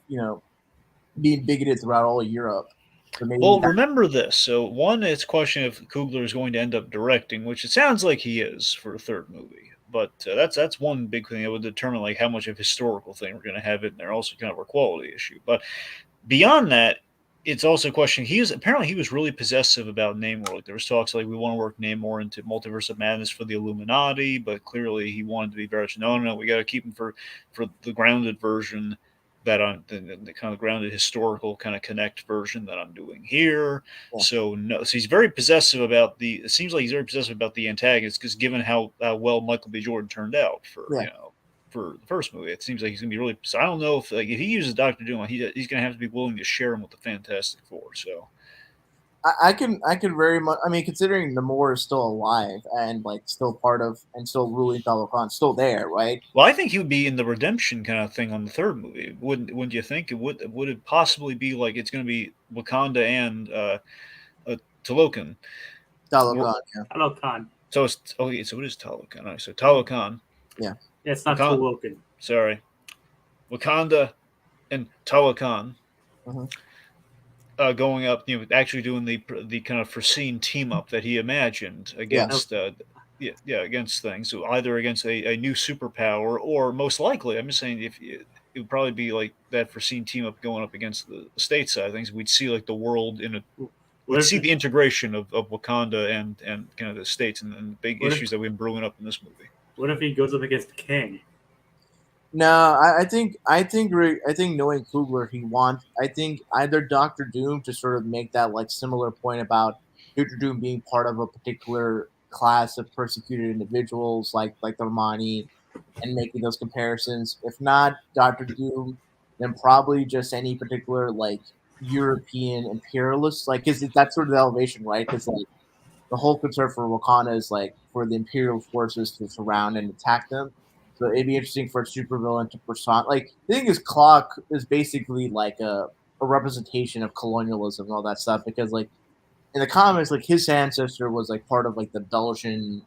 being bigoted throughout all of Europe. So remember this. So one, it's a question if Coogler is going to end up directing, which it sounds like he is for a third movie. But that's one big thing that would determine like how much of a historical thing we're going to have in there. Also, kind of a quality issue. But beyond that, it's also a question. He was really possessive about Namor. Like there was talks like we want to work Namor into Multiverse of Madness for the Illuminati, but clearly he wanted to be very no. We got to keep him for the grounded version that I'm the kind of grounded historical kind of connect version that I'm doing here. Yeah. So he's very possessive about it seems like he's very possessive about the antagonist because given how well Michael B. Jordan turned out for for the first movie, it seems like he's gonna be really. So I don't know if he uses Dr. Doom, he's gonna have to be willing to share him with the Fantastic Four. So I can very much. I mean, considering Namor is still alive and like still part of and still ruling Talokan, still there, right? Well, I think he would be in the redemption kind of thing on the third movie. Wouldn't you think? Would it possibly be like it's going to be Wakanda and Talokan? Talokan, yeah. Talokan. So it's okay. So it is Talokan. All right, so Talokan. Yeah, it's not Wakanda. Talokan. Sorry, Wakanda and Talokan. Mhm. Going up, actually doing the kind of foreseen team up that he imagined against, against things. So either against a new superpower, or most likely, I'm just saying, if it would probably be like that foreseen team up going up against the state side of things. We'd see like the world we'd see the integration of Wakanda and kind of the states and the big issues that we've been brewing up in this movie. What if he goes up against Kang? No, I think knowing Coogler, I think either Doctor Doom to sort of make that like similar point about Doctor Doom being part of a particular class of persecuted individuals like the Romani, and making those comparisons. If not Doctor Doom, then probably just any particular like European imperialist, like because that's sort of the elevation, right? Because like the whole concern for Wakanda is like for the imperial forces to surround and attack them. So it'd be interesting for a supervillain to person. Like the thing is, Clock is basically like a representation of colonialism and all that stuff. Because like in the comics, like his ancestor was like part of like the Belgian,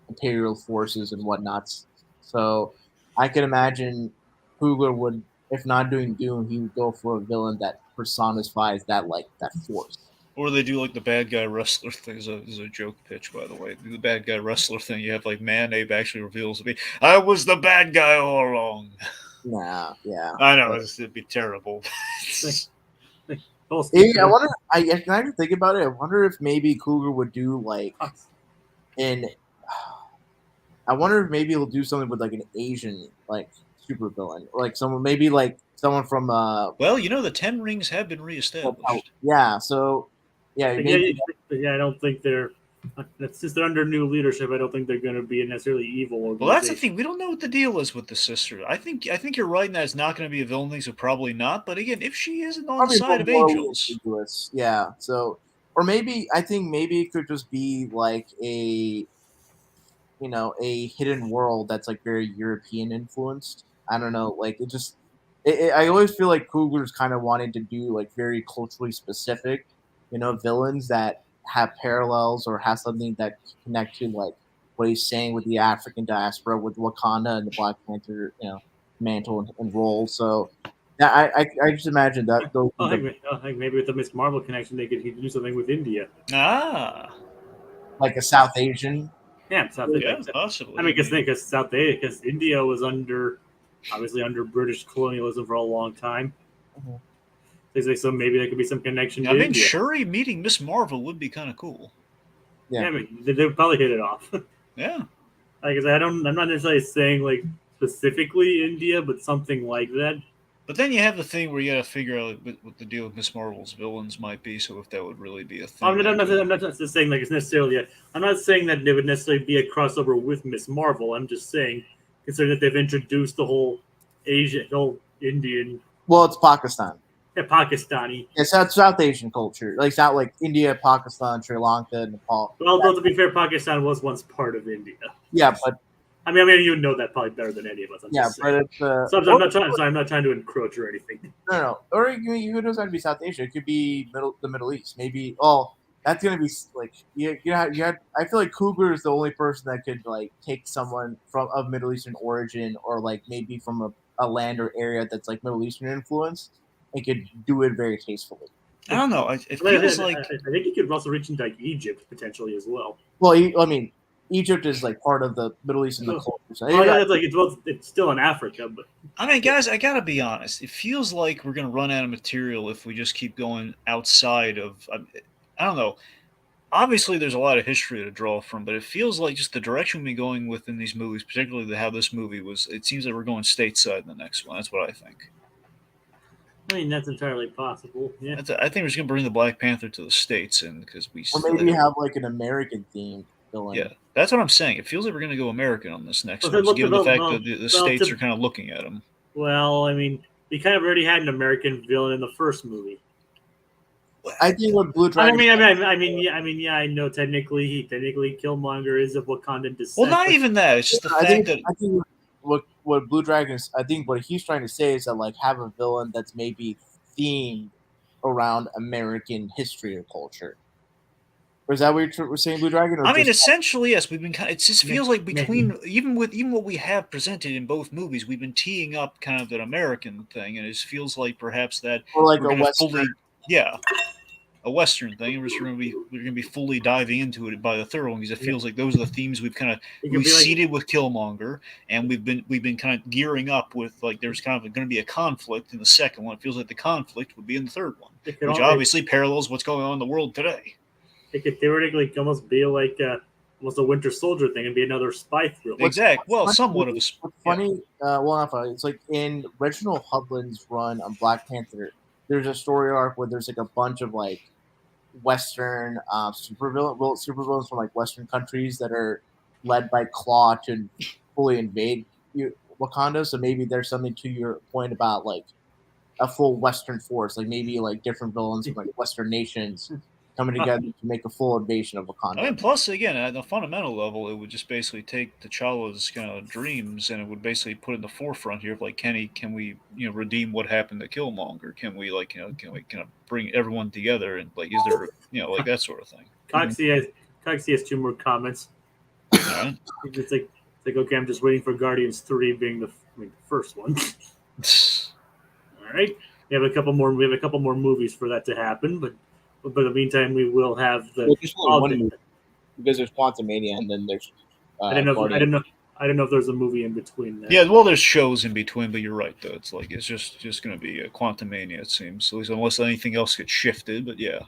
imperial forces and whatnot. So I can imagine Coogler would, if not doing Doom, he would go for a villain that personifies that force. Or they do like the bad guy wrestler thing. Is a joke pitch, by the way. The bad guy wrestler thing. You have like Abe actually reveals to be, I was the bad guy all along. Nah, yeah. I know it'd be terrible. I wonder. I can think about it. I wonder if maybe Coogler would do like I wonder if maybe he'll do something with like an Asian like supervillain, or like someone from Well, the Ten Rings have been reestablished. Yeah, so yeah, maybe, I don't think they're. Since they're under new leadership, I don't think they're going to be a necessarily evil. Well, that's the thing. We don't know what the deal is with the sister. I think you're right in that it's not going to be a villain thing, so probably not. But again, if she isn't on the side of angels, yeah. So, or maybe it could just be like a hidden world that's like very European influenced. I don't know, like I always feel like Coogler's kind of wanted to do like very culturally specific, villains that have parallels or have something that connect to like what he's saying with the African diaspora, with Wakanda and the Black Panther, mantle and role. So yeah, I just imagine that. I think maybe with the Miss Marvel connection, he could do something with India. Like a South Asian. Yeah, South Asia. Possibly. I mean, because India was obviously under British colonialism for a long time. Mm-hmm. So maybe there could be some connection. I mean, Shuri meeting Miss Marvel would be kind of cool. Yeah, I mean, they would probably hit it off. Yeah. Like I said, I'm not necessarily saying like specifically India, but something like that. But then you have the thing where you got to figure out what the deal with Miss Marvel's villains might be. So if that would really be a thing, I'm not just saying like it's necessarily. I'm not saying that it would necessarily be a crossover with Miss Marvel. I'm just saying, considering that they've introduced the whole Indian. Well, it's Pakistan. Yeah, Pakistani. It's South Asian culture. Like it's not like India, Pakistan, Sri Lanka, Nepal. Well, though to be fair, Pakistan was once part of India. Yeah, but. I mean, you know that probably better than any of us. But it's. I'm not trying to encroach or anything. No. Or it doesn't have to be South Asia. It could be the Middle East. Maybe. Oh, that's gonna be like I feel like Coogler is the only person that could like take someone of Middle Eastern origin, or like maybe from a land or area that's like Middle Eastern influence, and could do it very tastefully. I don't know. It feels like I think he could also reach into like Egypt potentially as well. Well, I mean. Egypt is like part of the Middle East and the culture. So it's still in Africa, but I mean, guys, I gotta be honest. It feels like we're gonna run out of material if we just keep going outside of. I don't know. Obviously, there's a lot of history to draw from, but it feels like just the direction we're going within these movies, particularly how this movie was. It seems like we're going stateside in the next one. That's what I think. I mean, that's entirely possible. Yeah, I think we're just gonna bring the Black Panther to the States, and because we. Or maybe have like an American theme. Yeah, that's what I'm saying. It feels like we're going to go American on this next one, given the fact that the states are kind of looking at them. Well, I mean, we kind of already had an American villain in the first movie. I think what Blue I Dragon. mean, yeah. I know technically Killmonger is of Wakandan descent. Well, not but- even that. It's just the fact that I think what Blue Dragon is, I think what he's trying to say is that like have a villain that's maybe themed around American history or culture. Or is that what you're saying, Blue Dragon? Or I mean, just, essentially, yes. We've been kind. It just feels like Maybe. between even what we have presented in both movies, we've been teeing up kind of an American thing, and it just feels like perhaps that or like we're a going to Western. fully, a Western thing. And we're gonna be fully diving into it by the third one because it feels like those are the themes we've kind of It could we be like- seeded with Killmonger, and we've been kind of gearing up with like there's kind of going to be a conflict in the second one. It feels like the conflict would be in the third one, It could which al- obviously parallels what's going on in the world today. It could theoretically almost be like almost a Winter Soldier thing and be another spy thriller. Exactly. Well, funny somewhat of a. What's funny, well, not funny. It's like in Reginald Hudlin's run on Black Panther. There's a story arc where there's like a bunch of like Western supervillains from like Western countries that are led by Claw to fully invade Wakanda. So maybe there's something to your point about like a full Western force, like maybe like different villains from like Western nations coming together to make a full invasion of Wakanda. I mean, plus again, at the fundamental level, it would just basically take T'Challa's kind of dreams, and it would basically put in the forefront here of like, can we redeem what happened to Killmonger? Can we can we kind of bring everyone together and like, is there like that sort of thing? Coxie has 2 more comments. All right. It's like okay, I'm just waiting for Guardians 3 being the first one. All right, we have a couple more movies for that to happen, but in the meantime, we will have the. Well, there's only one movie because there's Quantumania and then there's. I don't know if there's a movie in between that. Yeah, well, there's shows in between, but you're right though. It's like it's just going to be a Quantumania, it seems. At least unless anything else gets shifted, but yeah.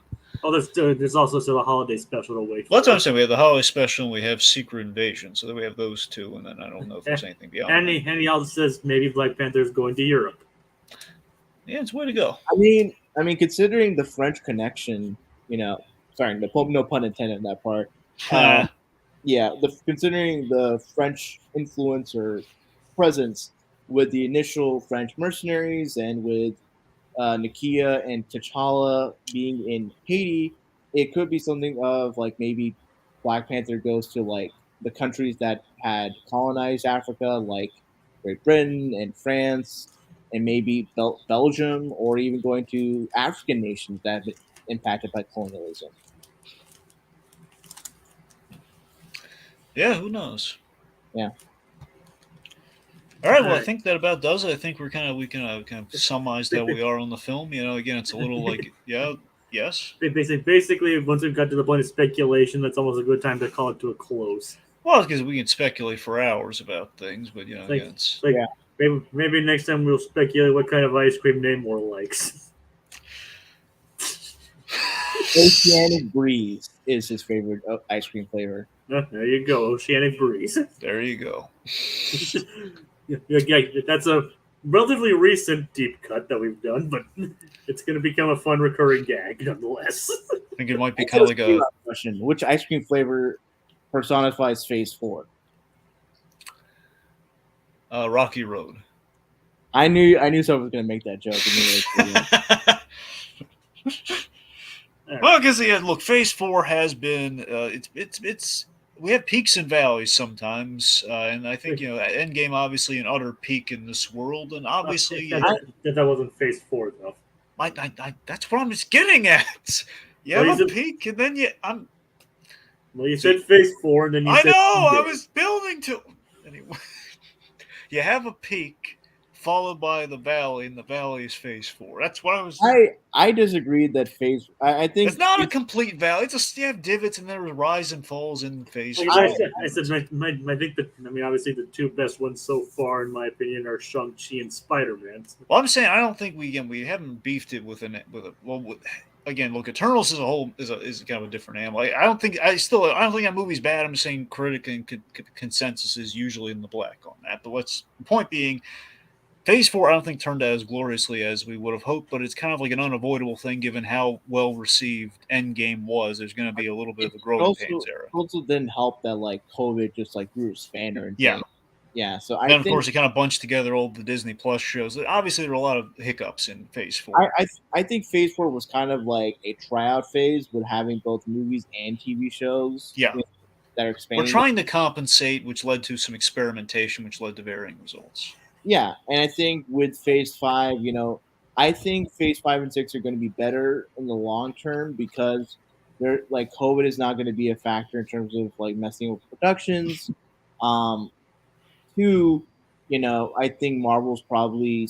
Oh, there's also still a holiday special to wait for. Well, that's what I'm saying. We have the holiday special, and we have Secret Invasion. So then we have those 2, and then I don't know if there's anything beyond. And he also says maybe Black Panther is going to Europe. Yeah, it's a way to go. I mean, considering the French connection, sorry, no pun intended in that part. Considering the French influence or presence with the initial French mercenaries and with Nakia and T'Challa being in Haiti, it could be something of like maybe Black Panther goes to like the countries that had colonized Africa, like Great Britain and France, and maybe Belgium, or even going to African nations that have been impacted by colonialism. Yeah, who knows? Yeah. All right. Well, I think that about does it. I think we kind of summarized how we are on the film. Again, it's a little like yes. Basically, once we've got to the point of speculation, that's almost a good time to call it to a close. Well, because we can speculate for hours about things, but Maybe next time we'll speculate what kind of ice cream Namor likes. Oceanic Breeze is his favorite ice cream flavor. There you go, Oceanic Breeze. There you go. Yeah, that's a relatively recent deep cut that we've done, but it's going to become a fun recurring gag nonetheless. I think it might be kind of like a question. Which ice cream flavor personifies Phase 4? Rocky Road. I knew someone was going to make that joke. Well, because look, Phase 4 has been it's we have peaks and valleys sometimes, and I think Endgame obviously an utter peak in this world, and obviously that wasn't Phase 4 though. That's what I'm just getting at. You have a peak, and then you said Phase 4, and then you said I was building to anyway. You have a peak, followed by the valley, and the valley is Phase 4. That's what I was. I disagreed that Phase. I think it's not a complete valley. It's just you have divots, and there are rise and falls in Phase 4. I think that obviously the 2 best ones so far, in my opinion, are Shang-Chi and Spider-Man. Well, I'm saying I don't think we haven't beefed it with again, look, Eternals as a whole is kind of a different animal. I don't think that movie's bad. I'm just saying critic and consensus is usually in the black on that. But the point being, Phase 4 I don't think turned out as gloriously as we would have hoped, but it's kind of like an unavoidable thing given how well received Endgame was. There's going to be a little bit of a growing pains era. Also didn't help that like COVID just like grew a spanner. Yeah. Yeah, so And I of think course, he kind of bunched together all the Disney Plus shows. Obviously, there were a lot of hiccups in Phase 4. I think Phase 4 was kind of like a tryout phase with having both movies and TV shows. Yeah. That are We're expanding. trying to compensate, which led to some experimentation, which led to varying results. Yeah, and I think with Phase 5, I think Phase 5 and 6 are going to be better in the long term because they're like COVID is not going to be a factor in terms of like messing with productions. Two, I think Marvel's probably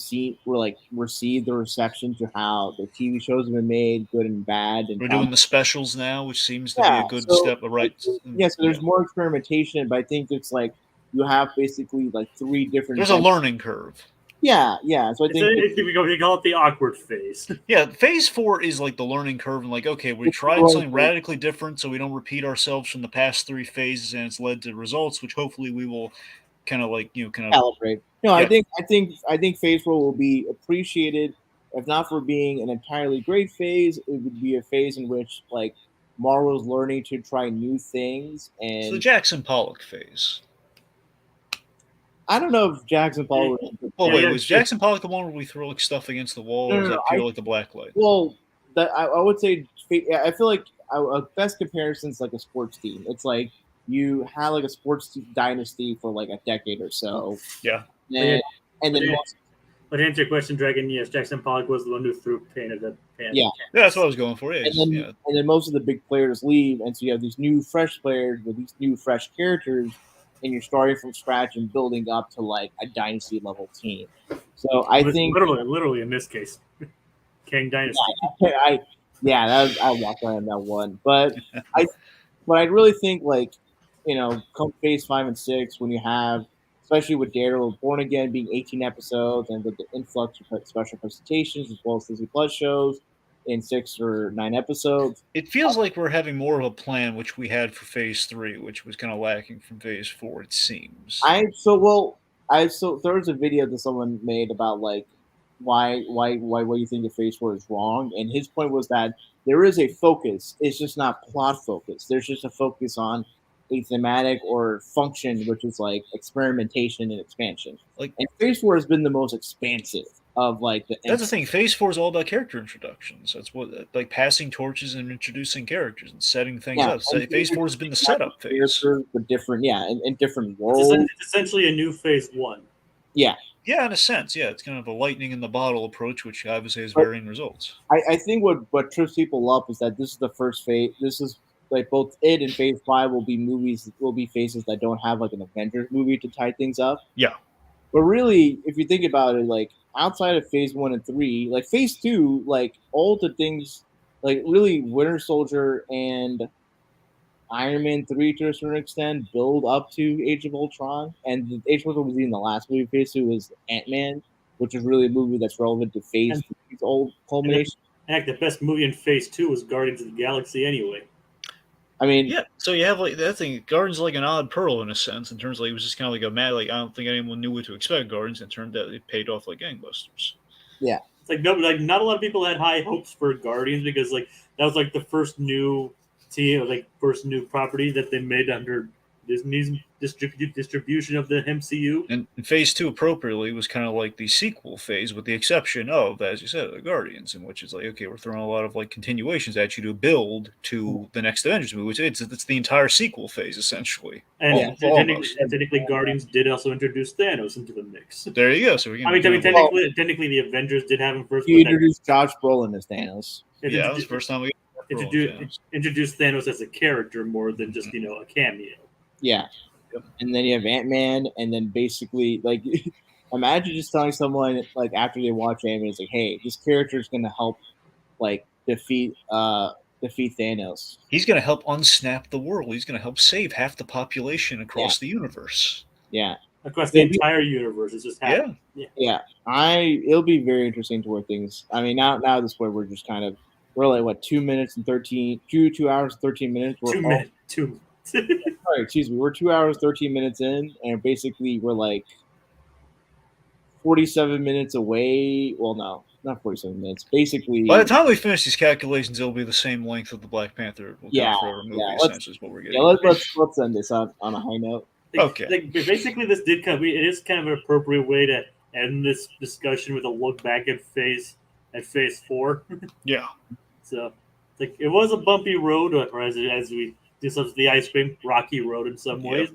received the reception to how the TV shows have been made, good and bad, and We're doing the specials now, which seems to be a good so step. Right? so there's more experimentation, but I think it's like you have basically like three different. There's a learning curve. Yeah. So I think we call it the awkward phase. Yeah, Phase 4 is like the learning curve, and like, okay, we tried something radically different, so we don't repeat ourselves from the past 3 phases, and it's led to results, which hopefully we will kind of calibrate. No, yeah. I think Phase 4 will be appreciated, if not for being an entirely great phase. It would be a phase in which like Marvel's learning to try new things, and it's the Jackson Pollock phase. I don't know if Jackson Pollock. Was Jackson Pollock the one where we throw like stuff against the wall, or is that pure like the black light? Well, I would say I feel like a best comparison is like a sports team. It's like you had like a sports dynasty for like a decade or so. Yeah. But to answer your question, Dragon, yes, Jackson Pollock was the one who threw paint at the pan. Yeah, that's what I was going for. Yeah, and then most of the big players leave, and so you have these new fresh players with these new fresh characters, and you're starting from scratch and building up to like a dynasty level team. So I think literally in this case, Kang Dynasty. I walk around that one, but I really think like come Phase 5 and 6 when you have, especially with Daredevil Born Again being 18 episodes and with the influx of special presentations as well as Disney Plus shows in 6 or 9 episodes. It feels like we're having more of a plan, which we had for Phase 3, which was kind of lacking from Phase 4, it seems. There was a video that someone made about like why you think the Phase 4 is wrong, and his point was that there is a focus. It's just not plot focus. There's just a focus on a thematic or function, which is like experimentation and expansion. And Phase 4 has been the most expansive of like that's the thing. Phase 4 is all about character introductions. That's what like passing torches and introducing characters and setting things up. So Phase 4 has been the setup phase. With different in different roles. It's essentially a new Phase 1. Yeah. Yeah, in a sense, yeah. It's kind of a lightning in the bottle approach, which obviously has varying results. I think what trips people up is that this is the first phase. This is like both it and Phase 5 will be phases that don't have like an Avengers movie to tie things up. Yeah. But really, if you think about it, like outside of Phase 1 and 3, like Phase 2, like all the things, like really Winter Soldier and Iron Man 3 to a certain extent build up to Age of Ultron, and the Age of Ultron was even the last movie. Phase 2 was Ant-Man, which is really a movie that's relevant to Phase 3's old culmination. Heck, the best movie in Phase 2 was Guardians of the Galaxy anyway. I mean, yeah. So you have like that thing. Guardians like an odd pearl in a sense, in terms of like it was just kind of like a mad. Like I don't think anyone knew what to expect. Guardians, and it turned out it paid off like gangbusters. Yeah, it's like not a lot of people had high hopes for Guardians because like that was like the first new first new property that they made under Disney's distribution of the MCU. And Phase 2 appropriately was kind of like the sequel phase, with the exception of, as you said, the Guardians, in which it's like, okay, we're throwing a lot of like continuations at you to build to the next Avengers movie, which it's the entire sequel phase essentially. And technically, Guardians did also introduce Thanos into the mix. There you go. So technically, the Avengers did have him first. You introduced Josh Brolin as Thanos. Yeah, that was the first time we introduced Thanos as a character more than just a cameo. Yeah. Yep. And then you have Ant-Man, and then basically, like, imagine just telling someone, like, after they watch Ant-Man, it's like, hey, this character is going to help, like, defeat Thanos. He's going to help unsnap the world. He's going to help save half the population across the universe. Yeah. Across the entire universe. It's just happening. Yeah. It'll be very interesting to where things, I mean, now at this point, we're just kind of, we're like, what, 2 hours and 13 minutes? Sorry, excuse me. We're 2 hours, 13 minutes in, and basically we're like 47 minutes away. Well, no, not 47 minutes. Basically, by the time we finish these calculations, it'll be the same length of the Black Panther. Essentially is what we're getting. Let's end this on a high note. Okay. Basically, this did kind of, it is kind of an appropriate way to end this discussion with a look back at Phase 4. Yeah. So, it was a bumpy road, or as we discussed, the ice cream rocky road in some ways,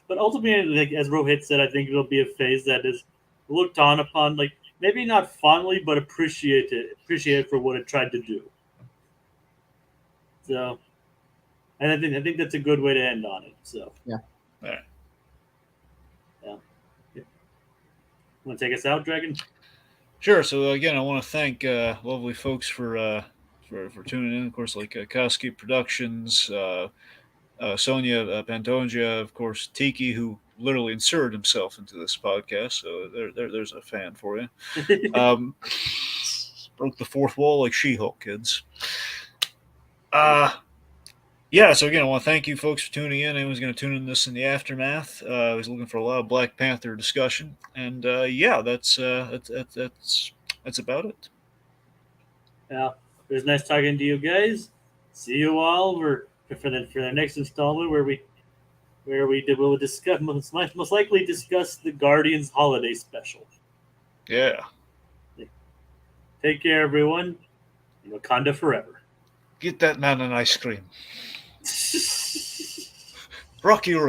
but ultimately, as Rohith said, I think it'll be a phase that is looked on upon, maybe not fondly, but appreciated for what it tried to do. So, and I think that's a good way to end on it. So, Yeah. All right. Want to take us out, Dragon? Sure. So again, I want to thank lovely folks for tuning in. Of course, like Koski Productions, Sonia Pantoja, of course, Tiki, who literally inserted himself into this podcast. So there's a fan for you. Broke the fourth wall like She-Hulk, kids. Yeah, so again, I want to thank you folks for tuning in. Anyone's going to tune in this in the aftermath. I was looking for a lot of Black Panther discussion, and yeah, that's about it. Yeah, it was nice talking to you guys. See you all for the next installment where we'll discuss most likely discuss the Guardians Holiday Special. Yeah. Take care, everyone. Wakanda forever. Get that man an ice cream. Rocky Road.